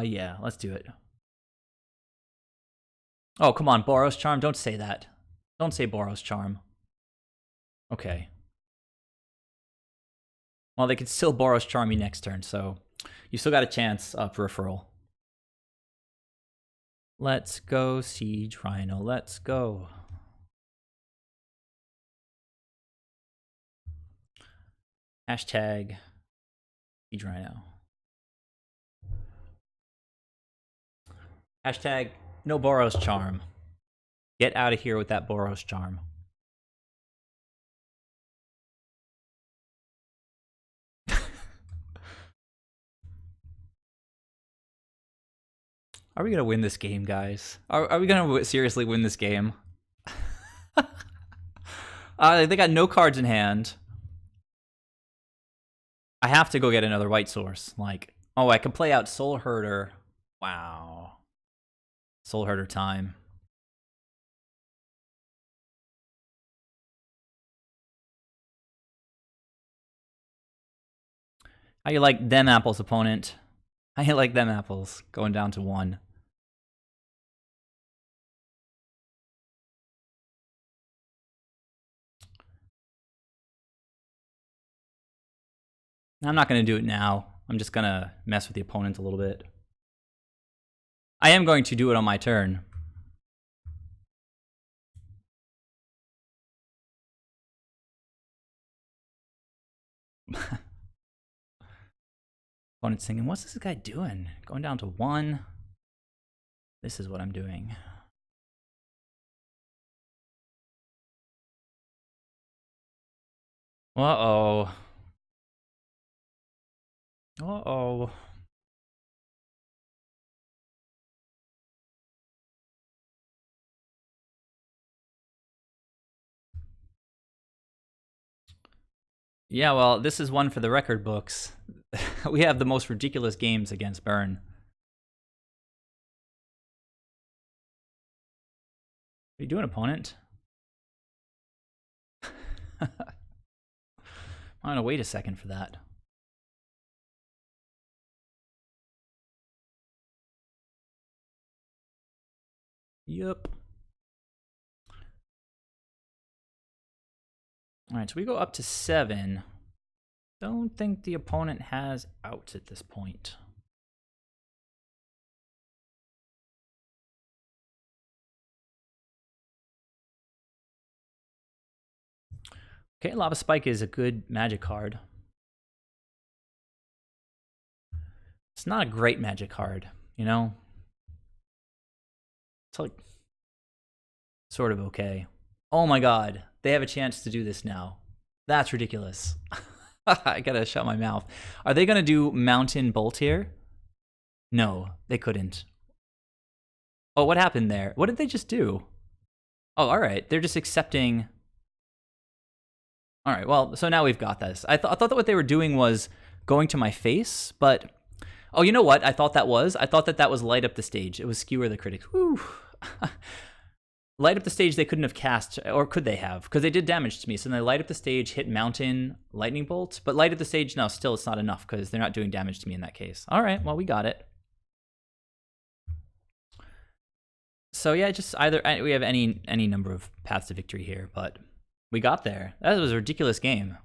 Yeah, let's do it. Oh, come on, Boros Charm. Don't say that. Don't say Boros Charm. Okay. Well, they could still Boros Charm you next turn, so you still got a chance, Peripheral. Let's go, Siege Rhino. Let's go. Hashtag Siege Rhino. Hashtag no Boros Charm. Get out of here with that Boros Charm. Are we gonna win this game, guys? Are we gonna seriously win this game? They got no cards in hand. I have to go get another white source. Like, oh, I can play out Soulherder. Wow. Soulherder time. How you like them apples, opponent? How you like them apples? Going down to 1. I'm not going to do it now. I'm just gonna mess with the opponent a little bit. I am going to do it on my turn. Opponent's thinking, what's this guy doing? Going down to 1. This is what I'm doing. Uh-oh. Uh-oh. Yeah, well, this is one for the record books. We have the most ridiculous games against Burn. What are you doing, opponent? I'm gonna wait a second for that. Yep. Alright, so we go up to 7. Don't think the opponent has outs at this point. Okay, Lava Spike is a good magic card. It's not a great magic card, you know? It's like sort of okay. Oh my god, they have a chance to do this now. That's ridiculous. I gotta shut my mouth. Are they gonna do Mountain Bolt here? No, they couldn't. Oh, what happened there? What did they just do? Oh, alright, they're just accepting. Alright, well, so now we've got this. I thought that what they were doing was going to my face, but... Oh, you know what I thought that was? I thought that was Light Up the Stage. It was Skewer the Critics. Woo! Light Up the Stage they couldn't have cast, or could they have? Because they did damage to me. So then they Light Up the Stage, hit Mountain, Lightning Bolt. But Light Up the Stage, no, still it's not enough because they're not doing damage to me in that case. All right, well, we got it. So yeah, just either, we have any number of paths to victory here, but we got there. That was a ridiculous game.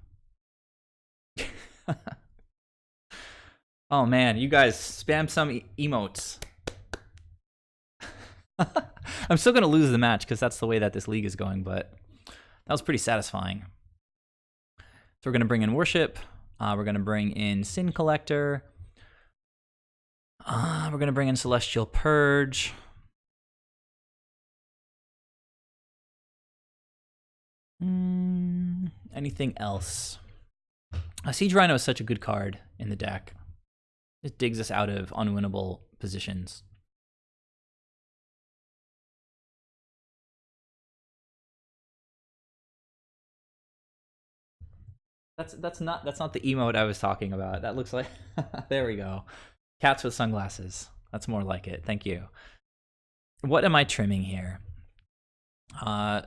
Oh man, you guys spam some emotes. I'm still going to lose the match because that's the way that this league is going, but that was pretty satisfying. So we're going to bring in Worship. We're going to bring in Sin Collector. We're going to bring in Celestial Purge. Anything else? Siege Rhino is such a good card in the deck. It digs us out of unwinnable positions. That's not the emote I was talking about. That looks like there we go. Cats with sunglasses. That's more like it. Thank you. What am I trimming here?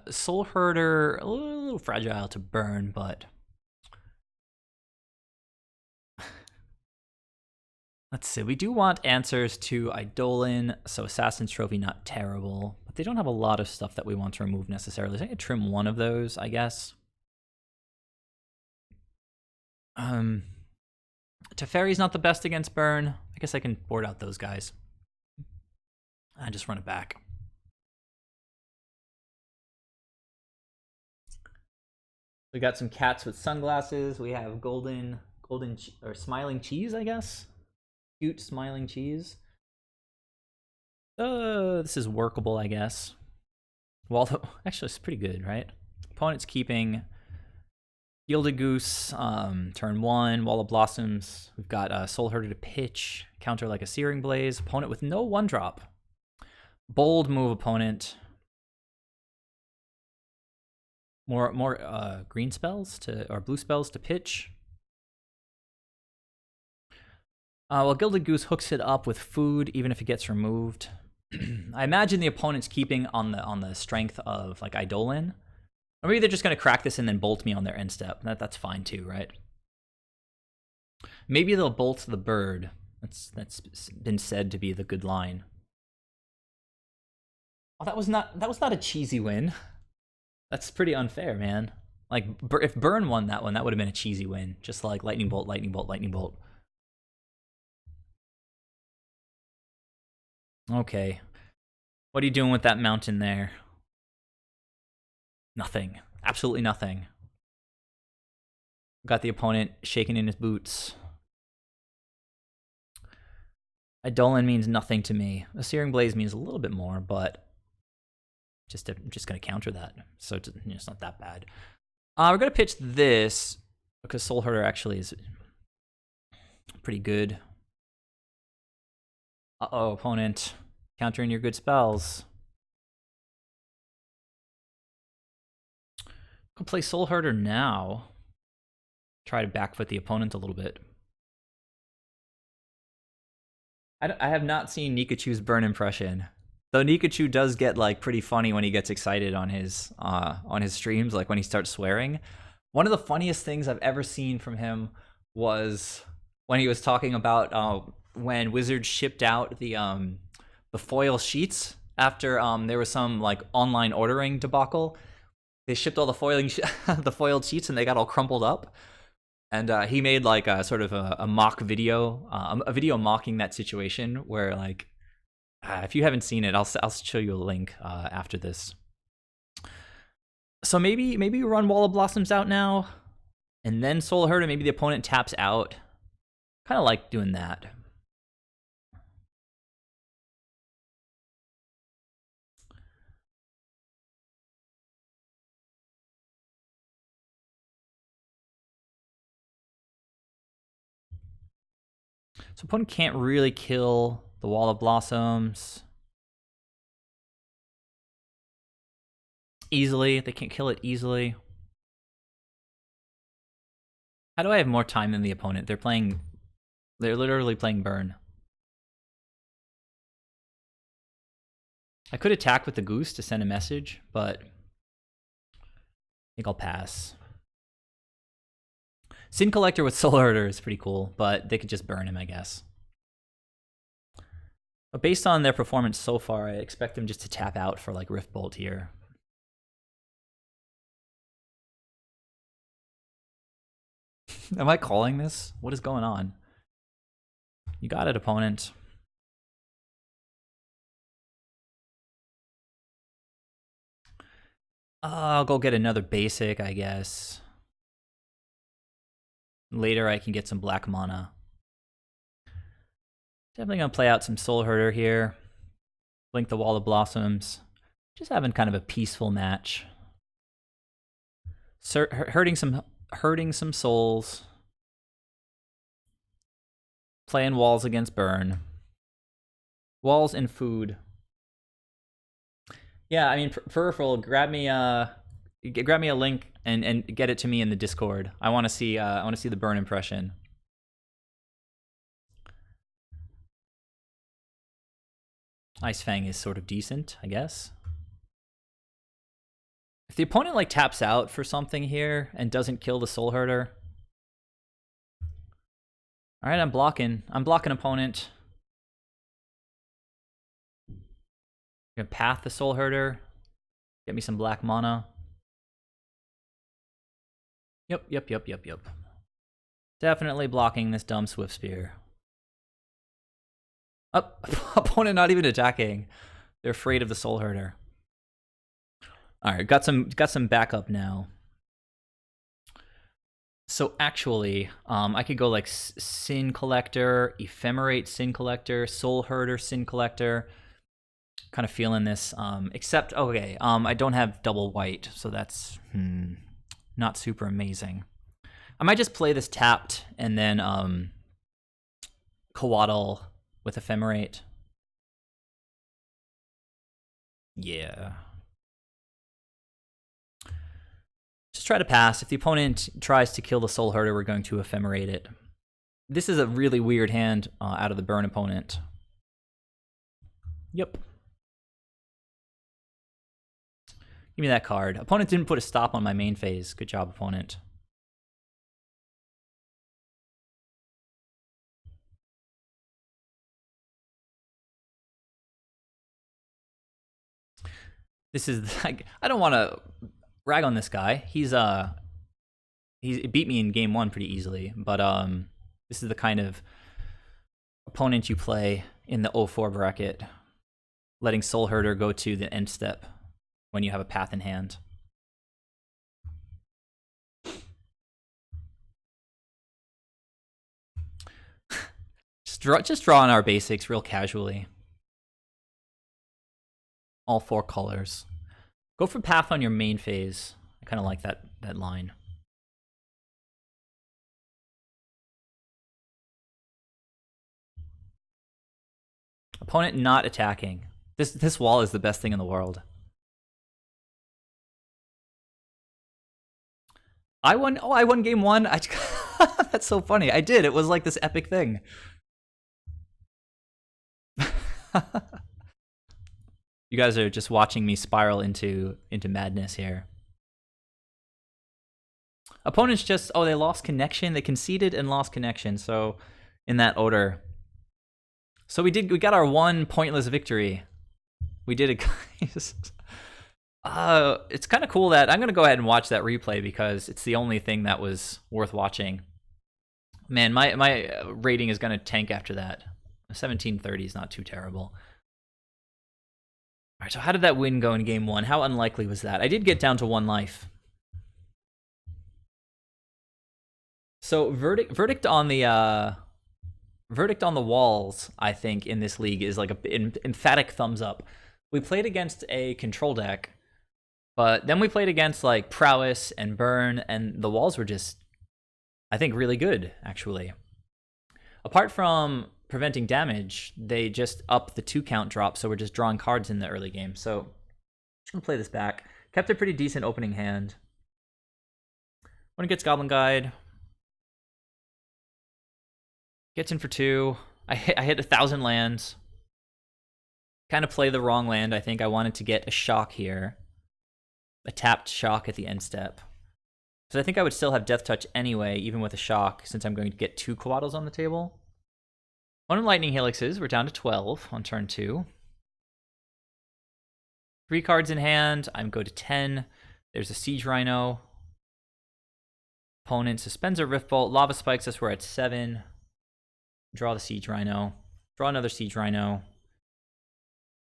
Soul Herder, a little fragile to burn, but let's see. We do want answers to Eidolon, so Assassin's Trophy not terrible, but they don't have a lot of stuff that we want to remove necessarily. So I could trim one of those, I guess. Teferi's not the best against burn. I guess I can board out those guys. I just run it back. We got some cats with sunglasses. We have golden or smiling cheese, I guess. Cute smiling cheese. This is workable, I guess. Well, actually, it's pretty good, right? Opponent's keeping Gilded Goose, turn 1, Wall of Blossoms. We've got Soul Herder to pitch, counter like a Searing Blaze. Opponent with no 1-drop. Bold move, opponent. More green spells or blue spells to pitch. Well, Gilded Goose hooks it up with food, even if it gets removed. I imagine the opponent's keeping on the strength of like Eidolon. Or maybe they're just going to crack this and then bolt me on their end step. That's fine too, right? Maybe they'll bolt the bird. That's been said to be the good line. Oh, that was not a cheesy win. That's pretty unfair, man. Like if Burn won that one, that would have been a cheesy win. Just like lightning bolt, lightning bolt, lightning bolt. Okay. What are you doing with that mountain there? Nothing. Absolutely nothing. Got the opponent shaking in his boots. Eidolon means nothing to me. A Searing Blaze means a little bit more, but I'm just going to counter that. So it's not that bad. We're going to pitch this because Soul Herder actually is pretty good. Uh-oh, opponent. Countering your good spells. Go play Soul Herder now. Try to backfoot the opponent a little bit. I have not seen Nikachu's burn impression. Though Nikachu does get like pretty funny when he gets excited on his streams, like when he starts swearing. One of the funniest things I've ever seen from him was when he was talking about when Wizards shipped out the foil sheets after there was some like online ordering debacle. They shipped all the the foiled sheets and they got all crumpled up. And he made like a sort of a mock video, a video mocking that situation where like, if you haven't seen it, I'll show you a link after this. So maybe we run Wall of Blossoms out now, and then Soul Herder. Maybe the opponent taps out. Kind of like doing that. So opponent can't really kill the Wall of Blossoms easily. They can't kill it easily. How do I have more time than the opponent? They're literally playing burn. I could attack with the goose to send a message, but I think I'll pass. Sin Collector with Soul Herder is pretty cool, but they could just burn him, I guess. But based on their performance so far, I expect them just to tap out for like Rift Bolt here. Am I calling this? What is going on? You got it, opponent. I'll go get another basic, I guess. Later I can get some black mana. Definitely gonna play out some Soul Herder here. Blink the Wall of Blossoms. Just having kind of a peaceful match. Hurting some souls. Playing walls against burn. Walls and food. Yeah, I mean, Peripheral, grab me a link and get it to me in the Discord. I want to see the burn impression. Ice Fang is sort of decent, I guess. If the opponent like taps out for something here and doesn't kill the Soul Herder. All right, I'm blocking opponent. I'm gonna path the Soul Herder. Get me some black mana. Yep. Definitely blocking this dumb Swift Spear. Oh, opponent not even attacking. They're afraid of the Soul Herder. All right, got some backup now. So actually, I could go like Sin Collector, Ephemerate Sin Collector, Soul Herder Sin Collector. Kind of feeling this, except, okay, I don't have double white, so that's not super amazing. I might just play this tapped and then Coatl with Ephemerate. Yeah. Just try to pass. If the opponent tries to kill the Soul Herder, we're going to Ephemerate it. This is a really weird hand out of the burn opponent. Yep. Give me that card. Opponent didn't put a stop on my main phase. Good job, opponent. This is like, I don't want to rag on this guy. He beat me in game 1 pretty easily, but this is the kind of opponent you play in the 04 bracket. letting Soul Herder go to the end step when you have a path in hand. Just draw on our basics real casually. All 4 colors. Go for path on your main phase. I kind of like that line. Opponent not attacking. This wall is the best thing in the world. I won. Oh, I won game 1. That's so funny. I did. It was like this epic thing. You guys are just watching me spiral into madness here. Opponents just, oh, they lost connection. They conceded and lost connection. So in that order. So we got our 1 pointless victory. We did it, guys. It's kind of cool that I'm going to go ahead and watch that replay because it's the only thing that was worth watching. Man, my rating is going to tank after that. 1730 is not too terrible. All right, so how did that win go in game 1? How unlikely was that? I did get down to 1 life. So verdict on the walls, I think, in this league is like an emphatic thumbs up. We played against a control deck, but then we played against like Prowess and Burn, and the walls were just, I think, really good, actually. Apart from preventing damage, they just up the 2 count drop, so we're just drawing cards in the early game. So I'm just going to play this back. Kept a pretty decent opening hand. When it gets Goblin Guide, gets in for 2. I hit 1,000 lands. Kind of play the wrong land, I think. I wanted to get a shock here. A tapped shock at the end step. So I think I would still have Death Touch anyway, even with a shock, since I'm going to get 2 Coatls on the table. 1 Lightning Helixes. We're down to 12 on turn 2. 3 cards in hand. I'm going to 10. There's a Siege Rhino. Opponent suspends a Riftbolt. Lava Spikes us. We're at 7. Draw the Siege Rhino. Draw another Siege Rhino.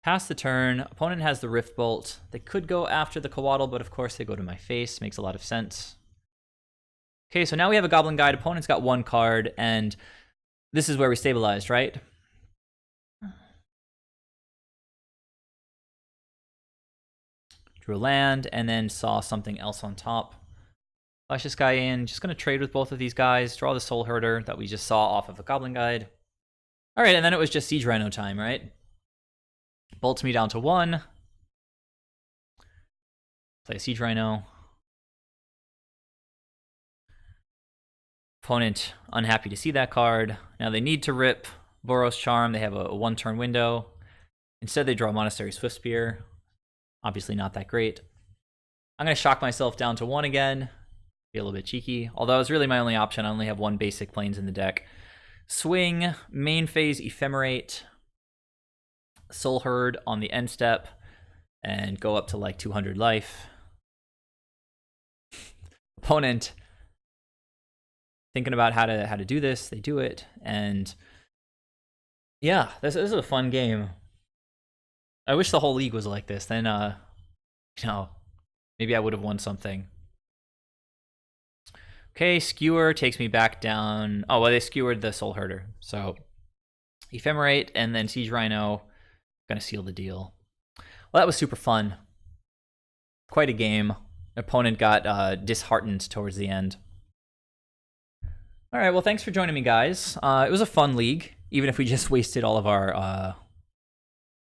Pass the turn. Opponent has the Riftbolt. They could go after the Coatl, but of course they go to my face. Makes a lot of sense. Okay, so now we have a Goblin Guide. Opponent's got 1 card, and this is where we stabilized, right? Drew a land, and then saw something else on top. Flash this guy in. Just going to trade with both of these guys. Draw the Soul Herder that we just saw off of a Goblin Guide. All right, and then it was just Siege Rhino time, right? Bolts me down to 1. Play a Siege Rhino. Opponent unhappy to see that card. Now they need to rip Boros Charm. They have a 1-turn window. Instead, they draw Monastery Swiftspear. Obviously not that great. I'm going to shock myself down to 1 again. Be a little bit cheeky. Although it's really my only option. I only have 1 basic planes in the deck. Swing, main phase, Ephemerate, Soul Herd on the end step, and go up to like 200 life. Opponent thinking about how to do this. They do it, and yeah, this is a fun game. I wish the whole league was like this. Then, maybe I would have won something. Okay, Skewer takes me back down. Oh, well, they skewered the Soul Herder. So, Ephemerate and then Siege Rhino. Gonna seal the deal. Well, that was super fun. Quite a game. Opponent got disheartened towards the end. All right, well, thanks for joining me, guys. It was a fun league, even if we just wasted all of our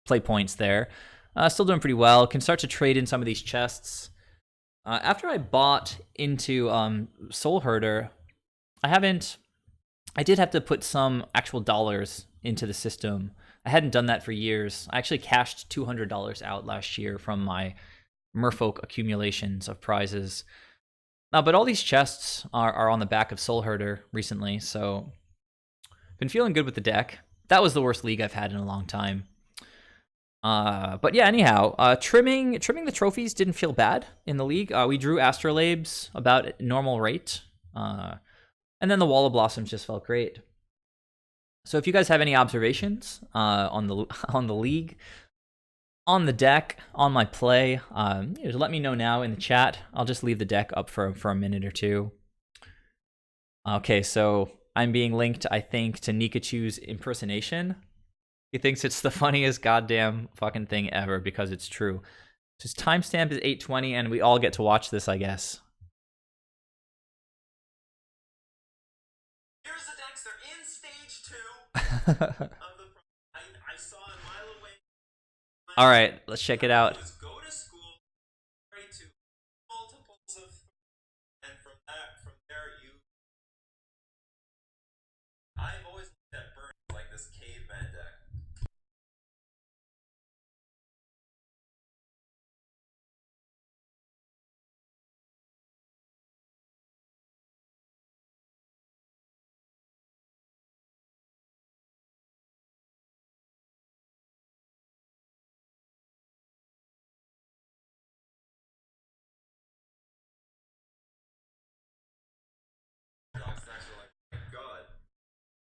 play points there. Still doing pretty well. Can start to trade in some of these chests. After I bought into Soul Herder, I did have to put some actual dollars into the system. I hadn't done that for years. I actually cashed $200 out last year from my Merfolk accumulations of prizes. But all these chests are on the back of Soul Herder recently, so been feeling good with the deck. That was the worst league I've had in a long time. But yeah, anyhow, trimming the trophies didn't feel bad in the league. We drew Astrolabes about at normal rate, and then the Wall of Blossoms just felt great. So if you guys have any observations on the league, on the deck, on my play, let me know now in the chat. I'll just leave the deck up for a minute or two. Okay, so I'm being linked, I think, to Nikachu's impersonation. He thinks it's the funniest goddamn fucking thing ever because it's true. His timestamp is 8:20, and we all get to watch this, I guess. Here's the decks. They're in stage 2 of the. I saw a mile away. All right, let's check it out. Go to school, pray to multiples of, and from there you. I've always looked at Burn like this caveman deck.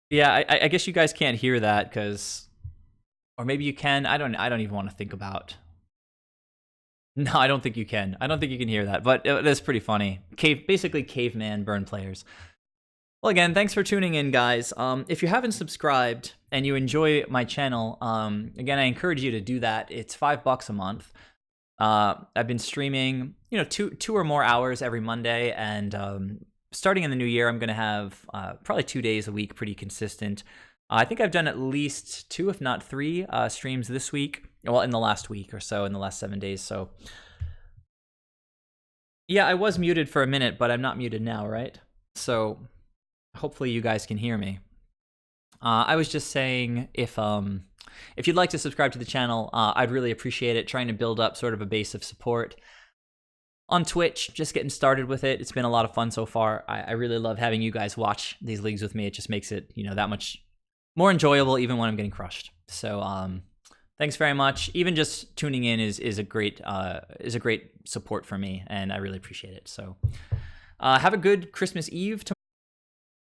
Yeah, I guess you guys can't hear that because, or maybe you can. I don't even want to think about. No, I don't think you can. I don't think you can hear that, but it is pretty funny. Basically caveman Burn players. Well, again, thanks for tuning in, guys. If you haven't subscribed and you enjoy my channel, again, I encourage you to do that. It's $5 a month. I've been streaming, two or more hours every Monday, and starting in the new year, I'm going to have probably 2 days a week, pretty consistent. I think I've done at least 2, if not 3, streams this week. Well, in the last week or so, in the last 7 days. So, yeah, I was muted for a minute, but I'm not muted now, right? So, hopefully you guys can hear me. I was just saying, if you'd like to subscribe to the channel, I'd really appreciate it. Trying to build up sort of a base of support on Twitch, just getting started with it. It's been a lot of fun so far. I really love having you guys watch these leagues with me. It just makes it, that much more enjoyable, even when I'm getting crushed. So, thanks very much. Even just tuning in is a great support for me, and I really appreciate it. So, have a good Christmas Eve tomorrow.